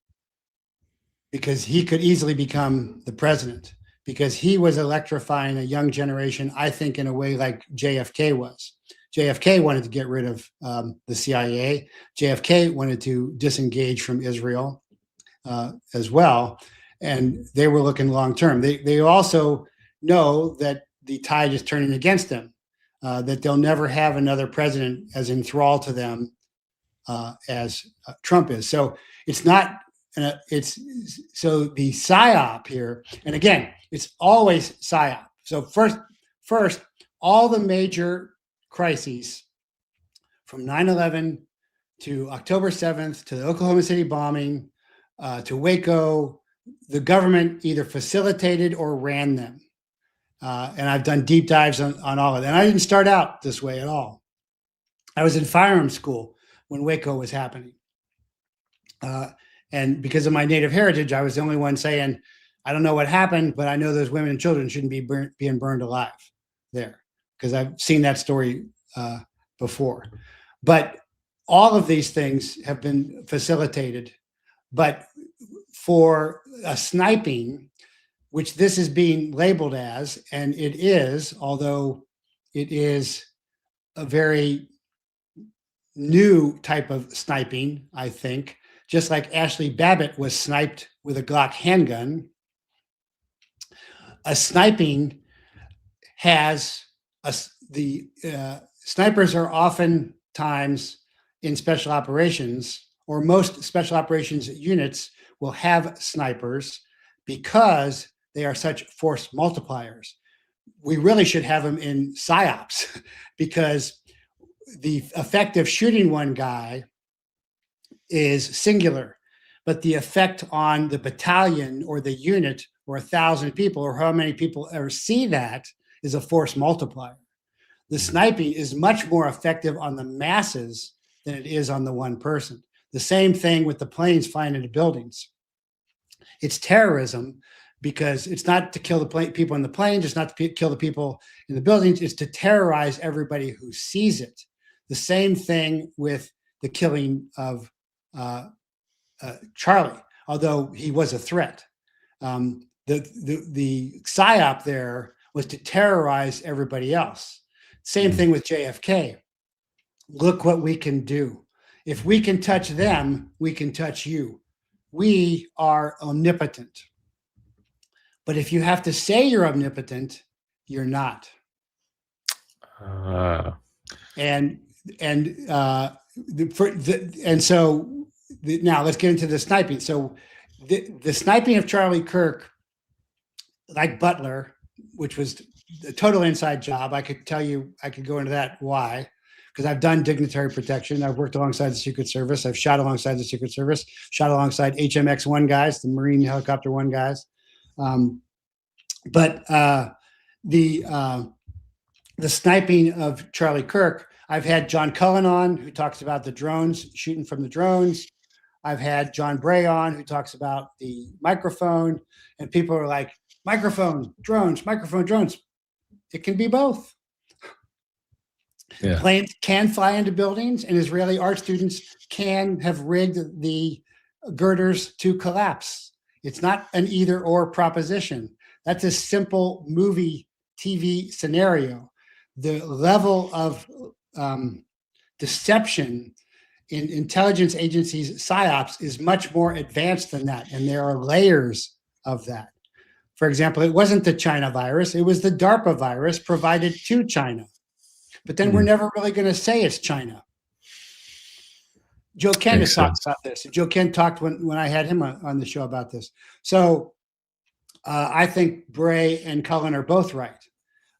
because he could easily become the president, because he was electrifying a young generation, I think, in a way like JFK was. JFK wanted to get rid of the CIA. JFK wanted to disengage from Israel as well. And they were looking long term. They also know that the tide is turning against them, that they'll never have another president as enthralled to them as Trump is. So it's not, so the psyop here, and again, it's always psyop. So first, all the major crises from 9/11 to October 7th to the Oklahoma City bombing to Waco, the government either facilitated or ran them. And I've done deep dives on all of that. And I didn't start out this way at all. I was in firearms school when Waco was happening. And because of my Native heritage, I was the only one saying, I don't know what happened, but I know those women and children shouldn't be being burned alive there, because I've seen that story before. But all of these things have been facilitated. But for a sniping, which this is being labeled as, and it is, although it is a very new type of sniping, I think, just like Ashley Babbitt was sniped with a Glock handgun. A sniping has the snipers are oftentimes in special operations, or most special operations units will have snipers because they are such force multipliers. We really should have them in psyops because the effect of shooting one guy is singular, but the effect on the battalion or the unit or 1,000 people or how many people ever see that is a force multiplier. The sniping is much more effective on the masses than it is on the one person. The same thing with the planes flying into buildings. It's terrorism, because it's not to kill the people in the planes, it's not to kill the people in the buildings, it's to terrorize everybody who sees it. The same thing with the killing of Charlie, although he was a threat. The psyop there was to terrorize everybody else. Same thing with JFK. Look what we can do. If we can touch them, we can touch you. We are omnipotent. But if you have to say you're omnipotent, you're not. And so now let's get into the sniping. So the sniping of Charlie Kirk, like Butler, which was a total inside job. I could tell you, I could go into that why, because I've done dignitary protection. I've worked alongside the Secret Service. I've shot alongside the Secret Service, shot alongside HMX-1 guys, the Marine Helicopter 1 guys. But the sniping of Charlie Kirk, I've had John Cullen on, who talks about the drones, shooting from the drones. I've had John Bray on, who talks about the microphone, and people are like, microphone, drones, microphone, drones. It can be both. Yeah. Planes can fly into buildings, and Israeli art students can have rigged the girders to collapse. It's not an either or proposition. That's a simple movie TV scenario. The level of deception in intelligence agencies, PSYOPs, is much more advanced than that. And there are layers of that. For example, it wasn't the China virus. It was the DARPA virus provided to China. But then we're never really going to say it's China. Joe Ken has talked about this. Joe Ken talked when I had him on the show about this. So I think Bray and Cullen are both right.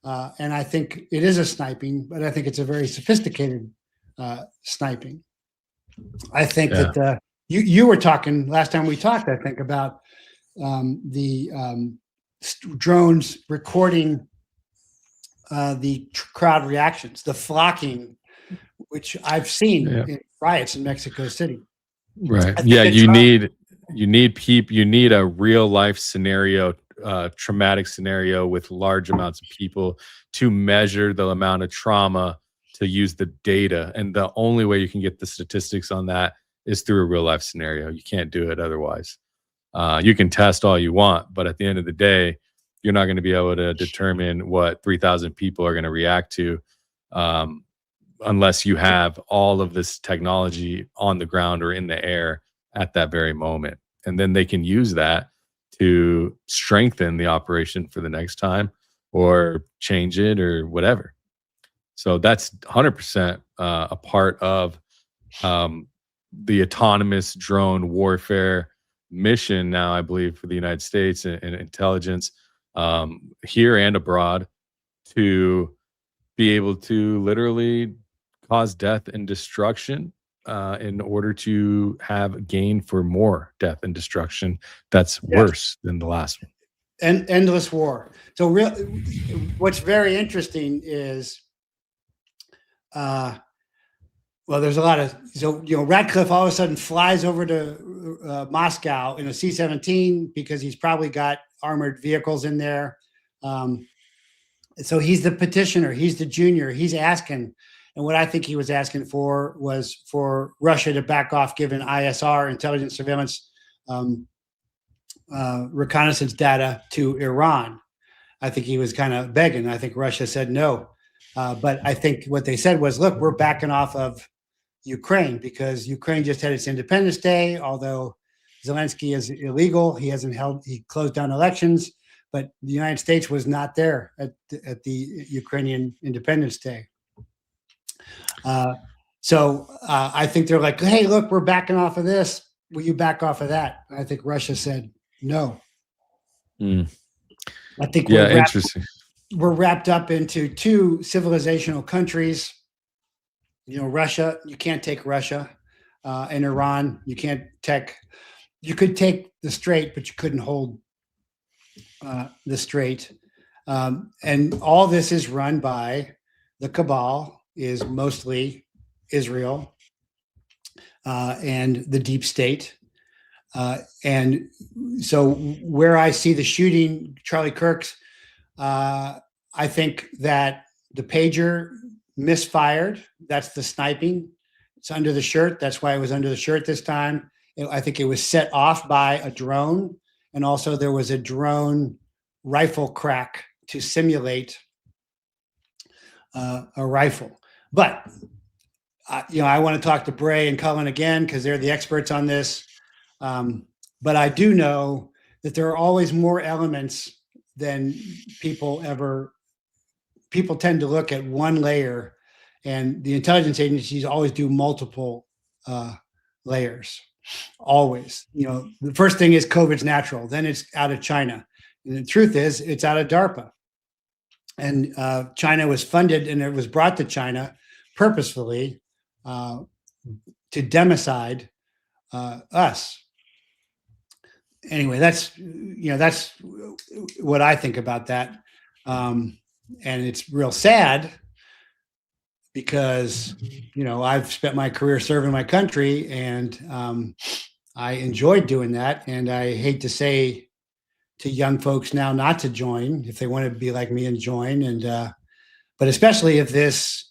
And I think it is a sniping, but I think it's a very sophisticated sniping. I think that you were talking last time we talked, I think, about the drones recording the crowd reactions, the flocking, which I've seen in riots in Mexico City. Right. Yeah. You need a real life scenario, traumatic scenario with large amounts of people to measure the amount of trauma, to use the data. And the only way you can get the statistics on that is through a real life scenario. You can't do it otherwise. You can test all you want, but at the end of the day, you're not going to be able to determine what 3,000 people are going to react to unless you have all of this technology on the ground or in the air at that very moment. And then they can use that to strengthen the operation for the next time or change it or whatever. So that's 100% a part of the autonomous drone warfare mission now, I believe, for the United States and intelligence here and abroad, to be able to literally cause death and destruction in order to have gain for more death and destruction that's worse than the last one. And endless war. So what's very interesting is, well, there's a lot of, Radcliffe all of a sudden flies over to Moscow in a C-17 because he's probably got armored vehicles in there. So he's the petitioner, he's the junior, he's asking. And what I think he was asking for was for Russia to back off, given ISR, intelligence surveillance, reconnaissance data to Iran. I think he was kind of begging. I think Russia said no. But I think what they said was, look, we're backing off of Ukraine because Ukraine just had its Independence Day, although Zelensky is illegal. He closed down elections, but the United States was not there at the Ukrainian Independence Day. So I think they're like, hey, look, we're backing off of this. Will you back off of that? And I think Russia said no. I think we're wrapped up into two civilizational countries. Russia, you can't take Russia, and Iran, you can't take. You could take the Strait, but you couldn't hold the Strait. And all this is run by the cabal, is mostly Israel and the deep state. And so where I see the shooting, Charlie Kirk's, I think that the pager misfired. That's the sniping. It's under the shirt. That's why it was under the shirt this time. I think it was set off by a drone. And also there was a drone rifle crack to simulate a rifle. But, I want to talk to Bray and Cullen again because they're the experts on this. But I do know that there are always more elements than people tend to look at one layer, and the intelligence agencies always do multiple layers. Always. The first thing is COVID's natural, then it's out of China. And the truth is it's out of DARPA. And China was funded, and it was brought to China purposefully to democide us. Anyway, that's what I think about that. And it's real sad because, I've spent my career serving my country, and I enjoyed doing that. And I hate to say to young folks now not to join if they want to be like me and join. And but especially if this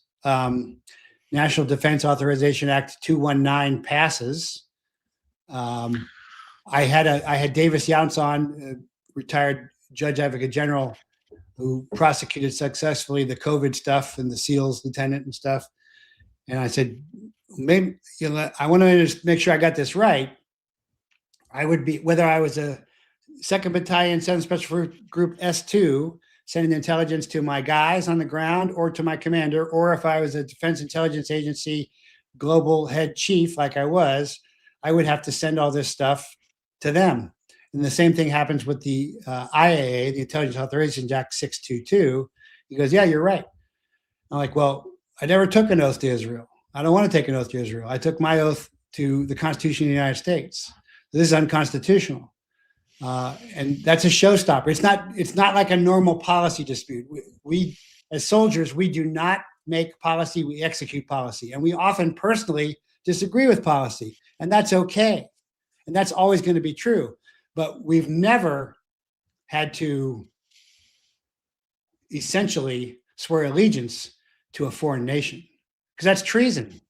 National Defense Authorization Act 219 passes. I had Davis Younts on, retired Judge Advocate General, who prosecuted successfully the COVID stuff and the SEALs lieutenant and stuff. And I said, maybe I want to make sure I got this right. I would be, whether I was a 2nd Battalion 7th Special Group S2, sending intelligence to my guys on the ground or to my commander, or if I was a Defense Intelligence Agency global head chief like I was, I would have to send all this stuff to them. And the same thing happens with the IAA, the Intelligence Authorization Act 622. He goes, yeah, you're right. I'm like, well, I never took an oath to Israel. I don't want to take an oath to Israel. I took my oath to the Constitution of the United States. This is unconstitutional. And that's a showstopper. It's not like a normal policy dispute. We as soldiers, we do not make policy, we execute policy. And we often personally disagree with policy, and that's okay. And that's always going to be true. But we've never had to essentially swear allegiance to a foreign nation, because that's treason.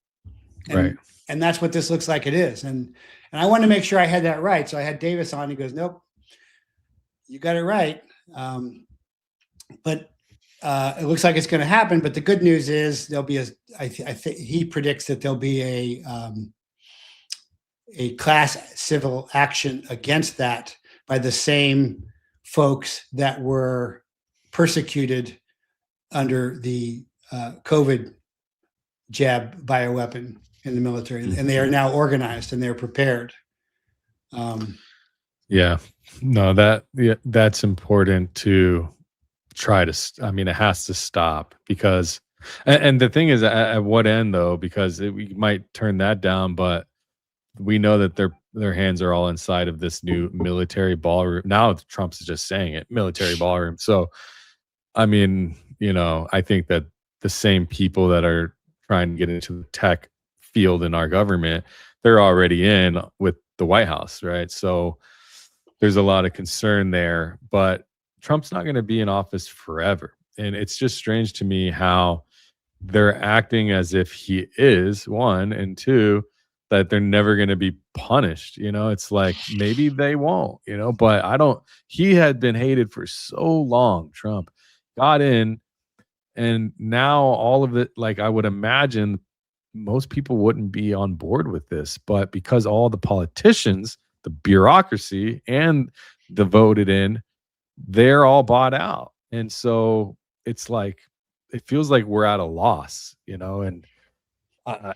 Right. And that's what this looks like it is. And I wanted to make sure I had that right. So I had Davis on. He goes, nope, you got it right. But it looks like it's going to happen. But the good news is there'll be he predicts that there'll be a class civil action against that by the same folks that were persecuted under the COVID jab bioweapon in the military, and they are now organized and they're prepared. That's important to try to. It has to stop, because, and the thing is, at what end though? Because we might turn that down, but we know that their hands are all inside of this new military ballroom. Now Trump's just saying it, military ballroom. So, I think that the same people that are trying to get into the tech field in our government, they're already in with the White House, right? So there's a lot of concern there, but Trump's not going to be in office forever. And it's just strange to me how they're acting as if he is, one, and two, that they're never going to be punished. It's like, maybe they won't, but he had been hated for so long. Trump got in, and now all of it, like, I would imagine most people wouldn't be on board with this, but because all the politicians, the bureaucracy, and the voted in, they're all bought out. And so it's like, it feels like we're at a loss, and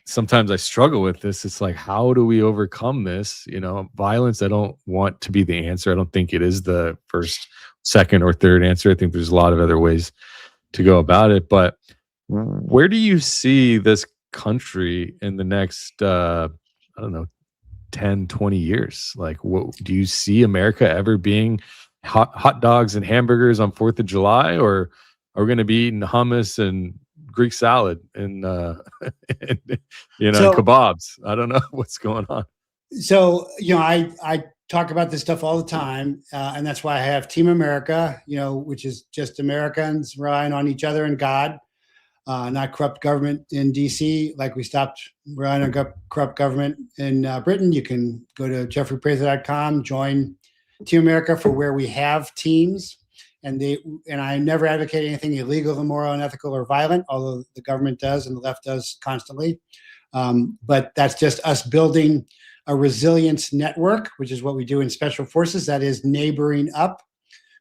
sometimes I struggle with this. It's like, how do we overcome this? Violence, I don't want to be the answer. I don't think it is the first, second, or third answer. I think there's a lot of other ways to go about it. But where do you see this country in the next, 10, 20 years? Like, what do you see America ever being? Hot dogs and hamburgers on 4th of July, or are we going to be eating hummus and Greek salad and kebabs? I don't know what's going on. So, I talk about this stuff all the time, and that's why I have Team America, which is just Americans relying on each other and God, not corrupt government in DC. Like we stopped relying on corrupt government in Britain. You can go to jeffreyprather.com, join Team America for where we have teams. And I never advocate anything illegal, immoral, unethical, or violent, although the government does and the left does constantly. But that's just us building a resilience network, which is what we do in special forces. That is neighboring up.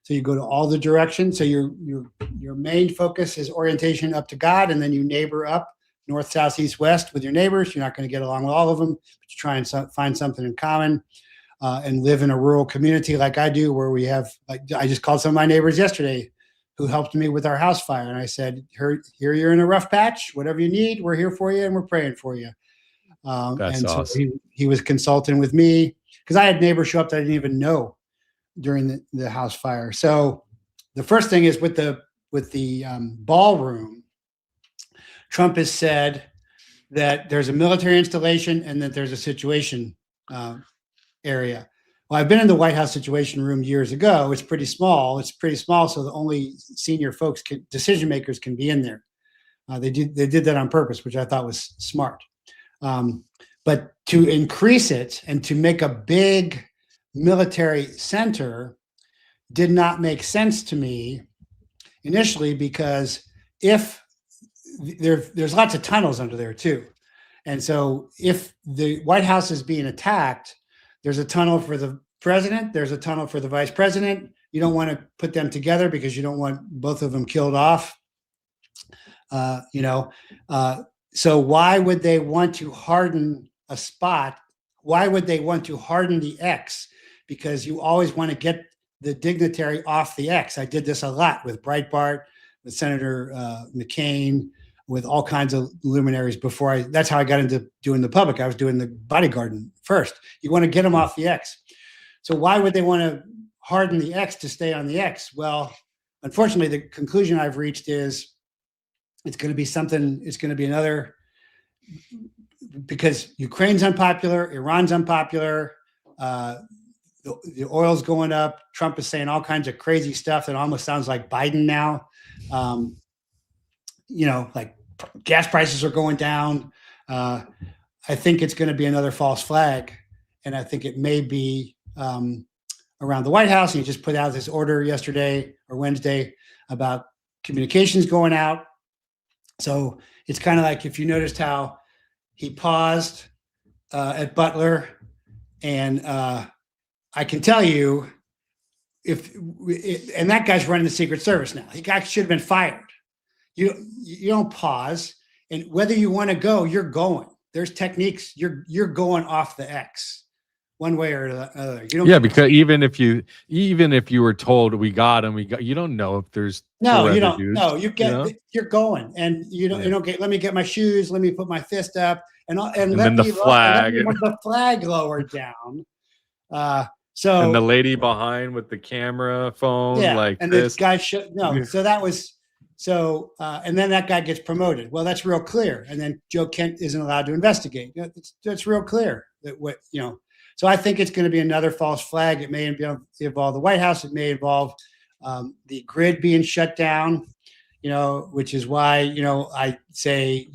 So you go to all the directions. So your main focus is orientation up to God, and then you neighbor up north, south, east, west with your neighbors. You're not going to get along with all of them, but you try and find something in common. And live in a rural community like I do, where we have, I just called some of my neighbors yesterday who helped me with our house fire. And I said, here you're in a rough patch, whatever you need, we're here for you and we're praying for you. That's and awesome. So he was consulting with me because I had neighbors show up that I didn't even know during the house fire. So the first thing is with the ballroom, Trump has said that there's a military installation and that there's a situation area. Well, I've been in the White House Situation Room years ago. It's pretty small. So the only senior folks, decision makers, can be in there. They did that on purpose, which I thought was smart. But to increase it and to make a big military center did not make sense to me initially, because if there's lots of tunnels under there too, and so if the White House is being attacked, there's a tunnel for the president. There's a tunnel for the vice president. You don't want to put them together because you don't want both of them killed off. So why would they want to harden a spot? Why would they want to harden the X? Because you always want to get the dignitary off the X. I did this a lot with Breitbart, with Senator McCain, with all kinds of luminaries before that's how I got into doing the public. I was doing the bodyguarding first. You want to get them off the X. So why would they want to harden the X to stay on the X? Well, unfortunately, the conclusion I've reached is it's going to be another, because Ukraine's unpopular, Iran's unpopular, the oil's going up. Trump is saying all kinds of crazy stuff that almost sounds like Biden now. Like gas prices are going down. I think it's going to be another false flag. And I think it may be around the White House. And he just put out this order yesterday or Wednesday about communications going out. So it's kind of like, if you noticed how he paused at Butler, and I can tell you, and that guy's running the Secret Service now. He should have been fired. You don't pause, and whether you want to go, you're going. There's techniques. You're going off the X, one way or the other. Because even if you were told we got him, you don't know if there's you don't know. You're going, and you don't get. Let me get my shoes. Let me put my fist up, and then the flag, the flag lowered down. And the lady behind with the camera phone, and this guy so that was. So, and then that guy gets promoted. Well, that's real clear. And then Joe Kent isn't allowed to investigate. That's real clear. So I think it's going to be another false flag. It may involve the White House. It may involve the grid being shut down, which is why, I say,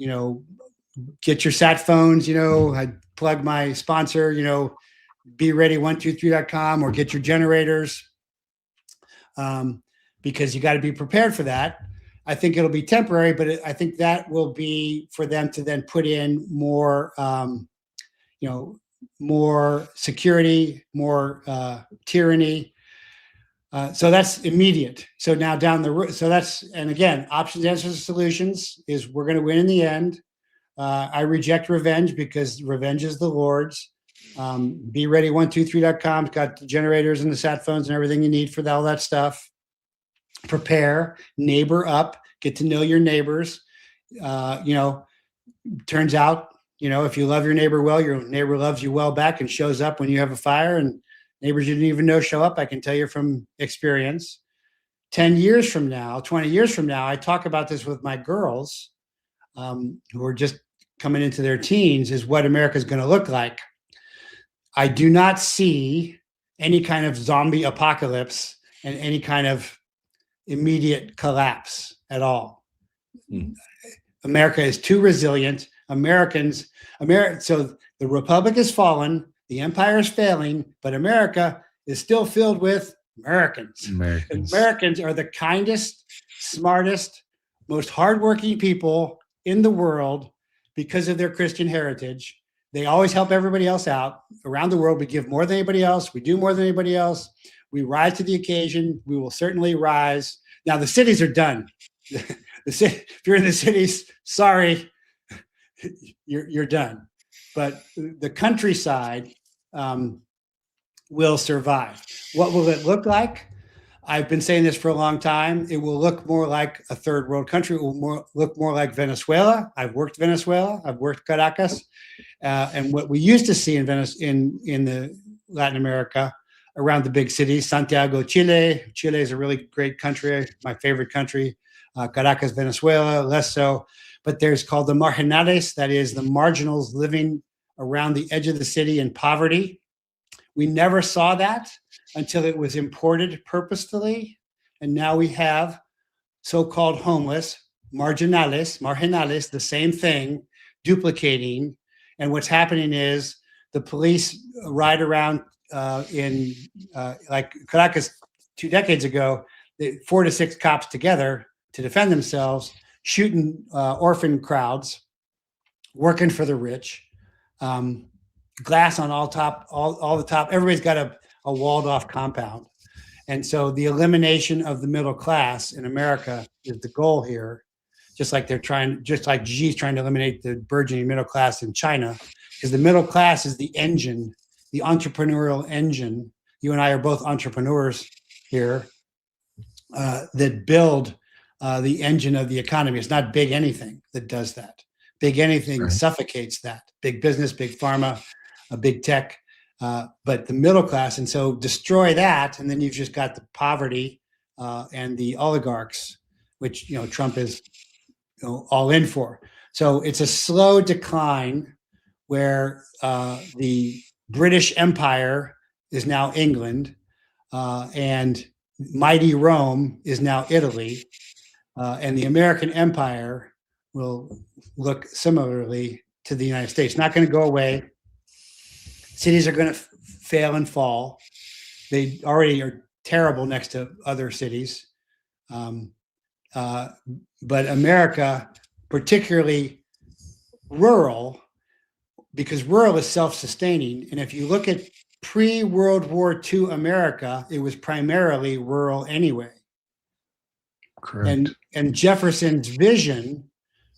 get your sat phones, I plug my sponsor, beready123.com, or get your generators, because you got to be prepared for that. I think it'll be temporary, but I think that will be for them to then put in more, more security, more tyranny. So that's immediate. So now down the road, and again, options, answers, solutions is we're going to win in the end. I reject revenge, because revenge is the Lord's. Beready123.com's got the generators and the sat phones and everything you need for all that stuff. Prepare, neighbor up, get to know your neighbors. Turns out, if you love your neighbor well, your neighbor loves you well back and shows up when you have a fire, and neighbors you didn't even know show up. I can tell you from experience. 10 years from now, 20 years from now, I talk about this with my girls who are just coming into their teens, is what America's going to look like. I do not see any kind of zombie apocalypse and any kind of immediate collapse at all. America is too resilient. So the republic has fallen, the empire is failing, but America is still filled with Americans. Americans are the kindest, smartest, most hardworking people in the world because of their Christian heritage. They always help everybody else out. Around the world, we give more than anybody else. We do more than anybody else. We rise to the occasion. We will certainly rise. Now, the cities are done. If you're in the cities, sorry, you're done. But the countryside will survive. What will it look like? I've been saying this for a long time. It will look more like a third world country. It will look more like Venezuela. I've worked Venezuela. I've worked Caracas. And what we used to see in the Latin America around the big cities, Santiago, Chile. Chile is a really great country, my favorite country. Caracas, Venezuela, less so. But there's called the marginales, that is the marginals living around the edge of the city in poverty. We never saw that until it was imported purposefully. And now we have so-called homeless, marginales, the same thing, duplicating. And what's happening is the police ride around like Caracas 2 decades ago, 4 to 6 cops together to defend themselves, shooting orphan crowds, working for the rich, glass on all the top. Everybody's got a walled off compound. And so the elimination of the middle class in America is the goal here, just like Xi's trying to eliminate the burgeoning middle class in China, because the middle class is the engine, the entrepreneurial engine. You and I are both entrepreneurs here that build the engine of the economy. It's not big anything that does that. Big anything suffocates that. Big business, big pharma, big tech, but the middle class. And so destroy that, and then you've just got the poverty and the oligarchs, which Trump is all in for. So it's a slow decline where the British Empire is now England, and mighty Rome is now Italy, and the American Empire will look similarly to the United States. Not going to go away. Cities are going to fail and fall. They already are terrible next to other cities. But America, particularly rural, because rural is self-sustaining. And if you look at pre-World War II America, it was primarily rural anyway. Correct. And Jefferson's vision,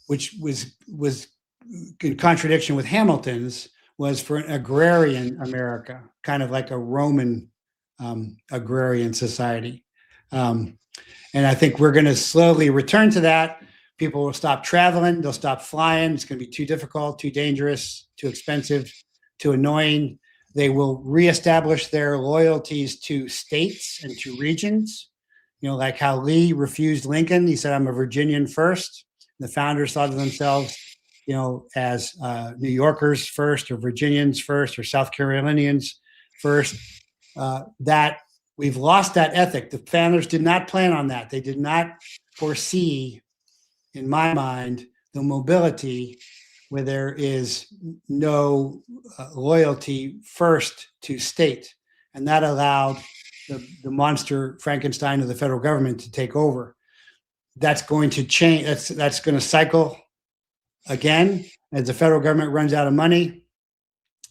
which was in contradiction with Hamilton's, was for an agrarian America, kind of like a Roman agrarian society. And I think we're going to slowly return to that. People will stop traveling. They'll stop flying. It's going to be too difficult, too dangerous, too expensive, too annoying. They will reestablish their loyalties to states and to regions. Like how Lee refused Lincoln. He said, I'm a Virginian first. The founders thought of themselves, as New Yorkers first, or Virginians first, or South Carolinians first. That we've lost that ethic. The founders did not plan on that. They did not foresee, in my mind, the mobility where there is no loyalty first to state. And that allowed the monster Frankenstein of the federal government to take over. That's going to change. That's going to cycle again as the federal government runs out of money.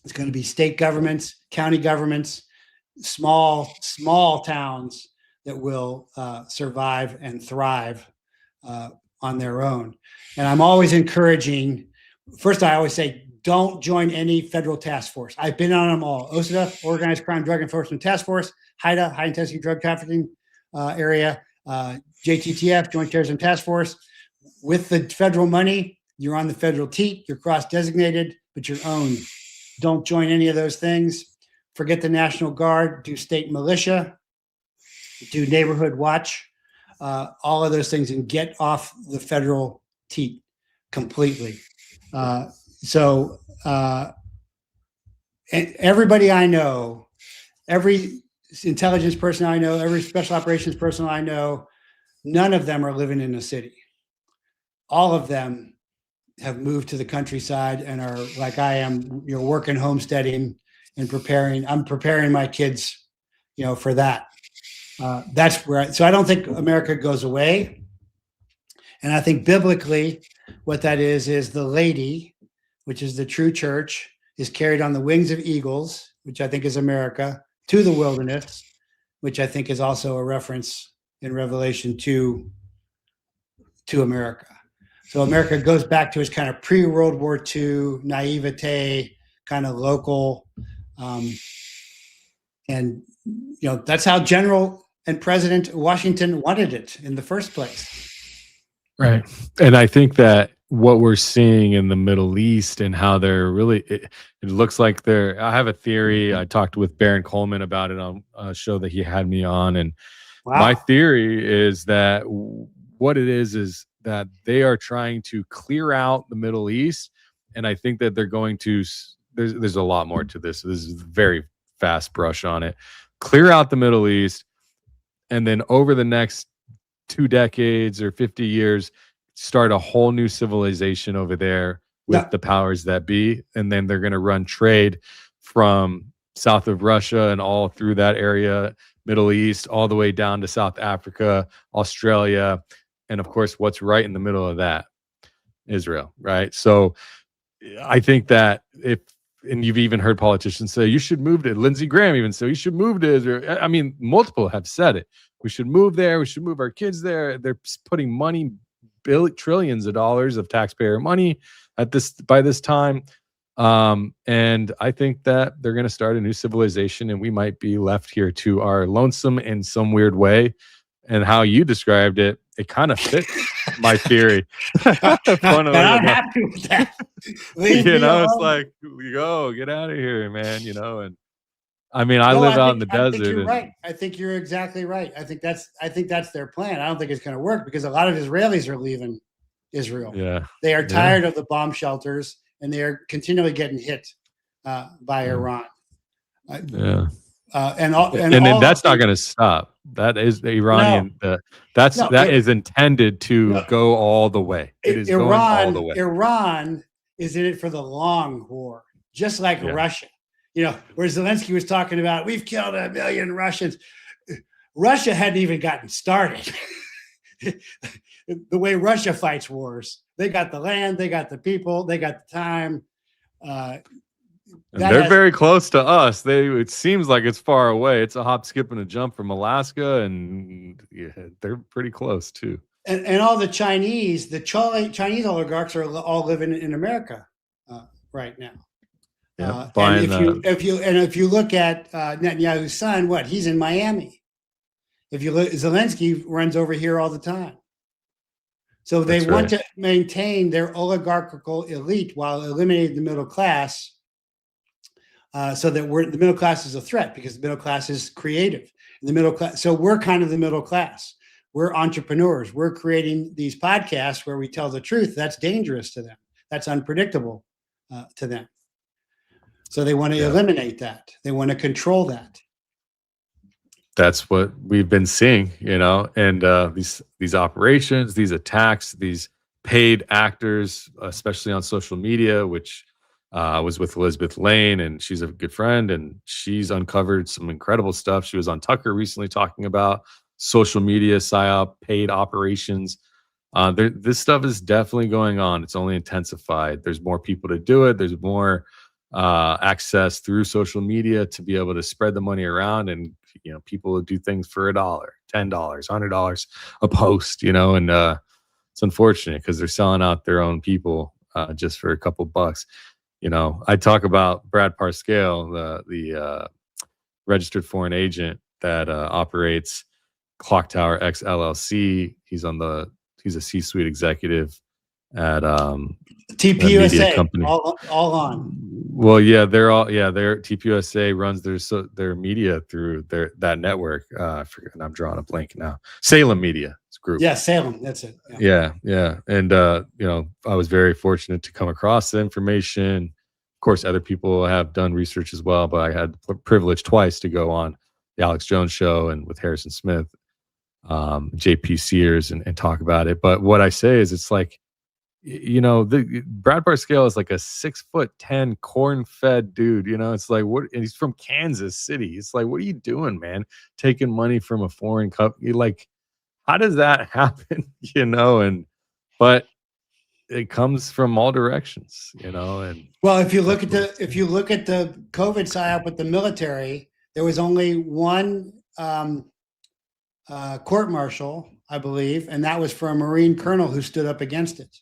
It's going to be state governments, county governments, small towns that will survive and thrive on their own. And I'm always encouraging. First, I always say, don't join any federal task force. I've been on them all. OSDA, Organized Crime Drug Enforcement Task Force, HIDTA, High Intensity Drug Trafficking Area, JTTF, Joint Terrorism Task Force. With the federal money, you're on the federal teat, you're cross-designated, but you're owned. Don't join any of those things. Forget the National Guard, do state militia, do neighborhood watch, all of those things, and get off the federal teat completely. And everybody I know, every intelligence person I know, every special operations person I know, none of them are living in a city. All of them have moved to the countryside and are like I am, working homesteading and preparing. I'm preparing my kids, for that. That's where. So I don't think America goes away, and I think biblically, what that is the lady, which is the true church, is carried on the wings of eagles, which I think is America, to the wilderness, which I think is also a reference in Revelation to America. So America goes back to its kind of pre-World War II naivete, kind of local, and that's how General and President Washington wanted it in the first place. Right. And I think that what we're seeing in the Middle East and how they're really, it looks like I have a theory. I talked with Baron Coleman about it on a show that he had me on. And my theory is that what it is that they are trying to clear out the Middle East. And I think that they're going to, there's a lot more to this. This is a very fast brush on it. Clear out the Middle East. And then over the next 2 decades or 50 years, start a whole new civilization over there with the powers that be. And then they're going to run trade from south of Russia and all through that area, Middle East, all the way down to South Africa, Australia. And of course, what's right in the middle of that? Israel, right? So I think that and you've even heard politicians say, you should move to, Lindsey Graham even said, you should move to Israel. I mean, multiple have said it. We should move there. We should move our kids there. They're putting money, trillions of dollars of taxpayer money by this time. And I think that they're going to start a new civilization and we might be left here to our lonesome in some weird way. And how you described it, it kind of fits my theory. And I'm happy with that. It's like, get out of here, man. And I mean, I live out in the desert. I think you're right. I think you're exactly right. I think that's their plan. I don't think it's going to work because a lot of Israelis are leaving Israel. Yeah, they are tired of the bomb shelters and they are continually getting hit by Iran. And then that's not going to stop. That is the Iranian. That is intended to go all the way. It is going all the way. Iran is in it for the long war, just like Russia. Where Zelensky was talking about, we've killed 1 million Russians. Russia hadn't even gotten started. The way Russia fights wars, they got the land, they got the people, they got the time. And they're very close to us. It seems like it's far away. It's a hop, skip, and a jump from Alaska, and they're pretty close too. And all the Chinese oligarchs are all living in America right now. And if you look at Netanyahu's son, he's in Miami. If you look, Zelensky runs over here all the time. So they want to maintain their oligarchical elite while eliminating the middle class. So that the middle class is a threat because the middle class is creative. The middle class, so we're kind of the middle class. We're entrepreneurs. We're creating these podcasts where we tell the truth. That's dangerous to them. That's unpredictable to them. So they want to eliminate that. They want to control that. That's what we've been seeing, and these operations, these attacks, these paid actors, especially on social media, which I was with Elizabeth Lane, and she's a good friend, and she's uncovered some incredible stuff. She was on Tucker recently talking about social media, PSYOP, paid operations. This stuff is definitely going on. It's only intensified. There's more people to do it. There's more access through social media to be able to spread the money around, and people do things for $1, $10, $100 a post, and it's unfortunate because they're selling out their own people just for a couple bucks. I talk about Brad Parscale, the registered foreign agent that operates Clock Tower X LLC. He's a C-suite executive at TPUSA company. all on. Well, their TPUSA runs their media through that network. I forget, and I'm drawing a blank now. Salem Media Group. Yeah, Salem. That's it. Yeah. And I was very fortunate to come across the information, Of course, other people have done research as well, but I had the privilege twice to go on the Alex Jones show and with Harrison Smith, JP Sears, and talk about it. But what I say is, it's like, the Brad Parscale is like a 6'10" corn-fed dude. It's like, what? And he's from Kansas City. It's like, what are you doing, man? Taking money from a foreign company? Like, how does that happen? But it comes from all directions, and well, if you look at the COVID psyop with the military, there was only one court martial, I believe, and that was for a Marine colonel who stood up against it.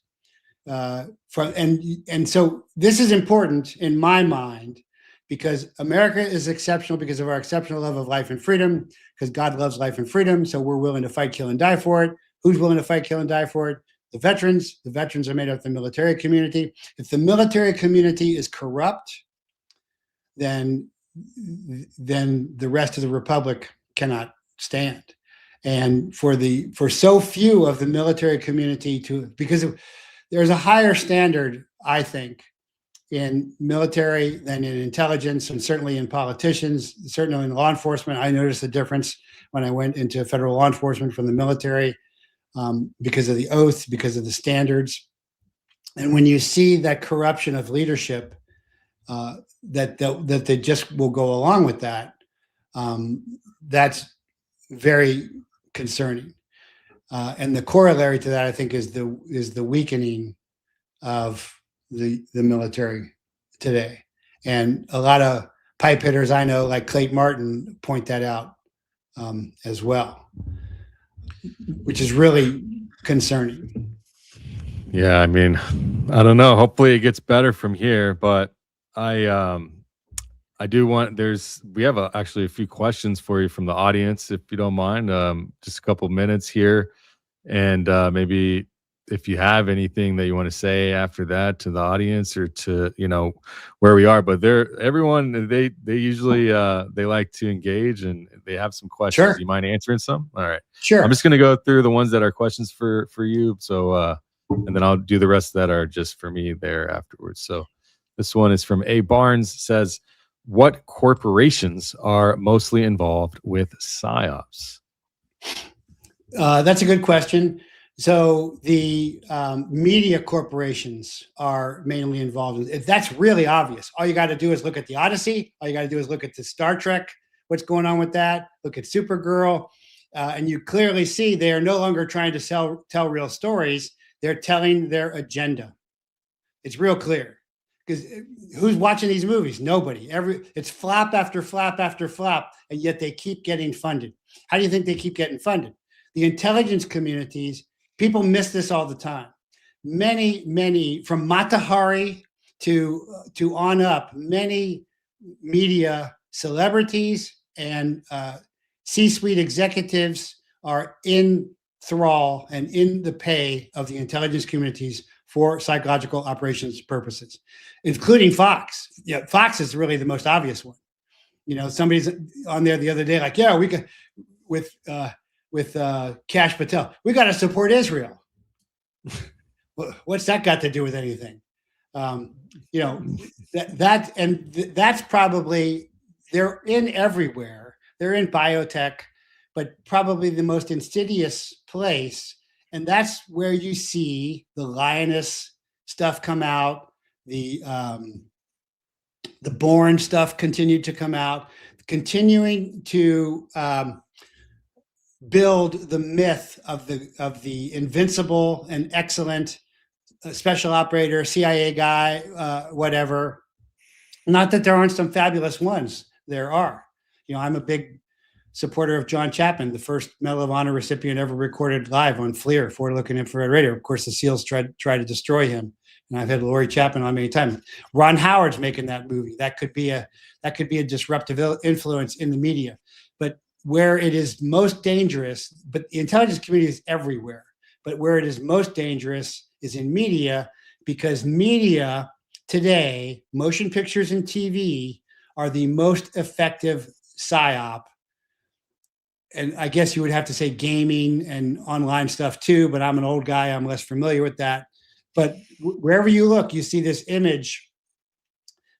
So this is important in my mind, because America is exceptional because of our exceptional love of life and freedom, because God loves life and freedom. So we're willing to fight, kill, and die for it. Who's willing to fight, kill, and die for it? The veterans. The veterans are made up of the military community. If the military community is corrupt, then the rest of the republic cannot stand. And for so few of the military community because there's a higher standard, I think, in military than in intelligence, and certainly in politicians, certainly in law enforcement. I noticed the difference when I went into federal law enforcement from the military, because of the oath, because of the standards. And when you see that corruption of leadership, that they just will go along with that, that's very concerning. And the corollary to that, I think, is the weakening of the military today. And a lot of pipe hitters I know, like Clayton Martin, point that out as well, which is really concerning. Yeah, I mean, I don't know. Hopefully it gets better from here, but I do want, we have actually a few questions for you from the audience, if you don't mind. Just a couple minutes here. And maybe if you have anything that you want to say after that to the audience, or to, where we are, but everyone, they usually, they like to engage, and they have some questions. Sure. You mind answering some? All right. Sure. I'm just going to go through the ones that are questions for you. So, and then I'll do the rest that are just for me there afterwards. So this one is from A. Barnes, says, what corporations are mostly involved with PSYOPs? That's a good question. So the media corporations are mainly involved. That's really obvious. All you got to do is look at the Odyssey. All you got to do is look at the Star Trek. What's going on with that? Look at Supergirl. And you clearly see they are no longer trying to tell real stories. They're telling their agenda. It's real clear. Because who's watching these movies? Nobody. It's flop after flop after flop, and yet they keep getting funded. How do you think they keep getting funded? The intelligence communities, people miss this all the time. Many, from Mata Hari to on up, many media celebrities and C-suite executives are in thrall and in the pay of the intelligence communities for psychological operations purposes, including Fox. Yeah, Fox is really the most obvious one. Somebody's on there the other day, like, yeah, we could with Kash Patel, we got to support Israel. What's that got to do with anything? That's probably, they're in everywhere. They're in biotech, but probably the most insidious place. And that's where you see the lioness stuff come out, the Bourne stuff continued to come out, continuing to build the myth of the invincible and excellent special operator, CIA guy, whatever. Not that there aren't some fabulous ones. There are. I'm a big supporter of John Chapman, the first Medal of Honor recipient ever recorded live on FLIR, forward-looking infrared radio. Of course, the SEALs tried to destroy him, and I've had Lori Chapman on many times. Ron Howard's making that movie. That could be a disruptive influence in the media. But where it is most dangerous, but the intelligence community is everywhere, but where it is most dangerous is in media, because media today, motion pictures and TV, are the most effective PSYOP. And I guess you would have to say gaming and online stuff too, but I'm an old guy. I'm less familiar with that. But wherever you look, you see this image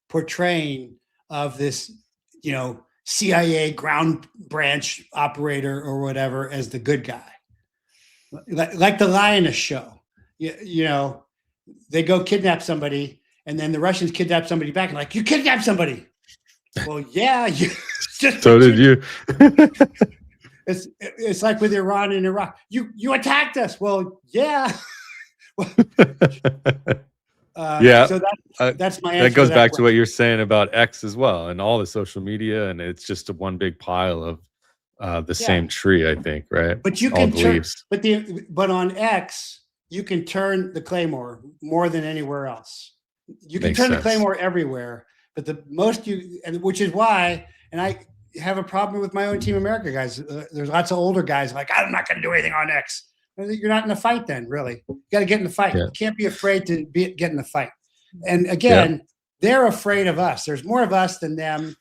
portraying of this, CIA ground branch operator or whatever as the good guy, like the Lioness show. They go kidnap somebody, and then the Russians kidnap somebody back, and like, you kidnapped somebody. Well, yeah, you just So did you. It's like with Iran and Iraq. You attacked us. Well, yeah. Yeah. So that's my answer. That goes back to what you're saying about X as well, and all the social media, and it's just one big pile of the same tree, I think, right? But you can turn, but on X, you can turn the Claymore more than anywhere else. You can turn the Claymore everywhere, but which is why, and I have a problem with my own Team America guys. There's lots of older guys like, I'm not going to do anything on X. You're not in the fight then, really. You got to get in the fight. You can't be afraid to get in the fight. And again, they're afraid of us. There's more of us than them.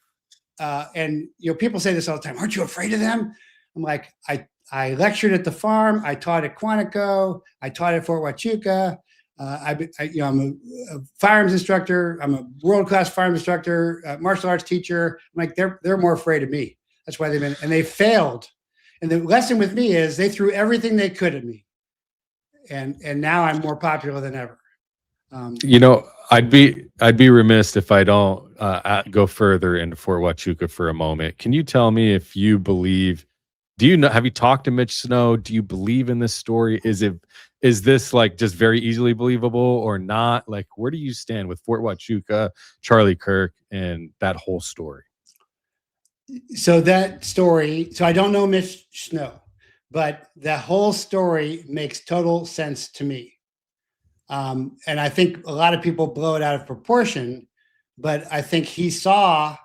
And people say this all the time. Aren't you afraid of them? I'm like, I lectured at the farm. I taught at Quantico. I taught at Fort Huachuca. I'm a firearms instructor. I'm a world-class firearms instructor, martial arts teacher. I'm like, they're more afraid of me. That's why they failed. And the lesson with me is they threw everything they could at me. And now I'm more popular than ever. I'd be remiss if I don't go further into Fort Huachuca for a moment. Can you tell me if you believe? Have you talked to Mitch Snow? Do you believe in this story? Is this like just very easily believable or not? Like, where do you stand with Fort Huachuca, Charlie Kirk, and that whole story? So that story. So I don't know Mitch Snow, but the whole story makes total sense to me. And I think a lot of people blow it out of proportion, but I think he saw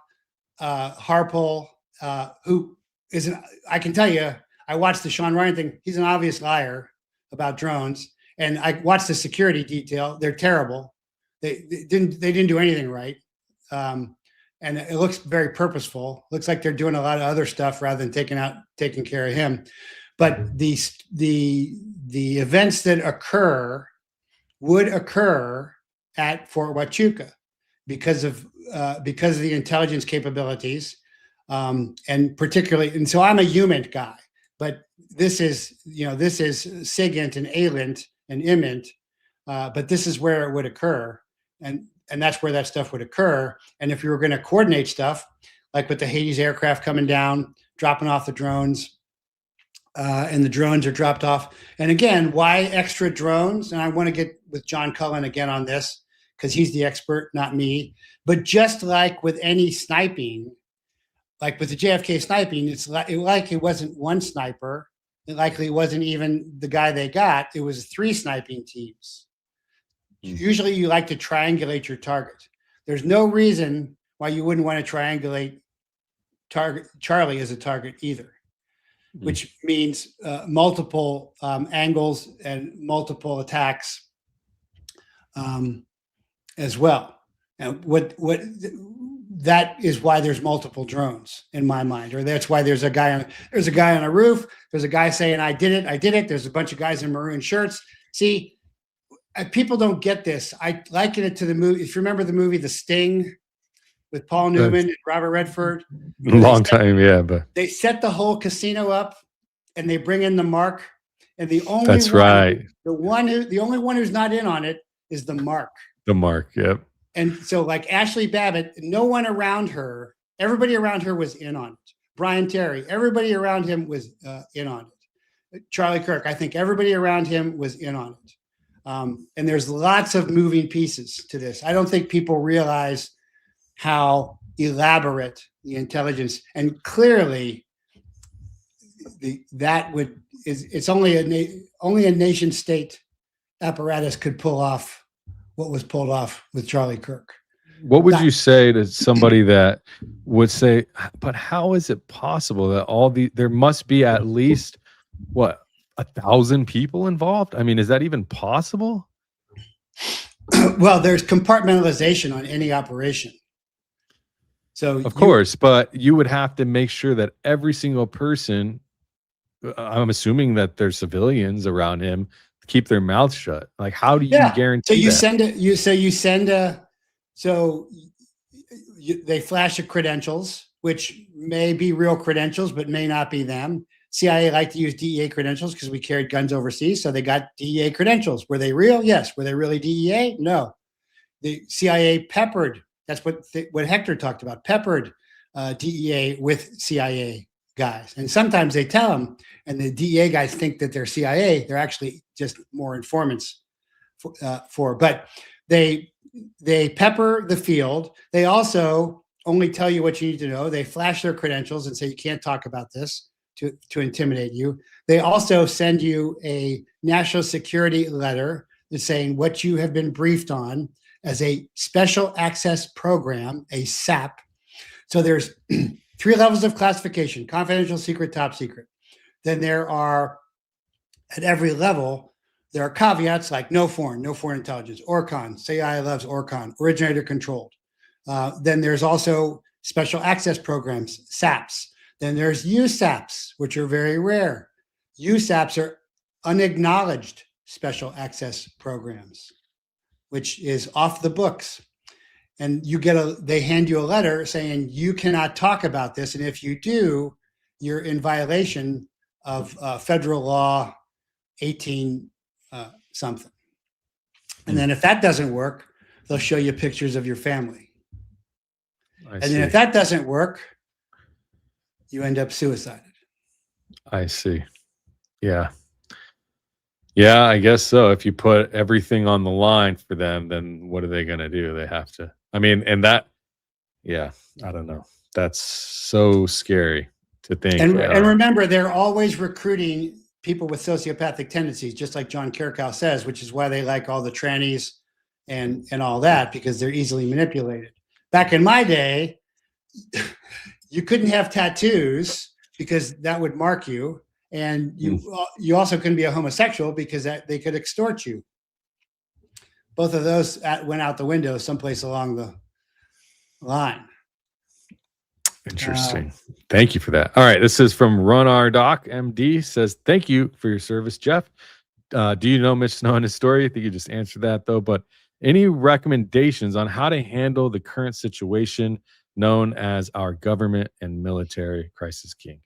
Harpole, who I can tell you, I watched the Sean Ryan thing. He's an obvious liar about drones. And I watched the security detail. They're terrible. They didn't do anything right. And it looks very purposeful. Looks like they're doing a lot of other stuff rather than taking care of him. But the events that would occur at Fort Huachuca because of the intelligence capabilities, and particularly, and so I'm a UMINT guy, but this is SIGINT and ALINT and IMINT, but this is where it would occur, and that's where that stuff would occur. And if you were going to coordinate stuff, like with the Hades aircraft coming down, dropping off the drones, and the drones are dropped off. And again, why extra drones? And I want to get with John Cullen again on this because he's the expert, not me. But just like with any sniping, like with the JFK sniping, it's like it wasn't one sniper. It likely wasn't even the guy they got. It was 3 sniping teams. Usually you like to triangulate your target. There's no reason why you wouldn't want to triangulate Charlie as a target either, which means multiple angles and multiple attacks as well. And that is why there's multiple drones in my mind, or that's why there's a guy on a roof. There's a guy saying, I did it. There's a bunch of guys in maroon shirts. See, people don't get this. I liken it to the movie. If you remember the movie The Sting with Paul Newman and Robert Redford. Long time, yeah. But they set the whole casino up and they bring in the mark. And the only the only one who's not in on it is the mark. The mark, yep. And so like Ashley Babbitt, no one around her, everybody around her was in on it. Brian Terry, everybody around him was in on it. Charlie Kirk, I think everybody around him was in on it. And there's lots of moving pieces to this. I don't think people realize how elaborate the intelligence, and clearly it's only a nation state apparatus could pull off what was pulled off with Charlie Kirk. What would you say to somebody that would say, but how is it possible that there must be at least 1,000 people involved? I mean, is that even possible? Well, there's compartmentalization on any operation. So of course, but you would have to make sure that every single person, I'm assuming that there's civilians around him, keep their mouths shut. Like, how do you guarantee so you that? send they flash the credentials, which may be real credentials, but may not be them. CIA liked to use DEA credentials because we carried guns overseas. So they got DEA credentials. Were they real? Yes. Were they really DEA? No. The CIA peppered, that's what Hector talked about, peppered DEA with CIA guys. And sometimes they tell them, and the DEA guys think that they're CIA. They're actually just more informants but they pepper the field. They also only tell you what you need to know. They flash their credentials and say, you can't talk about this, to intimidate you. They also send you a national security letter that's saying what you have been briefed on as a special access program, a SAP. So there's 3 levels of classification: confidential, secret, top secret. Then there are, at every level, there are caveats like no foreign intelligence, ORCON, CIA loves ORCON, originator controlled. Then there's also special access programs, SAPs. Then there's USAPs, which are very rare. USAPs are unacknowledged special access programs, which is off the books. And they hand you a letter saying you cannot talk about this. And if you do, you're in violation of federal law 18 something. And then if that doesn't work, they'll show you pictures of your family. And then if that doesn't work, you end up suicided. I see. Yeah. Yeah, I guess so. If you put everything on the line for them, then what are they going to do? They have to, I mean, and that, yeah, I don't know. That's so scary to think. And remember, they're always recruiting people with sociopathic tendencies, just like John Kirkow says, which is why they like all the trannies and all that, because they're easily manipulated. Back in my day, you couldn't have tattoos because that would mark you. And you also couldn't be a homosexual because they could extort you. Both of those went out the window someplace along the line. Interesting. Thank you for that. All right. This is from Run Our Doc MD, says, thank you for your service, Jeff. Do you know Mitch Snow and his story? I think you just answered that, though. But any recommendations on how to handle the current situation known as our government and military crisis king?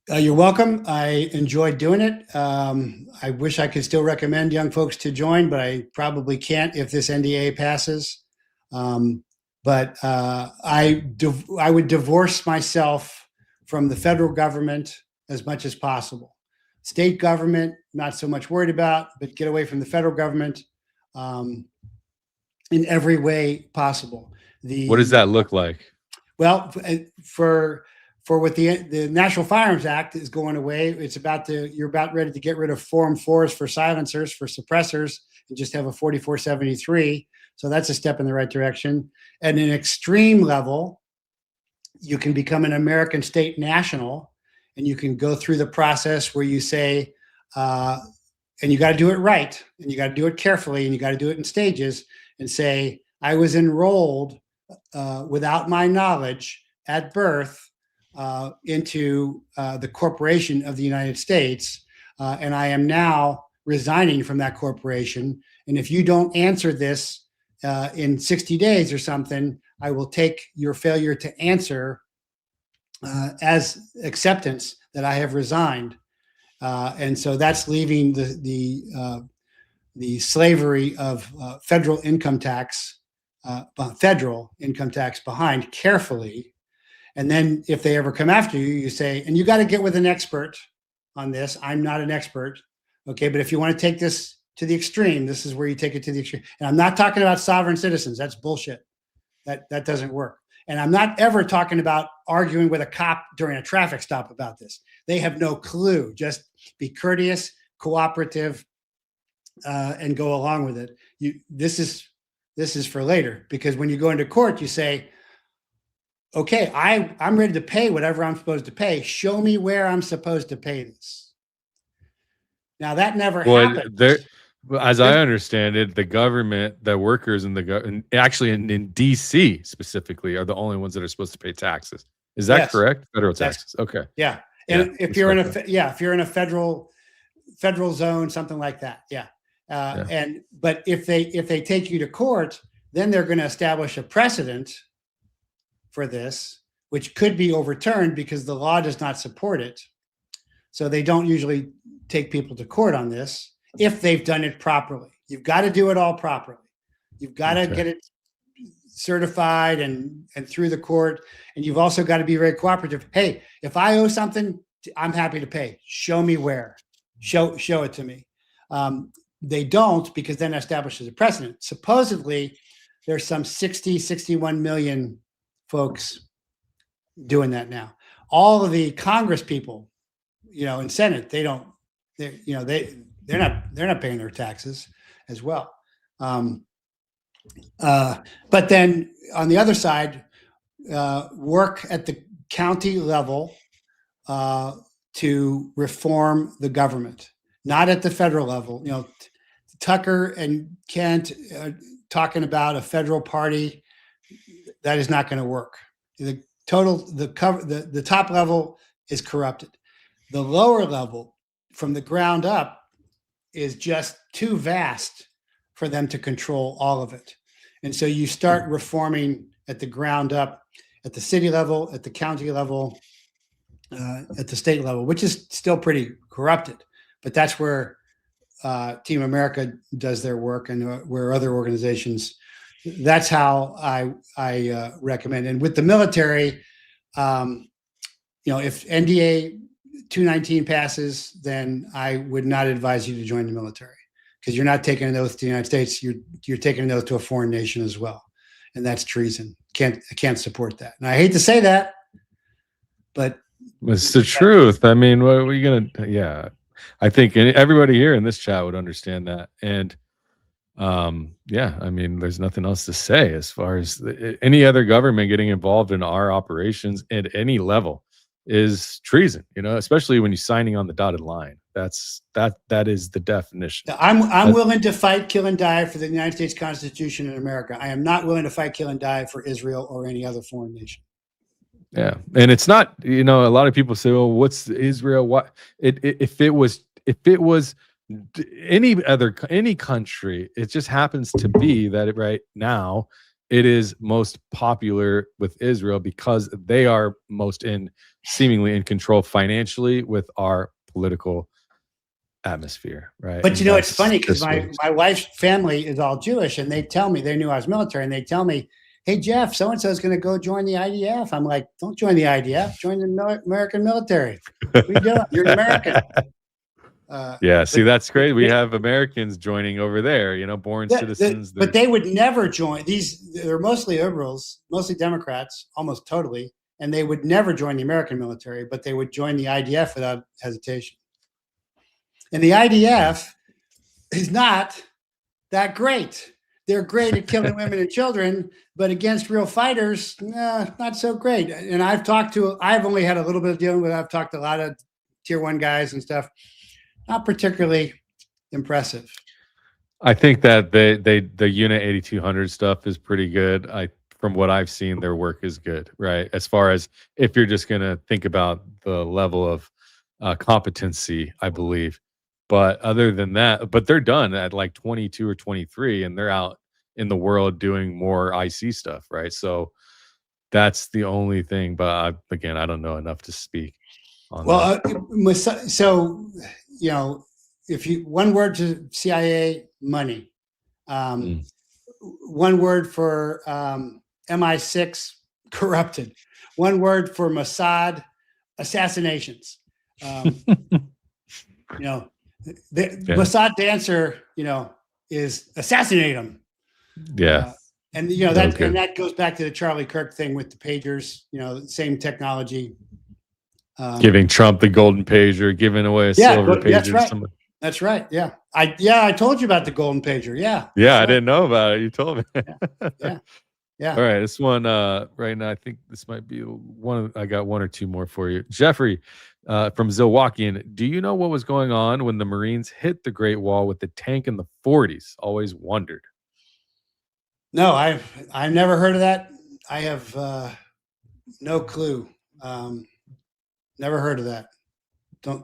You're welcome. I enjoyed doing it. I wish I could still recommend young folks to join, but I probably can't if this NDA passes. But I would divorce myself from the federal government as much as possible. State government, not so much worried about, but get away from the federal government in every way possible. What does that look like? Well, for what the National Firearms Act is going away, you're about ready to get rid of Form 4s for silencers, for suppressors, and just have a 4473. So that's a step in the right direction. At an extreme level, you can become an American state national, and you can go through the process where you say, and you got to do it right, and you got to do it carefully, and you got to do it in stages, and say, I was enrolled without my knowledge at birth into the corporation of the United States, and I am now resigning from that corporation. And if you don't answer this in 60 days or something, I will take your failure to answer as acceptance that I have resigned. And so that's leaving the slavery of federal income tax behind carefully. And then if they ever come after you, you say, and you got to get with an expert on this. I'm not an expert. Okay. But if you want to take this to the extreme, this is where you take it to the extreme. And I'm not talking about sovereign citizens. That's bullshit. That doesn't work. And I'm not ever talking about arguing with a cop during a traffic stop about this. They have no clue. Just be courteous, cooperative, and go along with it. This is for later, because when you go into court, you say, okay, I'm ready to pay whatever I'm supposed to pay. Show me where I'm supposed to pay this. Now that never happened. As I understand it, the government, the workers in actually in DC specifically, are the only ones that are supposed to pay taxes. Is that correct? Federal taxes. Okay. Yeah. And if you're in a federal zone, something like that. Yeah. But if they take you to court, then they're going to establish a precedent for this, which could be overturned because the law does not support it. So they don't usually take people to court on this if they've done it properly. You've got to do it all properly. You've got to get it certified and through the court. And you've also got to be very cooperative. Hey, if I owe something, I'm happy to pay. Show me where. Show it to me. They don't, because then establishes a precedent. Supposedly, there's some 61 million folks doing that now. All of the Congress people, in Senate, they're not paying their taxes as well. But then on the other side, work at the county level to reform the government, not at the federal level. Tucker and Kent talking about a federal party, that is not going to work. The top level is corrupted. The lower level, from the ground up, is just too vast for them to control all of it. And so you start reforming at the ground up, at the city level, at the county level, at the state level, which is still pretty corrupted. But that's where Team America does their work, and where other organizations. That's how I recommend. And with the military, if NDA 219 passes, then I would not advise you to join the military, because you're not taking an oath to the United States. You're taking an oath to a foreign nation as well, and that's treason. I can't support that. And I hate to say that, but it's the truth. I mean, what are you gonna? Yeah, I think everybody here in this chat would understand that. And yeah, I mean, there's nothing else to say as far as any other government getting involved in our operations at any level is treason, especially when you're signing on the dotted line. That is the definition. I'm willing to fight, kill, and die for the United States Constitution in America. I am not willing to fight, kill, and die for Israel or any other foreign nation. Yeah, and it's not. A lot of people say, "Well, what's Israel? What if it was any country? It just happens to be that right now it is most popular with Israel because they are seemingly in control financially with our political atmosphere, right?" But it's funny, because my wife's family is all Jewish, and they tell me, they knew I was military, and they tell me, "Hey, Jeff, so-and-so is going to go join the IDF." I'm like, "Don't join the IDF, join the American military. What are you doing? You're an American." Yeah, see, that's great. We have Americans joining over there, born citizens. But they would never join. They're mostly liberals, mostly Democrats, almost totally, and they would never join the American military, but they would join the IDF without hesitation. And the IDF is not that great. They're great at killing women and children, but against real fighters, not so great. And I've only had a little bit of dealing with. I've talked to a lot of tier 1 guys and stuff. Not particularly impressive. I think that the Unit 8200 stuff is pretty good. From what I've seen, their work is good, right? As far as if you're just going to think about the level of competency, I believe. But other than that, but they're done at like 22 or 23, and they're out in the world doing more IC stuff, right? So that's the only thing. But again, I don't know enough to speak on that. So, if you, one word to CIA, money. One word for MI6, corrupted. One word for Mossad, assassinations. Mossad's answer, is assassinate them. Yeah. And that goes back to the Charlie Kirk thing with the pagers, same technology. Giving Trump the golden pager, giving away a silver pager. That's right. That's right. Yeah. I told you about the golden pager. Yeah. Yeah. I didn't know about it. You told me. Yeah. All right. This one right now, I think this might be one. I got one or two more for you. Jeffrey from Zilwaukee. Do you know what was going on when the Marines hit the Great Wall with the tank in the 40s? Always wondered. No, I've never heard of that. I have no clue. Never heard of that.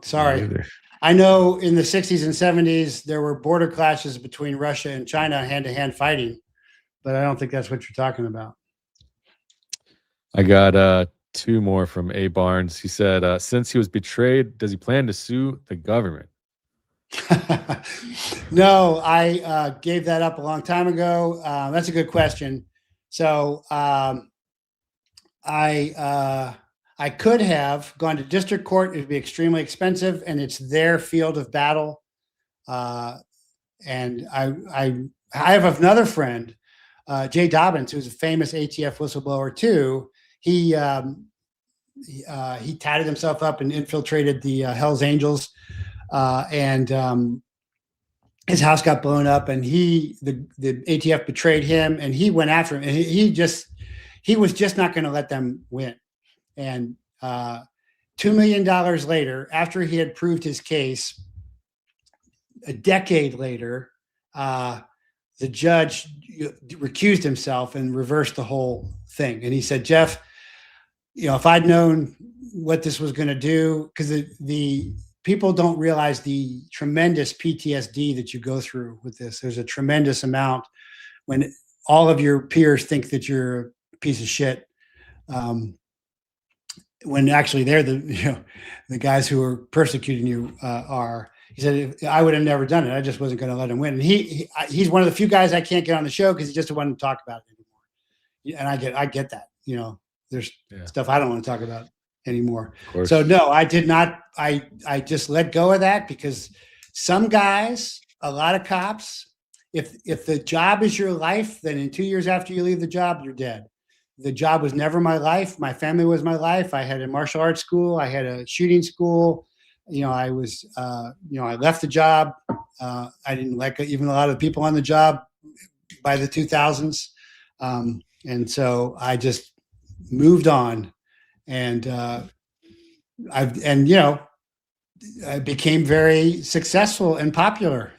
Sorry. I know in the 60s and 70s there were border clashes between Russia and China, hand-to-hand fighting, but I don't think that's what you're talking about. I got two more from A Barnes. He said, since he was betrayed, does he plan to sue the government? No, I gave that up a long time ago. That's a good question. So I could have gone to district court. It would be extremely expensive, and it's their field of battle. And I have another friend, Jay Dobbins, who's a famous ATF whistleblower too. He tatted himself up and infiltrated the Hells Angels, and his house got blown up, and the ATF betrayed him, and he went after him, and he was just not going to let them win. And $2 million later, after he had proved his case, a decade later, the judge recused himself and reversed the whole thing. And he said, Jeff, if I'd known what this was going to do, because the people don't realize the tremendous PTSD that you go through with this. There's a tremendous amount when all of your peers think that you're a piece of shit. When actually they're the guys who are persecuting you are. He said, I would have never done it. I just wasn't going to let him win. And he's one of the few guys I can't get on the show because he just doesn't want to talk about it anymore. And I get that. There's stuff I don't want to talk about anymore. So no, I did not. I just let go of that because some guys, a lot of cops, if the job is your life, then in 2 years after you leave the job, you're dead. The job was never my life. My family was my life. I had a martial arts school. I had a shooting school. I was, I left the job. I didn't like even a lot of the people on the job by the 2000s. And so I just moved on, and I became very successful and popular,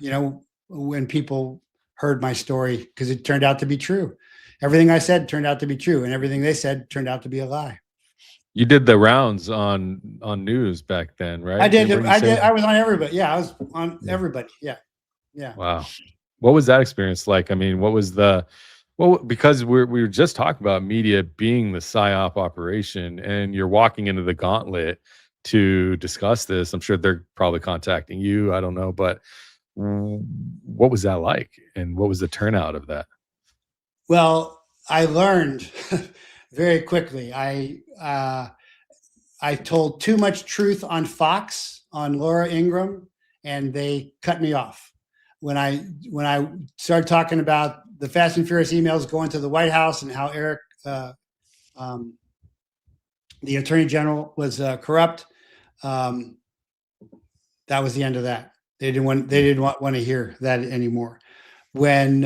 when people heard my story, because it turned out to be true. Everything I said turned out to be true, and everything they said turned out to be a lie. You did the rounds on news back then, right? I did. I was on everybody. Yeah, I was on everybody. Yeah. Wow. What was that experience like? I mean, what was because we were just talking about media being the PSYOP operation, and you're walking into the gauntlet to discuss this. I'm sure they're probably contacting you. I don't know, but what was that like, and what was the turnout of that? Well, I learned very quickly. I told too much truth on Fox, on Laura Ingraham, and they cut me off. When I started talking about the Fast and Furious emails going to the White House and how Eric, the Attorney General, was corrupt, that was the end of that. They didn't want to hear that anymore. When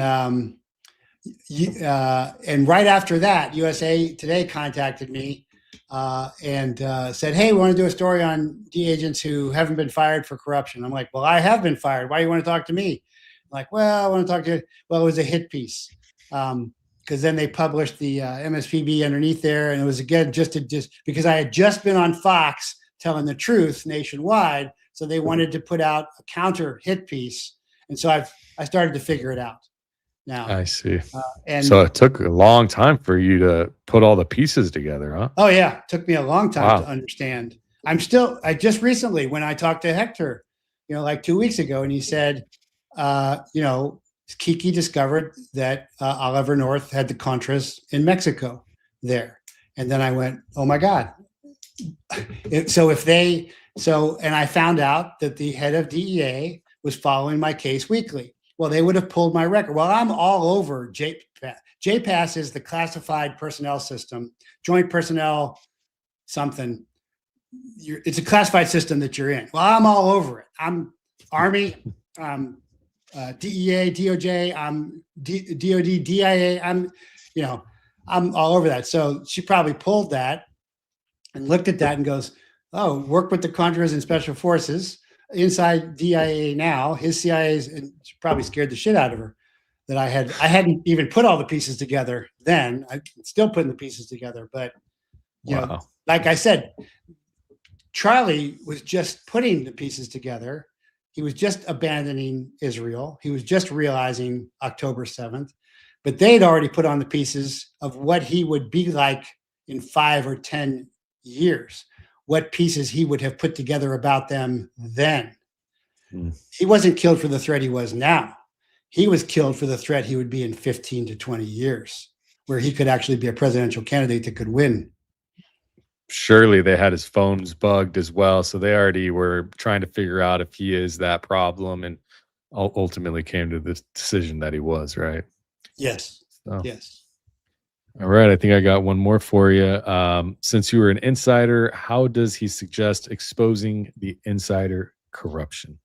and right after that, USA Today contacted me and said, hey, we want to do a story on DEA agents who haven't been fired for corruption. I'm like, well, I have been fired. Why do you want to talk to me? I'm like, well, I want to talk to you. Well, it was a hit piece. Because then they published the MSPB underneath there. And it was, again, just because I had just been on Fox telling the truth nationwide. So they wanted to put out a counter hit piece. And so I started to figure it out. Now I see. And so it took a long time for you to put all the pieces together, huh? Oh yeah. It took me a long time to understand. I just recently, when I talked to Hector, like 2 weeks ago, and he said, Kiki discovered that Oliver North had the Contras in Mexico there. And then I went, oh my God. And I found out that the head of DEA was following my case weekly. Well, they would have pulled my record. Well, I'm all over JPAS. JPAS is the classified personnel system, joint personnel something. It's a classified system that you're in. Well, I'm all over it. I'm Army, DEA, DOJ, I'm DOD, DIA. I'm all over that. So she probably pulled that and looked at that and goes, oh, work with the Contras and Special Forces inside DIA now. His CIA probably scared the shit out of her that I hadn't even put all the pieces together then. I'm still putting the pieces together. But, like I said, Charlie was just putting the pieces together. He was just abandoning Israel. He was just realizing October 7th. but they'd already put on the pieces of what he would be like in 5 or 10 years, what pieces he would have put together about them then. He wasn't killed for the threat he was now. He was killed for the threat he would be in 15 to 20 years, where he could actually be a presidential candidate that could win. Surely they had his phones bugged as well, so they already were trying to figure out if he is that problem, and ultimately came to this decision that he was, right? Yes. So, Yes. all right, I think I got one more for you. Since you were an insider, how does he suggest exposing the insider corruption?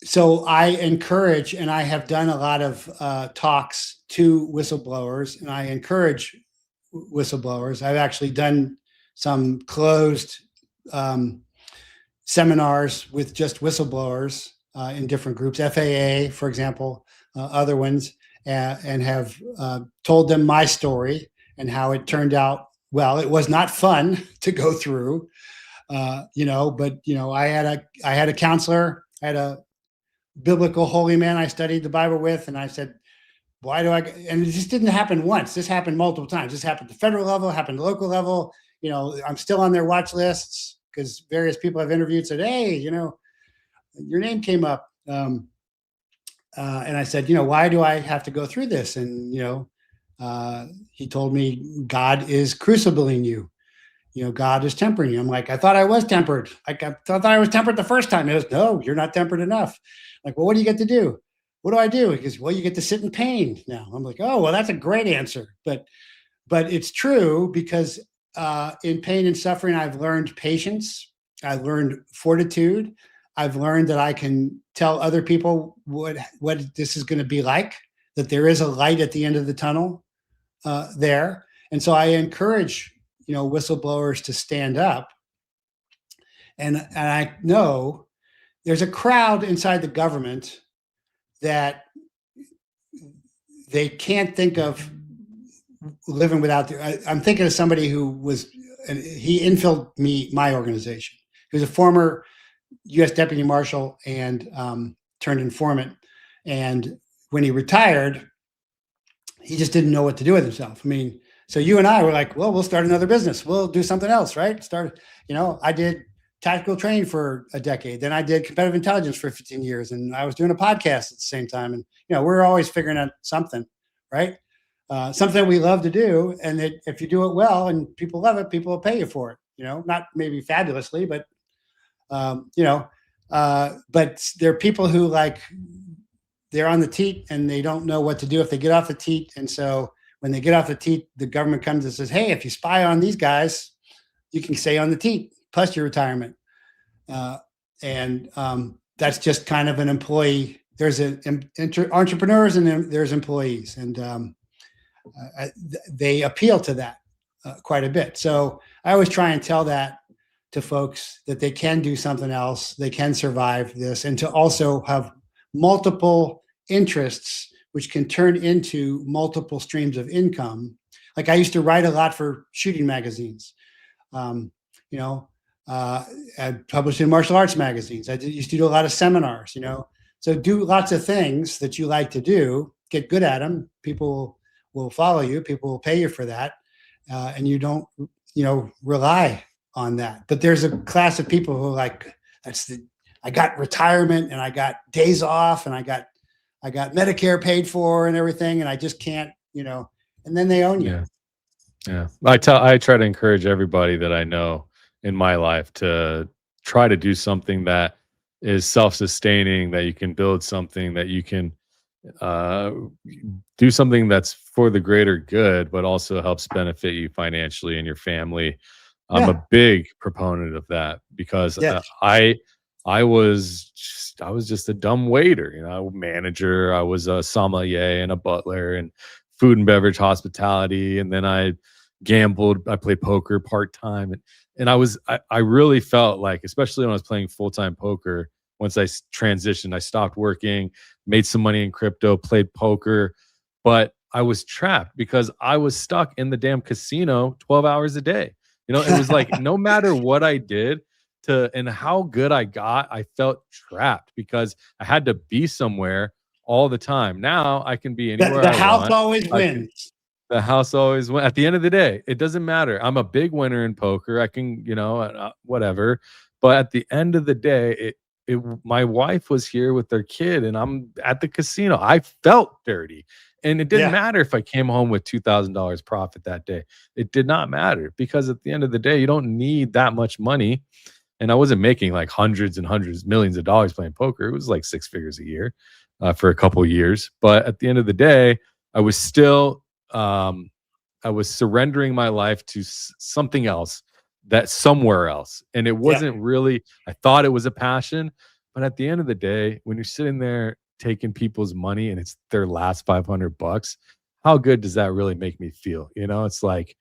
So I encourage, and I have done a lot of talks to whistleblowers, and I encourage whistleblowers. I've actually done some closed seminars with just whistleblowers in different groups, FAA, for example, other ones, and have told them my story and how it turned out. Well, it was not fun to go through, but I had a counselor, I had a biblical holy man I studied the Bible with, and I said, why do I? And it just didn't happen once. This happened multiple times. This happened at the federal level, happened at the local level. I'm still on their watch lists because various people I've interviewed said, hey, your name came up. And I said, why do I have to go through this? And, he told me, God is crucibling you. God is tempering you. I'm like, I thought I was tempered. Like, I thought I was tempered the first time. It was, no, you're not tempered enough. Like, well, what do you get to do? What do I do? He goes, well, you get to sit in pain now. I'm like, oh, well, that's a great answer. But it's true, because in pain and suffering, I've learned patience. I've learned fortitude. I've learned that I can tell other people what this is going to be like, that there is a light at the end of the tunnel there. And so I encourage whistleblowers to stand up. And I know there's a crowd inside the government that they can't think of living without. I'm thinking of somebody who was, and he infilled my organization. He was a former U.S. Deputy Marshal and turned informant. And when he retired, he just didn't know what to do with himself. I mean, so you and I were like, well, we'll start another business. We'll do something else, right? I did tactical training for a decade. Then I did competitive intelligence for 15 years. And I was doing a podcast at the same time. And, we're always figuring out something, right? Something we love to do. And that if you do it well and people love it, people will pay you for it, not maybe fabulously, but, but there are people who they're on the teat and they don't know what to do if they get off the teat. And so when they get off the teat, the government comes and says, hey, if you spy on these guys, you can stay on the teat plus your retirement. That's just kind of an employee. There's entrepreneurs and there's employees, and they appeal to that quite a bit. So I always try and tell that to folks, that they can do something else, they can survive this, and to also have multiple interests which can turn into multiple streams of income. Like I used to write a lot for shooting magazines. I published in martial arts magazines. I used to do a lot of seminars, So do lots of things that you like to do, get good at them. People will follow you. People will pay you for that. And you don't, rely on that. But there's a class of people who are like, I got retirement and I got days off and I got Medicare paid for and everything. And I just can't, and then they own you. Yeah. I try to encourage everybody that I know in my life to try to do something that is self-sustaining, that you can build something, that you can do something that's for the greater good, but also helps benefit you financially and your family. I'm a big proponent of that because I was just a dumb waiter, manager. I was a sommelier and a butler and food and beverage hospitality. And then I gambled. I played poker part-time. And I really felt like, especially when I was playing full-time poker, once I transitioned, I stopped working, made some money in crypto, played poker, but I was trapped because I was stuck in the damn casino 12 hours a day. It was like, no matter what I did and how good I got, I felt trapped because I had to be somewhere all the time. Now I can be The, anywhere the I house want. always I can- wins. the house always wins. At the end of the day, it doesn't matter. I'm a big winner in poker. I can, whatever. But at the end of the day, my wife was here with their kid, and I'm at the casino. I felt dirty, and it didn't Yeah. matter if I came home with $2,000 profit that day. It did not matter, because at the end of the day, you don't need that much money. And I wasn't making like hundreds and hundreds, millions of dollars playing poker. It was like six figures a year for a couple of years. But at the end of the day, I was still I was surrendering my life to something else, that somewhere else. And it wasn't really, I thought it was a passion, but at the end of the day, when you're sitting there taking people's money and it's their last $500, how good does that really make me feel? It's like,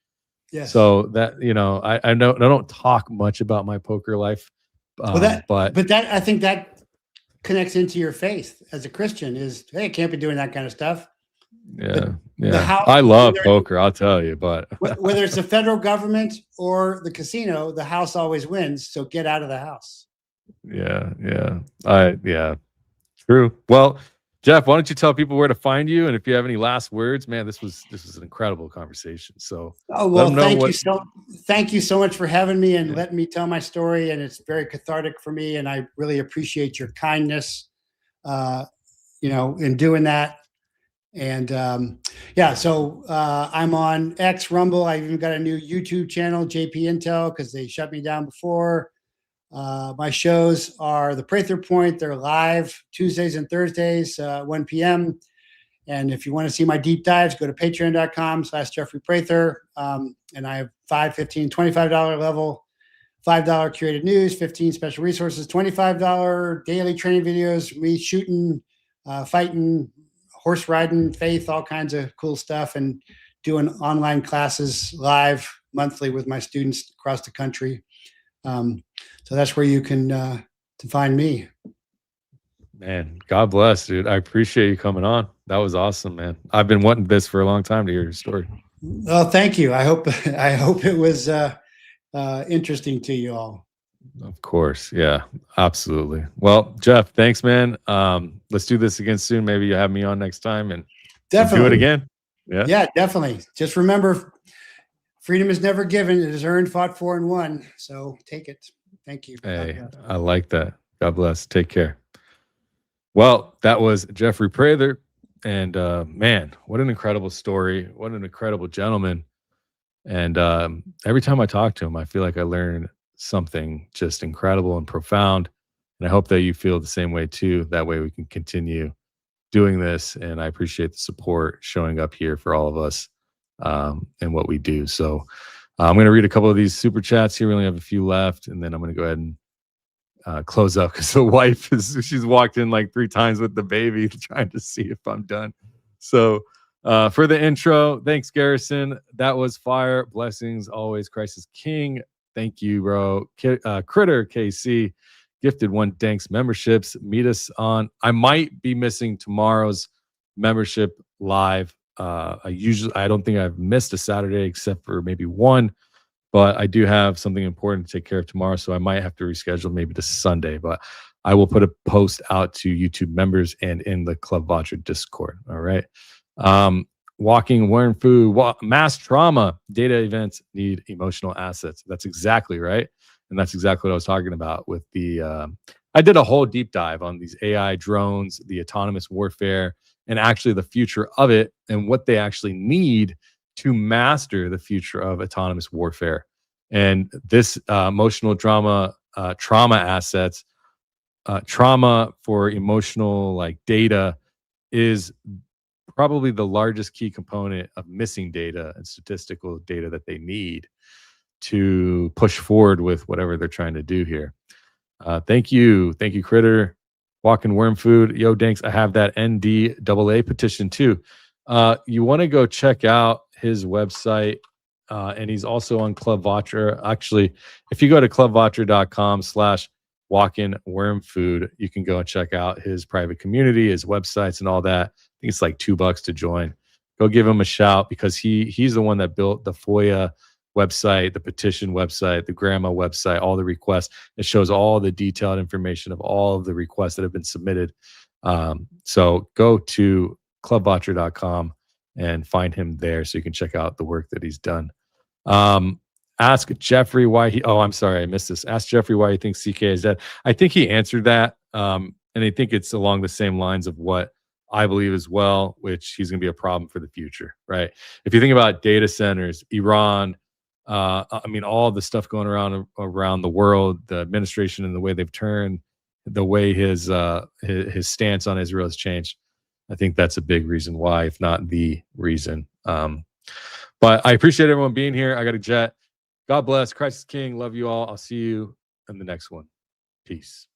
Yes. so that, I know I don't talk much about my poker life, But but that I think that connects into your faith as a Christian is, hey, I can't be doing that kind of stuff. I love poker, I'll tell you, but whether it's the federal government or the casino, the house always wins. So get out of the house. True. Well, Jeff, why don't you tell people where to find you, and if you have any last words? Man, this was an incredible conversation. So, thank you so much for having me and letting me tell my story. And it's very cathartic for me, and I really appreciate your kindness, in doing that. And so I'm on X, Rumble. I even got a new YouTube channel, JP Intel, because they shut me down before. My shows are the Prather Point. They're live Tuesdays and Thursdays, 1 p.m. And if you want to see my deep dives, go to patreon.com/Jeffrey Prather. And I have $5, $15, $25 level, $5 curated news, 15 special resources, $25 daily training videos, me shooting, fighting, horse riding, faith, all kinds of cool stuff, and doing online classes live monthly with my students across the country. So that's where you can to find me. Man, God bless, dude. I appreciate you coming on. That was awesome, man. I've been wanting this for a long time to hear your story. Well, thank you. I hope it was interesting to you all. Of course. Yeah, absolutely. Well, Jeff, thanks, man. Let's do this again soon. Maybe you have me on next time and definitely do it again. Yeah, definitely. Just remember, freedom is never given. It is earned, fought for, and won. So take it. Thank you. Hey, I like that. God bless. Take care. Well, that was Jeffrey Prather. And man, what an incredible story. What an incredible gentleman. And every time I talk to him, I feel like I learn something just incredible and profound. And I hope that you feel the same way too. That way we can continue doing this. And I appreciate the support showing up here for all of us and what we do. So I'm going to read a couple of these super chats here. We only have a few left, and then I'm going to go ahead and close up because the wife she's walked in like 3 times with the baby trying to see if I'm done. So for the intro, thanks, Garrison. That was fire. Blessings always. Christ is King. Thank you, bro. Critter KC gifted 1 Danks memberships. Meet us on. I might be missing tomorrow's membership live. I don't think I've missed a Saturday except for maybe one, but I do have something important to take care of tomorrow, so I might have to reschedule maybe to Sunday. But I will put a post out to YouTube members and in the Club Vatra Discord. All right. Walking, wearing food, mass trauma, data events need emotional assets. That's exactly right. And that's exactly what I was talking about with the, I did a whole deep dive on these AI drones, the autonomous warfare, and actually the future of it and what they actually need to master the future of autonomous warfare. And this emotional trauma assets, trauma for emotional like data is probably the largest key component of missing data and statistical data that they need to push forward with whatever they're trying to do here. Thank you, Critter. Walking Worm Food. Yo, Danks, I have that NDAA petition too. You want to go check out his website, and he's also on Club Vatra. Actually, if you go to clubvatra.com/walkin worm food, you can go and check out his private community, his websites, and all that. I think it's like $2 to join. Go give him a shout because he's the one that built the FOIA website, the petition website, the grandma website, all the requests. It shows all the detailed information of all of the requests that have been submitted So go to clubwatcher.com and find him there so you can check out the work that he's done. Ask Jeffrey why he, oh, I'm sorry, I missed this. Ask Jeffrey why he thinks CK is dead. I think he answered that. And I think it's along the same lines of what I believe as well, which he's going to be a problem for the future, right? If you think about data centers, Iran, I mean, all the stuff going around the world, the administration and the way they've turned, the way his stance on Israel has changed. I think that's a big reason why, if not the reason. But I appreciate everyone being here. I got a jet. God bless. Christ is King. Love you all. I'll see you in the next one. Peace.